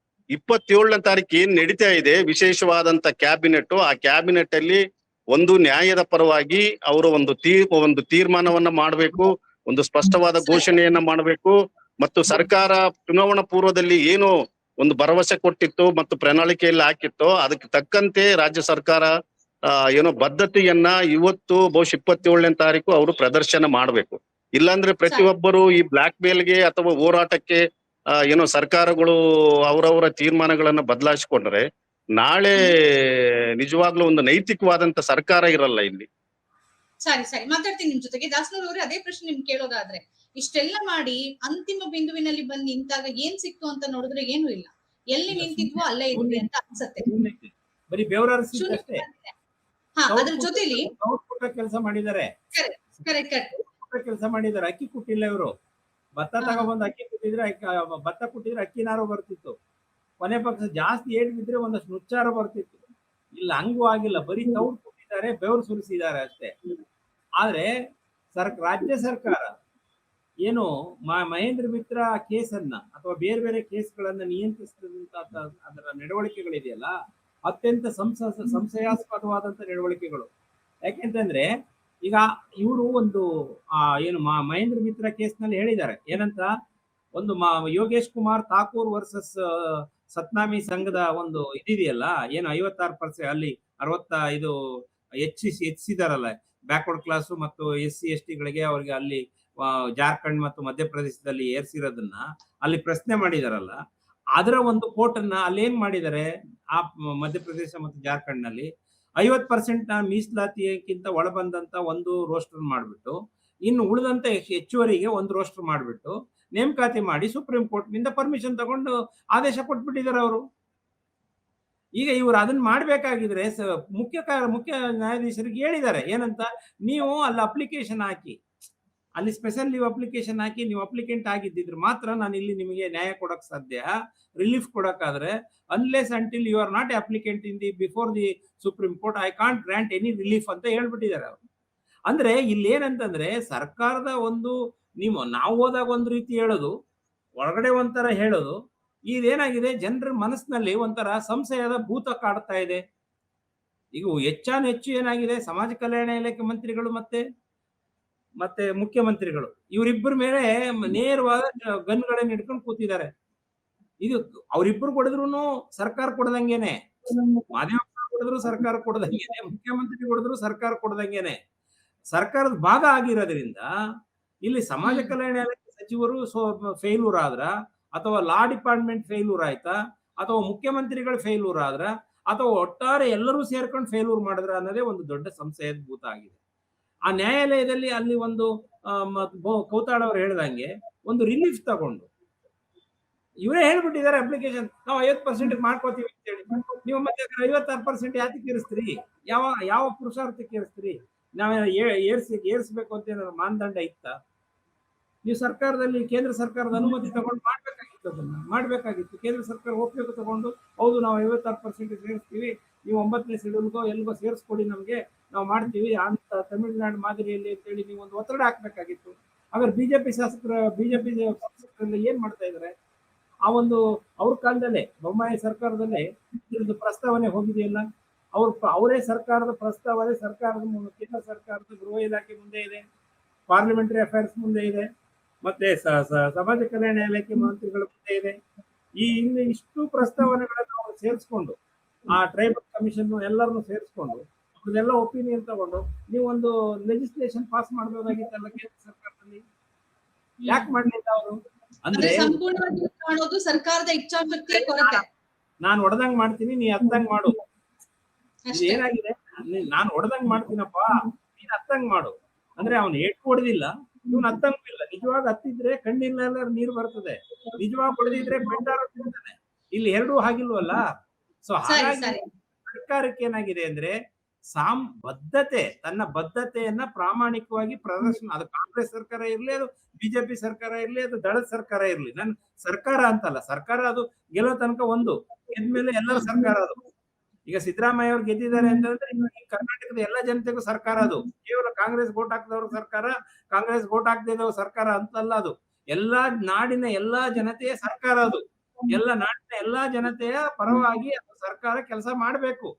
B: 27ನೇ ತಾರೀಕು ಏನ್ ನಡೀತಾ ಇದೆ ವಿಶೇಷವಾದಂತ ಕ್ಯಾಬಿನೆಟ್, ಆ ಕ್ಯಾಬಿನೆಟ್ ಅಲ್ಲಿ ಒಂದು ನ್ಯಾಯದ ಪರವಾಗಿ ಅವರು ಒಂದು ತೀರ್ಮಾನವನ್ನ ಮಾಡಬೇಕು, ಒಂದು ಸ್ಪಷ್ಟವಾದ ಘೋಷಣೆಯನ್ನ ಮಾಡಬೇಕು. ಮತ್ತು ಸರ್ಕಾರ ಚುನಾವಣಾ ಪೂರ್ವದಲ್ಲಿ ಏನು ಒಂದು ಭರವಸೆ ಕೊಟ್ಟಿತ್ತು ಮತ್ತು ಪ್ರಣಾಳಿಕೆಯಲ್ಲಿ ಹಾಕಿತ್ತು ಅದಕ್ಕೆ ತಕ್ಕಂತೆ ರಾಜ್ಯ ಸರ್ಕಾರ ಏನೋ ಬದ್ಧತೆಯನ್ನ ಇವತ್ತು ಬಹುಶಃ 27ನೇ ತಾರೀಕು ಅವರು ಪ್ರದರ್ಶನ ಮಾಡ್ಬೇಕು. ಇಲ್ಲಾಂದ್ರೆ ಪ್ರತಿಯೊಬ್ಬರು ಈ ಬ್ಲಾಕ್ ಮೇಲ್ಗೆ ಅಥವಾ ಹೋರಾಟಕ್ಕೆ ಏನೋ ಸರ್ಕಾರಗಳು ಅವರವರ ತೀರ್ಮಾನಗಳನ್ನ ಬದಲಾಯಿಸಿಕೊಂಡ್ರೆ ನಾಳೆ ನಿಜವಾಗ್ಲೂ ಒಂದು ನೈತಿಕವಾದಂತ ಸರ್ಕಾರ ಇರಲ್ಲ ಇಲ್ಲಿ.
C: ಸರಿ ಮಾತಾಡ್ತೀನಿ ನಿಮ್ ಜೊತೆಗೆ. ದಾಸನೂರ್ ಅವರೇ, ಅದೇ ಪ್ರಶ್ನೆ ನಿಮ್ಗೆ ಕೇಳೋದಾದ್ರೆ, ಇಷ್ಟೆಲ್ಲ ಮಾಡಿ ಅಂತಿಮ ಬಿಂದುವಿನಲ್ಲಿ ಬಂದು ನಿಂತಾಗ ಏನ್ ಸಿಕ್ತು ಅಂತ ನೋಡಿದ್ರೆ ಏನು ಇಲ್ಲ. ಎಲ್ಲಿ ನಿಂತಿದ್ವೋ ಅಲ್ಲೇ ಇದ್ವಿ ಅಂತ ಅನ್ಸತ್ತೆ.
A: ಬರೀ ಬೆವರಷ್ಟೇ.
C: ಹಾ, ಅದ್ರ ಜೊತೆಲಿ
A: ಕೆಲಸ ಮಾಡಿದ್ದಾರೆ, ಕೆಲಸ ಮಾಡಿದ್ದಾರೆ. ಅಕ್ಕಿ ಕೊಟ್ಟಿಲ್ಲ ಇವರು. ಭತ್ತ ತಗೊಬಂದು ಅಕ್ಕಿ ಕೊಟ್ಟಿದ್ರೆ ಭತ್ತ ಕೊಟ್ಟಿದ್ರೆ ಅಕ್ಕಿನಾರು ಬರ್ತಿತ್ತು. ಕೊನೆ ಪಕ್ಷ ಜಾಸ್ತಿ ಏಟ್ ಬಿದ್ರೆ ಒಂದಷ್ಟು ನುಚ್ಚಾರ ಬರ್ತಿತ್ತು. ಇಲ್ಲ, ಹಂಗೂ ಆಗಿಲ್ಲ. ಬರೀ ತೌಡ್ ಕೊಟ್ಟಿದ್ದಾರೆ, ಬೆವರು ಸುರಿಸಿದ್ದಾರೆ ಅಷ್ಟೇ. ಆದ್ರೆ ರಾಜ್ಯ ಸರ್ಕಾರ ಏನು ಮಹೇಂದ್ರ ಮಿತ್ರ ಕೇಸನ್ನ ಅಥವಾ ಬೇರೆ ಬೇರೆ ಕೇಸ್ಗಳನ್ನ ನಿಯಂತ್ರಿಸಿದಂತ ಅದರ ನಡವಳಿಕೆಗಳಿದೆಯಲ್ಲ, ಅತ್ಯಂತ ಸಂಶಯಾಸ್ಪದವಾದಂತ ನಡವಳಿಕೆಗಳು. ಯಾಕೆಂತಂದ್ರೆ ಈಗ ಇವರು ಒಂದು ಏನು ಮಹೇಂದ್ರ ಮಿತ್ರ ಕೇಸ್ನಲ್ಲಿ ಹೇಳಿದ್ದಾರೆ ಏನಂತ, ಒಂದು ಯೋಗೇಶ್ ಕುಮಾರ್ ಠಾಕೂರ್ ವರ್ಸಸ್ ಸತ್ನಾಮಿ ಸಂಘದ ಒಂದು ಇದಿದೆಯಲ್ಲ, ಏನು 56% ಅಲ್ಲಿ 65 ಹೆಚ್ಚಿಸಿದಾರಲ್ಲ ಬ್ಯಾಕ್ವರ್ಡ್ ಕ್ಲಾಸ್ ಮತ್ತು SC ST ಗಳಿಗೆ, ಅವ್ರಿಗೆ ಅಲ್ಲಿ ಜಾರ್ಖಂಡ್ ಮತ್ತು ಮಧ್ಯಪ್ರದೇಶದಲ್ಲಿ ಏರ್ಸಿರೋದನ್ನ ಅಲ್ಲಿ ಪ್ರಶ್ನೆ ಮಾಡಿದಾರಲ್ಲ, ಅದರ ಒಂದು ಕೋರ್ಟ್ ಅನ್ನ ಅಲ್ಲಿ ಏನ್ ಮಾಡಿದ್ದಾರೆ, ಆ ಮಧ್ಯಪ್ರದೇಶ ಮತ್ತು ಜಾರ್ಖಂಡ್ ನಲ್ಲಿ 50% ಮೀಸಲಾತಿಗಿಂತ ಒಳಬಂದಂತ ಒಂದು ರೋಸ್ಟರ್ ಮಾಡ್ಬಿಟ್ಟು, ಇನ್ನು ಉಳಿದಂತ ಹೆಚ್ಚುವರಿಗೆ ಒಂದು ರೋಸ್ಟರ್ ಮಾಡ್ಬಿಟ್ಟು ನೇಮಕಾತಿ ಮಾಡಿ ಸುಪ್ರೀಂ ಕೋರ್ಟ್ ನಿಂದ ಪರ್ಮಿಷನ್ ತಗೊಂಡು ಆದೇಶ ಕೊಟ್ಬಿಟ್ಟಿದ್ದಾರೆ ಅವರು. ಈಗ ಇವರು ಅದನ್ನ ಮಾಡ್ಬೇಕಾಗಿದ್ರೆ ಮುಖ್ಯ ನ್ಯಾಯಾಧೀಶರಿಗೆ ಹೇಳಿದ್ದಾರೆ ಏನಂತ, ನೀವು ಅಲ್ಲಿ ಅಪ್ಲಿಕೇಶನ್ ಹಾಕಿ, ಅಲ್ಲಿ ಸ್ಪೆಷಲ್ ಲೀವ್ ಅಪ್ಲಿಕೇಶನ್ ಹಾಕಿ ನೀವು ಅಪ್ಲಿಕೆಂಟ್ ಆಗಿದ್ದಿದ್ರೆ ಮಾತ್ರ ನಾನು ಇಲ್ಲಿ ನಿಮಗೆ ನ್ಯಾಯ ಕೊಡಕ್ ಸಾಧ್ಯ, ರಿಲೀಫ್ ಕೊಡಕ್ಕಾದ್ರೆ, unless until you are not applicant in the before the Supreme Court I can't grant any relief ಅಂತ ಹೇಳ್ಬಿಟ್ಟಿದ್ದಾರೆ ಅವರು. ಅಂದ್ರೆ ಇಲ್ಲಿ ಏನಂತಂದ್ರೆ ಸರ್ಕಾರದ ಒಂದು ನಾವು ಹೋದಾಗ ಒಂದು ರೀತಿ ಹೇಳೋದು, ಒಳಗಡೆ ಒಂಥರ ಹೇಳೋದು, ಇದೇನಾಗಿದೆ ಜನರ ಮನಸ್ಸಿನಲ್ಲಿ ಒಂಥರ ಸಂಶಯದ ಭೂತ ಕಾಡ್ತಾ ಇದೆ. ಈಗ ಹೆಚ್ಚು ಏನಾಗಿದೆ, ಸಮಾಜ ಕಲ್ಯಾಣ ಇಲಾಖೆ ಮಂತ್ರಿಗಳು ಮತ್ತೆ ಮುಖ್ಯಮಂತ್ರಿಗಳು ಇವರಿಬ್ಬರ ಮೇಲೆ ನೇರವಾದ ಗನ್ಗಳನ್ನ ಹಿಡ್ಕೊಂಡು ಕೂತಿದ್ದಾರೆ. ಇದು ಅವರಿಬ್ಬರು ಕೊಡಿದ್ರು ಸರ್ಕಾರ ಕೊಡದಂಗೆನೆ, ಮಾದೇವಪ್ಪ ಕೊಡಿದ್ರು ಸರ್ಕಾರ ಕೊಡದಂಗೆನೆ, ಮುಖ್ಯಮಂತ್ರಿ ಕೊಡಿದ್ರು ಸರ್ಕಾರ ಕೊಡದಂಗೆನೆ, ಸರ್ಕಾರದ ಭಾಗ ಆಗಿರೋದ್ರಿಂದ ಇಲ್ಲಿ ಸಮಾಜ ಕಲ್ಯಾಣ ಇಲಾಖೆ ಸಚಿವರು ಫೇಲ್ಯೂರ್ ಆದ್ರ, ಅಥವಾ ಲಾ ಡಿಪಾರ್ಟ್ಮೆಂಟ್ ಫೇಲ್ಯೂರ್ ಆಯ್ತಾ, ಅಥವಾ ಮುಖ್ಯಮಂತ್ರಿಗಳು ಫೇಲ್ಯೂರ್ ಆದ್ರ, ಅಥವಾ ಒಟ್ಟಾರೆ ಎಲ್ಲರೂ ಸೇರ್ಕೊಂಡು ಫೇಲ್ಯೂರ್ ಮಾಡಿದ್ರ ಅನ್ನೋದೇ ಒಂದು ದೊಡ್ಡ ಸಂಶಯದ ಭೂತ ಆಗಿದೆ. ಆ ನ್ಯಾಯಾಲಯದಲ್ಲಿ ಅಲ್ಲಿ ಒಂದು ಕೌತಾಳ್ ಅವರು ಹೇಳ್ದಂಗೆ ಒಂದು ರಿಲೀಫ್ ತಗೊಂಡು ಇವರೇ ಹೇಳ್ಬಿಟ್ಟಿದ್ದಾರೆ ಅಪ್ಲಿಕೇಶನ್ ನಾವು 50% ಮಾಡ್ಕೋತೀವಿ ಅಂತ ಹೇಳಿ, ನೀವು ಮತ್ತೆ 56% ಯಾತಕ್ಕೆ ಇರಿಸ್ತೀರಿ? ಯಾವ ಪುರುಷಾರ್ಥಕ್ಕೆ ಇರಿಸ್ತೀರಿ? ನಾವ್ ಏರ್ಸ್ಬೇಕು ಅಂತ ಏನಾದ್ರು ಮಾನದಂಡ ಇತ್ತಾ? ನೀವು ಸರ್ಕಾರದಲ್ಲಿ ಕೇಂದ್ರ ಸರ್ಕಾರದ ಅನುಮತಿ ತಗೊಂಡು ಮಾಡ್ಬೇಕಾಗಿತ್ತು. ಕೇಂದ್ರ ಸರ್ಕಾರ ಒಪ್ಪಿಗೆ ತಗೊಂಡು ಹೌದು ನಾವು 56% ಸೇರಿಸ್ತೀವಿ, ನೀವು 9ನೇ ಶೆಡ್ಯೂಲ್ಗೋ ಎಲ್ಗೋ ಸೇರಿಸ್ಕೊಡಿ, ನಮ್ಗೆ ನಾವು ಮಾಡ್ತೀವಿ ಅಂತ ತಮಿಳುನಾಡು ಮಾದರಿಯಲ್ಲಿ ಅಂತ ಹೇಳಿ ನೀವು ಒಂದು ಒತ್ತಡ ಹಾಕ್ಬೇಕಾಗಿತ್ತು. ಹಾಗಾದ್ರೆ ಬಿಜೆಪಿ ಶಾಸಕರಲ್ಲಿ ಏನ್ ಮಾಡ್ತಾ ಇದಾರೆ? ಅವ್ರ ಕಾಲದಲ್ಲೇ ಬೊಮ್ಮಾಯಿ ಸರ್ಕಾರದಲ್ಲೇ ಇದ್ರದ್ದು ಪ್ರಸ್ತಾವನೆ ಹೋಗಿದೆಯಲ್ಲ. ಅವರೇ ಸರ್ಕಾರದ ಪ್ರಸ್ತಾವನೆ ಕೇಂದ್ರ ಸರ್ಕಾರದ ಗೃಹ ಇಲಾಖೆ ಮುಂದೆ ಇದೆ, ಪಾರ್ಲಿಮೆಂಟರಿ ಅಫೇರ್ಸ್ ಮುಂದೆ ಇದೆ, ಮತ್ತೆ ಸಮಾಜ ಕಲ್ಯಾಣ ಇಲಾಖೆ ಮಂತ್ರಿಗಳ ಮುಂದೆ ಇದೆ. ಇನ್ನು ಇಷ್ಟು ಪ್ರಸ್ತಾವನೆಗಳನ್ನು ಅವರು ಸೇರಿಸ್ಕೊಂಡು, ಆ ಟ್ರೈಬಲ್ ಕಮಿಷನ್ ಎಲ್ಲರನ್ನು ಸೇರಿಸ್ಕೊಂಡು ಅವ್ರದೆಲ್ಲ ಒಪಿನಿಯನ್ ತಗೊಂಡು ನೀವೊಂದು ಲೆಜಿಸ್ಲೇಷನ್ ಪಾಸ್ ಮಾಡಬಹುದಾಗಿತ್ತಲ್ಲ ಕೇಂದ್ರ ಸರ್ಕಾರದಲ್ಲಿ. ಯಾಕೆ ಮಾಡ್ಲಿಲ್ಲ ಅವರು? ಅಂದ್ರೆ
C: ಸಂಪೂರ್ಣವಾಗಿ ಕಾಣೋದು ಸರ್ಕಾರದ ಇಚ್ಛಾಶಕ್ತಿಯ ಕೊರತೆ.
A: ನಾನು ಹೊಡೆದಂಗ್ ಮಾಡ್ತೀನಿ, ನೀ ಹತ್ತಂಗ್ ಮಾಡು. ಏನಾಗಿದೆ, ನಾನು ಹೊಡೆದಂಗ್ ಮಾಡ್ತೀನಪ್ಪ, ನೀನ್ ಹತ್ತಂಗ್ ಮಾಡು ಅಂದ್ರೆ ಅವ್ನು ಏಟು ಹೊಡೆದಿಲ್ಲ, ಇವ್ನು ಹತ್ತಂಗೂ ಇಲ್ಲ. ನಿಜವಾಗ ಹತ್ತಿದ್ರೆ ಕಣ್ಣಿಲ್ಲ ನೀರು ಬರ್ತದೆ, ನಿಜವಾಗ ಹೊಡೆದಿದ್ರೆ ಬೆಂಡಾರ ತಿಂತಾನೆ. ಇಲ್ಲಿ ಎರಡೂ ಹಾಗಿಲ್ವಲ್ಲ. ಸೊ ಹಾಗಾಗಿ ಸರ್ಕಾರಕ್ಕೆ ಏನಾಗಿದೆ ಅಂದ್ರೆ ತನ್ನ ಬದ್ಧತೆಯನ್ನ ಪ್ರಾಮಾಣಿಕವಾಗಿ ಪ್ರದರ್ಶನ, ಅದು ಕಾಂಗ್ರೆಸ್ ಸರ್ಕಾರ ಇರ್ಲಿ, ಅದು ಬಿಜೆಪಿ ಸರ್ಕಾರ ಇರ್ಲಿ, ಅದು ದಳದ ಸರ್ಕಾರ ಇರ್ಲಿ, ನನ್ ಸರ್ಕಾರ ಅಂತಲ್ಲ, ಸರ್ಕಾರ ಅದು ಗೆಲ್ಲೋ ತನಕ ಒಂದು, ಗೆದ್ಮೇಲೆ ಎಲ್ಲರ ಸರ್ಕಾರ ಅದು. ಈಗ ಸಿದ್ದರಾಮಯ್ಯ ಅವ್ರು ಗೆದ್ದಿದ್ದಾರೆ ಅಂತಂದ್ರೆ ಕರ್ನಾಟಕದ ಎಲ್ಲ ಜನತೆಗೂ ಸರ್ಕಾರ ಅದು. ಕೇವಲ ಕಾಂಗ್ರೆಸ್ ವೋಟ್ ಹಾಕಿದವ್ರ ಸರ್ಕಾರ, ಕಾಂಗ್ರೆಸ್ ವೋಟ್ ಹಾಕದಿದ್ದವ್ರ ಸರ್ಕಾರ ಅಂತಲ್ಲ, ಅದು ಎಲ್ಲಾ ನಾಡಿನ ಎಲ್ಲಾ ಜನತೆಯ ಸರ್ಕಾರ ಅದು. ಎಲ್ಲ ನಾಡಿನ ಎಲ್ಲಾ ಜನತೆಯ ಪರವಾಗಿ ಅದು ಸರ್ಕಾರ ಕೆಲಸ ಮಾಡ್ಬೇಕು.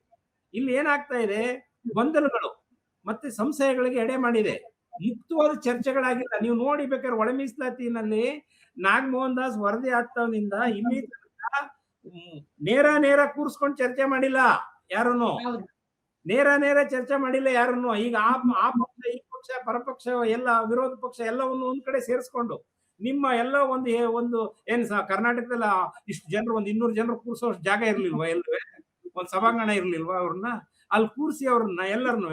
A: ಇಲ್ಲಿ ಏನಾಗ್ತಾ ಇದೆ, ಗೊಂದಲಗಳು ಮತ್ತೆ ಸಂಶಯಗಳಿಗೆ ಎಡೆ ಮಾಡಿದೆ. ಮುಕ್ತವಾದ ಚರ್ಚೆಗಳಾಗಿಲ್ಲ. ನೀವು ನೋಡಿ ಬೇಕಾದ್ರೆ ಒಳ ಮೀಸಲಾತಿನಲ್ಲಿ ನಾಗಮೋಹನ್ ದಾಸ್ ವರದಿ ಆಗ್ತವನಿಂದ ಇಲ್ಲಿ ನೇರ ಕೂರ್ಸ್ಕೊಂಡು ಚರ್ಚೆ ಮಾಡಿಲ್ಲ ಯಾರನ್ನು, ನೇರ ಚರ್ಚೆ ಮಾಡಿಲ್ಲ ಯಾರನ್ನು. ಈಗ ಆ ಪಕ್ಷ ಈ ಪಕ್ಷ ಪರಪಕ್ಷ ಎಲ್ಲ ವಿರೋಧ ಪಕ್ಷ ಎಲ್ಲವನ್ನು ಒಂದ್ ಕಡೆ ಸೇರಿಸ್ಕೊಂಡು ನಿಮ್ಮ ಎಲ್ಲ ಒಂದು ಏನ್ ಕರ್ನಾಟಕದಲ್ಲಿ ಇಷ್ಟು ಜನರು, 200 ಜನರು ಕೂರ್ಸೋ ಜಾಗ ಇರ್ಲಿಲ್ವಾ? ಎಲ್ಲವೇ ಒಂದ್ ಸಭಾಂಗಣ ಇರ್ಲಿಲ್ವಾ? ಅವ್ರನ್ನ ಅಲ್ಲಿ ಕೂರ್ಸಿ ಅವ್ರನ್ನ ಎಲ್ಲರನ್ನು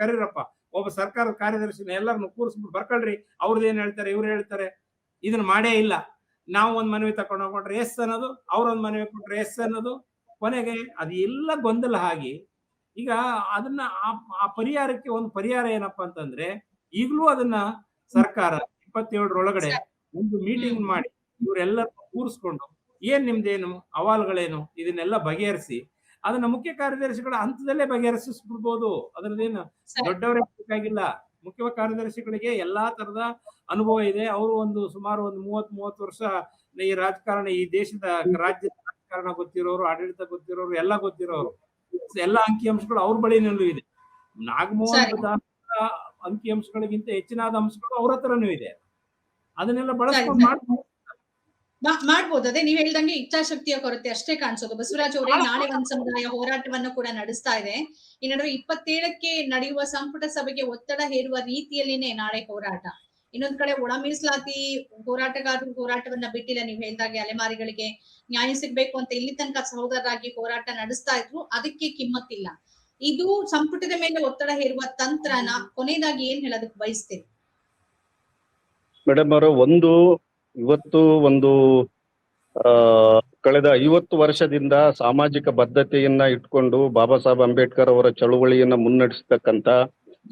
A: ಕರೀರಪ್ಪ, ಒಬ್ಬ ಸರ್ಕಾರದ ಕಾರ್ಯದರ್ಶಿನ ಎಲ್ಲರನ್ನು ಕೂರ್ಸ್ಬಿಟ್ಟು ಬರ್ಕೊಳ್ರಿ, ಅವ್ರದ್ದು ಏನ್ ಹೇಳ್ತಾರೆ, ಇವ್ರು ಹೇಳ್ತಾರೆ. ಇದನ್ನ ಮಾಡೇ ಇಲ್ಲ. ನಾವು ಒಂದ್ ಮನವಿ ತಕೊಂಡು ಹೋಗ್ಕೊಂಡ್ರೆ ಎಸ್ ಅನ್ನೋದು, ಅವ್ರೊಂದ್ ಮನವಿ ಕೊಟ್ರೆ ಎಸ್ ಅನ್ನೋದು, ಕೊನೆಗೆ ಅದು ಎಲ್ಲ ಗೊಂದಲ ಆಗಿ ಈಗ ಅದನ್ನ ಆ ಪರಿಹಾರಕ್ಕೆ ಒಂದು ಪರಿಹಾರ ಏನಪ್ಪಾ ಅಂತಂದ್ರೆ, ಈಗಲೂ ಅದನ್ನ ಸರ್ಕಾರ 27ರೊಳಗಡೆ ಒಂದು ಮೀಟಿಂಗ್ ಮಾಡಿ ಇವರೆಲ್ಲರನ್ನು ಕೂರಿಸ್ಕೊಂಡು ಏನ್ ನಿಮ್ದೇನು ಅಹವಾಲುಗಳೇನು ಇದನ್ನೆಲ್ಲ ಬಗೆಹರಿಸಿ ಅದನ್ನ ಮುಖ್ಯ ಕಾರ್ಯದರ್ಶಿಗಳ ಹಂತದಲ್ಲೇ ಬಗೆಹರಿಸಿಸ್ಬಿಡ್ಬೋದು. ಅದರದೇನು ದೊಡ್ಡವರೇ ಬೇಕಾಗಿಲ್ಲ. ಮುಖ್ಯ ಕಾರ್ಯದರ್ಶಿಗಳಿಗೆ ಎಲ್ಲಾ ತರದ ಅನುಭವ ಇದೆ. ಅವರು ಸುಮಾರು 30 ವರ್ಷ ಈ ರಾಜಕಾರಣ, ಈ ದೇಶದ ರಾಜ್ಯದ ರಾಜಕಾರಣ ಗೊತ್ತಿರೋರು, ಆಡಳಿತ ಗೊತ್ತಿರೋರು, ಎಲ್ಲ ಗೊತ್ತಿರೋರು, ಎಲ್ಲಾ ಅಂಕಿಅಂಶಗಳು ಅವ್ರ ಬಳಿನಲ್ಲೂ ಇದೆ. ನಾಗಮೋಹನ್ ದಾಸ್ ಅಂಕಿಅಂಶಗಳಿಗಿಂತ ಹೆಚ್ಚಿನಾದ ಅಂಶಗಳು ಅವ್ರ ಹತ್ರನೂ ಇದೆ. ಅದನ್ನೆಲ್ಲ ಬಳಸ್ಕೊಂಡು
C: ಮಾಡ್ಬೋದು. ಅದೇ ನೀವ್ ಹೇಳ್ದಂಗೆ ಇಚ್ಛಾಶಕ್ತಿಯ ಕೊರತೆ ಅಷ್ಟೇ ಕಾಣಿಸೋದು. ಬಸವರಾಜ್ ಅವರೇ, ನಾಳೆ ಒಂದ್ ಸಮುದಾಯ ಹೋರಾಟವನ್ನು ಕೂಡ ನಡೆಸ್ತಾ ಇದೆ. ಈ ನಡುವೆ 27ಕ್ಕೆ ನಡೆಯುವ ಸಂಪುಟ ಸಭೆಗೆ ಒತ್ತಡ ಹೇರುವ ರೀತಿಯಲ್ಲಿನೇ ನಾಳೆ ಹೋರಾಟ. ಇನ್ನೊಂದ್ ಕಡೆ ಒಳ ಮೀಸಲಾತಿ ಹೋರಾಟಗಾರರು ಹೋರಾಟವನ್ನ ಬಿಟ್ಟಿಲ್ಲ. ನೀವ್ ಹೇಳ್ದಾಗೆ ಅಲೆಮಾರಿಗಳಿಗೆ ನ್ಯಾಯ ಸಿಗ್ಬೇಕು ಅಂತ ಇಲ್ಲಿ ತನಕ ಸಹೋದರರಾಗಿ ಹೋರಾಟ ನಡೆಸ್ತಾ ಇದ್ರು, ಅದಕ್ಕೆ ಕಿಮ್ಮತ್ತಿಲ್ಲ. ಇದು ಸಂಪುಟದ ಮೇಲೆ ಒತ್ತಡ ಹೇರುವ ತಂತ್ರನ ಕೊನೆಯದಾಗಿ ಏನ್ ಹೇಳೋದಕ್ಕೆ ಬಯಸ್ತೀರಿ?
B: ಮೇಡಮ್ ಅವರು, ಇವತ್ತು ಕಳೆದ 50 ವರ್ಷದಿಂದ ಸಾಮಾಜಿಕ ಬದ್ಧತೆಯನ್ನ ಇಟ್ಕೊಂಡು ಬಾಬಾ ಸಾಹೇಬ್ ಅಂಬೇಡ್ಕರ್ ಅವರ ಚಳುವಳಿಯನ್ನ ಮುನ್ನಡೆಸತಕ್ಕಂತ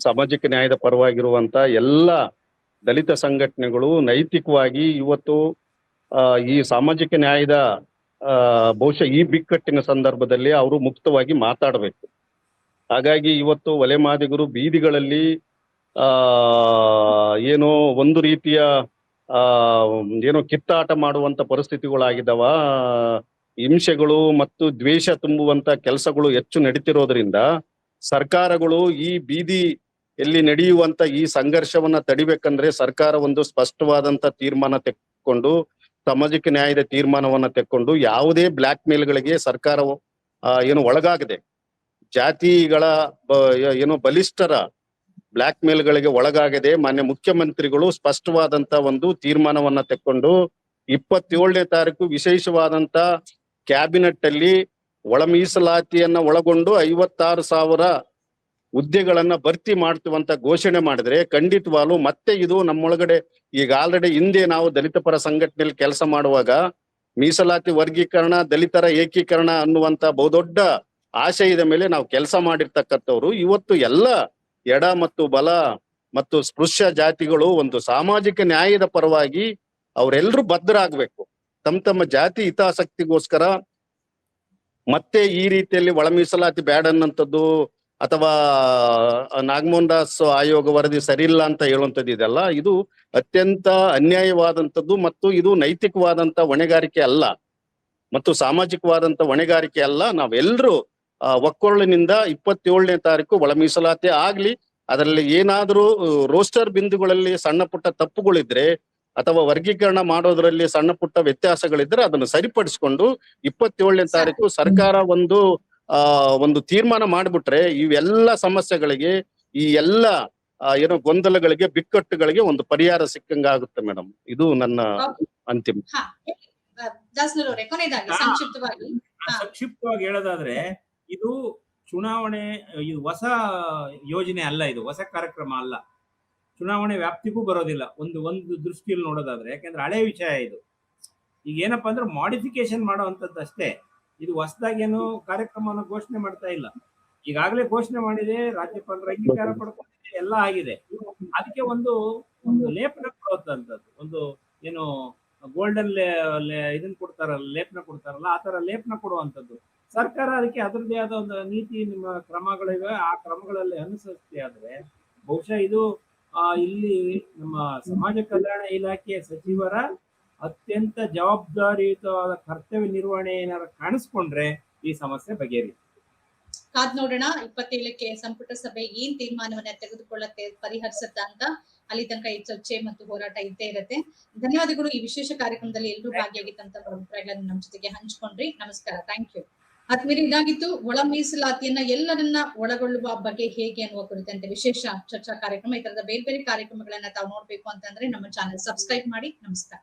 B: ಸಾಮಾಜಿಕ ನ್ಯಾಯದ ಪರವಾಗಿರುವಂತ ಎಲ್ಲ ದಲಿತ ಸಂಘಟನೆಗಳು ನೈತಿಕವಾಗಿ ಇವತ್ತು ಈ ಸಾಮಾಜಿಕ ನ್ಯಾಯದ ಬಹುಶಃ ಈ ಬಿಕ್ಕಟ್ಟಿನ ಸಂದರ್ಭದಲ್ಲಿ ಅವರು ಮುಕ್ತವಾಗಿ ಮಾತಾಡಬೇಕು. ಹಾಗಾಗಿ ಇವತ್ತು ಒಲೆಮಾದಿಗರು ಬೀದಿಗಳಲ್ಲಿ ಏನೋ ಒಂದು ರೀತಿಯ ಏನೋ ಕಿತ್ತಾಟ ಮಾಡುವಂತ ಪರಿಸ್ಥಿತಿಗಳಾಗಿದ್ದಾವ. ಹಿಂಸೆಗಳು ಮತ್ತು ದ್ವೇಷ ತುಂಬುವಂತ ಕೆಲಸಗಳು ಹೆಚ್ಚು ನಡೀತಿರೋದ್ರಿಂದ ಸರ್ಕಾರಗಳು ಈ ಬೀದಿಯಲ್ಲಿ ನಡೆಯುವಂತ ಈ ಸಂಘರ್ಷವನ್ನ ತಡಿಬೇಕಂದ್ರೆ ಸರ್ಕಾರ ಒಂದು ಸ್ಪಷ್ಟವಾದಂತ ತೀರ್ಮಾನ ತೆಕ್ಕೊಂಡು, ಸಾಮಾಜಿಕ ನ್ಯಾಯದ ತೀರ್ಮಾನವನ್ನ ತೆಕ್ಕೊಂಡು, ಯಾವುದೇ ಬ್ಲಾಕ್ ಮೇಲ್ಗಳಿಗೆ ಸರ್ಕಾರ ಏನು ಒಳಗಾಗದೆ, ಜಾತಿಗಳ ಏನೋ ಬಲಿಷ್ಠರ ಬ್ಲಾಕ್ ಮೇಲ್ಗಳಿಗೆ ಒಳಗಾಗದೆ ಮಾನ್ಯ ಮುಖ್ಯಮಂತ್ರಿಗಳು ಸ್ಪಷ್ಟವಾದಂತ ಒಂದು ತೀರ್ಮಾನವನ್ನ ತೆಕ್ಕೊಂಡು 27ನೇ ತಾರೀಕು ವಿಶೇಷವಾದಂತ ಕ್ಯಾಬಿನೆಟ್ ಅಲ್ಲಿ ಒಳ ಮೀಸಲಾತಿಯನ್ನ ಒಳಗೊಂಡು 56,000 ಹುದ್ದೆಗಳನ್ನ ಭರ್ತಿ ಮಾಡ್ತೀವಂತ ಘೋಷಣೆ ಮಾಡಿದ್ರೆ ಖಂಡಿತವಾಗ್ಲೂ ಮತ್ತೆ ಇದು ನಮ್ಮೊಳಗಡೆ ಈಗ ಆಲ್ರೆಡಿ ಹಿಂದೆ ನಾವು ದಲಿತ ಪರ ಸಂಘಟನೆಯಲ್ಲಿ ಕೆಲಸ ಮಾಡುವಾಗ ಮೀಸಲಾತಿ ವರ್ಗೀಕರಣ, ದಲಿತರ ಏಕೀಕರಣ ಅನ್ನುವಂತ ಬಹುದೊಡ್ಡ ಆಶಯದ ಮೇಲೆ ನಾವು ಕೆಲಸ ಮಾಡಿರ್ತಕ್ಕಂಥವ್ರು. ಇವತ್ತು ಎಲ್ಲ ಎಡ ಮತ್ತು ಬಲ ಮತ್ತು ಸ್ಪೃಶ್ಯ ಜಾತಿಗಳು ಒಂದು ಸಾಮಾಜಿಕ ನ್ಯಾಯದ ಪರವಾಗಿ ಅವರೆಲ್ಲರೂ ಬದ್ಧರಾಗ್ಬೇಕು. ತಮ್ಮ ಜಾತಿ ಹಿತಾಸಕ್ತಿಗೋಸ್ಕರ ಮತ್ತೆ ಈ ರೀತಿಯಲ್ಲಿ ಒಳ ಮೀಸಲಾತಿ ಬ್ಯಾಡ್ ಅನ್ನಂಥದ್ದು ಅಥವಾ ನಾಗಮೋಹನ್ ದಾಸ್ ಆಯೋಗ ವರದಿ ಸರಿಯಿಲ್ಲ ಅಂತ ಹೇಳುವಂಥದ್ದು ಇದೆಲ್ಲ ಇದು ಅತ್ಯಂತ ಅನ್ಯಾಯವಾದಂಥದ್ದು ಮತ್ತು ಇದು ನೈತಿಕವಾದಂತ ಹೊಣೆಗಾರಿಕೆ ಅಲ್ಲ ಮತ್ತು ಸಾಮಾಜಿಕವಾದಂತ ಹೊಣೆಗಾರಿಕೆ ಅಲ್ಲ. ನಾವೆಲ್ಲರೂ ಒಕ್ಕೊರಳಿನಿಂದ 27ನೇ ತಾರೀಕು ಒಳ ಮೀಸಲಾತಿ ಆಗ್ಲಿ, ಅದರಲ್ಲಿ ಏನಾದ್ರೂ ರೋಸ್ಟರ್ ಬಿಂದುಗಳಲ್ಲಿ ಸಣ್ಣ ಪುಟ್ಟ ತಪ್ಪುಗಳಿದ್ರೆ ಅಥವಾ ವರ್ಗೀಕರಣ ಮಾಡೋದ್ರಲ್ಲಿ ಸಣ್ಣ ಪುಟ್ಟ ವ್ಯತ್ಯಾಸಗಳಿದ್ರೆ ಅದನ್ನು ಸರಿಪಡಿಸಿಕೊಂಡು 27ನೇ ತಾರೀಕು ಸರ್ಕಾರ ಒಂದು ತೀರ್ಮಾನ ಮಾಡ್ಬಿಟ್ರೆ ಇವೆಲ್ಲ ಸಮಸ್ಯೆಗಳಿಗೆ, ಈ ಎಲ್ಲ ಏನೋ ಗೊಂದಲಗಳಿಗೆ, ಬಿಕ್ಕಟ್ಟುಗಳಿಗೆ ಒಂದು ಪರಿಹಾರ ಸಿಕ್ಕಂಗಾಗುತ್ತೆ ಮೇಡಮ್. ಇದು ನನ್ನ ಅಂತಿಮ.
C: ದಾಸನೂರವರೇ, ಕೊನೆಯದಾಗಿ ಸಂಕ್ಷಿಪ್ತವಾಗಿ
A: ಹೇಳೋದಾದ್ರೆ, ಇದು ಚುನಾವಣೆ, ಇದು ಹೊಸ ಯೋಜನೆ ಅಲ್ಲ, ಇದು ಹೊಸ ಕಾರ್ಯಕ್ರಮ ಅಲ್ಲ, ಚುನಾವಣೆ ವ್ಯಾಪ್ತಿಗೂ ಬರೋದಿಲ್ಲ ಒಂದು ದೃಷ್ಟಿಯಲ್ಲಿ ನೋಡೋದಾದ್ರೆ. ಯಾಕಂದ್ರೆ ಹಳೆ ವಿಷಯ ಇದು. ಈಗ ಏನಪ್ಪಾ ಅಂದ್ರೆ ಮಾಡಿಫಿಕೇಶನ್ ಮಾಡುವಂತದ್ದು ಅಷ್ಟೇ. ಇದು ಹೊಸದಾಗೇನು ಕಾರ್ಯಕ್ರಮವನ್ನು ಘೋಷಣೆ ಮಾಡ್ತಾ ಇಲ್ಲ. ಈಗಾಗಲೇ ಘೋಷಣೆ ಮಾಡಿದೆ, ರಾಜ್ಯಪಾಲರ ಅಂಗೀಕಾರ ಪಡ್ಕೊಂಡಿದೆ, ಎಲ್ಲ ಆಗಿದೆ. ಅದಕ್ಕೆ ಒಂದು ಲೇಪನ ಕೊಡುವಂತದ್ದು, ಒಂದು ಏನು ಗೋಲ್ಡನ್ ಇದನ್ನ ಕೊಡ್ತಾರಲ್ಲ, ಲೇಪನ ಕೊಡ್ತಾರಲ್ಲ, ಆ ತರ ಲೇಪನ ಕೊಡುವಂತದ್ದು. ಸರ್ಕಾರ ಅದಕ್ಕೆ ಅದರದೇ ಆದ ಒಂದು ನೀತಿ, ನಿಮ್ಮ ಕ್ರಮಗಳಿವೆ, ಆ ಕ್ರಮಗಳಲ್ಲಿ ಅನುಸರಿಸ್ತಿ ಆದ್ರೆ ಬಹುಶಃ ಇದು ಇಲ್ಲಿ ನಮ್ಮ ಸಮಾಜ ಕಲ್ಯಾಣ ಇಲಾಖೆಯ ಸಚಿವರ ಅತ್ಯಂತ ಜವಾಬ್ದಾರಿಯುತವಾದ ಕರ್ತವ್ಯ ನಿರ್ವಹಣೆ ಏನಾದ್ರು ಕಾಣಿಸ್ಕೊಂಡ್ರೆ ಈ ಸಮಸ್ಯೆ ಬಗೆಹರಿಯುತ್ತೆ.
C: ಕಾದ್ ನೋಡೋಣ 27ಕ್ಕೆ ಸಂಪುಟ ಸಭೆ ಏನ್ ತೀರ್ಮಾನವನ್ನ ತೆಗೆದುಕೊಳ್ಳುತ್ತೆ, ಪರಿಹರಿಸುತ್ತ ಅಂತ. ಅಲ್ಲಿ ತನಕ ಈ ಚರ್ಚೆ ಮತ್ತು ಹೋರಾಟ ಇದ್ದೇ ಇರುತ್ತೆ. ಧನ್ಯವಾದಗಳು. ಈ ವಿಶೇಷ ಕಾರ್ಯಕ್ರಮದಲ್ಲಿ ಎಲ್ಲರೂ ಭಾಗಿಯಾಗಿದ್ದಂತ ಅಭಿಪ್ರಾಯಗಳನ್ನು ನಮ್ಮ ಜೊತೆಗೆ ಹಂಚ್ಕೊಂಡ್ರಿ. ನಮಸ್ಕಾರ, ಥ್ಯಾಂಕ್ ಯು. ಆದ್ಮೇಲೆ ಇದಾಗಿತ್ತು ಒಳ ಮೀಸಲಾತಿಯನ್ನ ಎಲ್ಲರನ್ನ ಒಳಗೊಳ್ಳುವ ಬಗ್ಗೆ ಹೇಗೆ ಅನ್ನುವ ಕುರಿತಂತೆ ವಿಶೇಷ ಚರ್ಚಾ ಕಾರ್ಯಕ್ರಮ. ಈ ತರದ ಬೇರೆ ಬೇರೆ ಕಾರ್ಯಕ್ರಮಗಳನ್ನ ತಾವು ನೋಡ್ಬೇಕು ಅಂತಂದ್ರೆ ನಮ್ಮ ಚಾನೆಲ್ ಸಬ್ಸ್ಕ್ರೈಬ್ ಮಾಡಿ. ನಮಸ್ಕಾರ.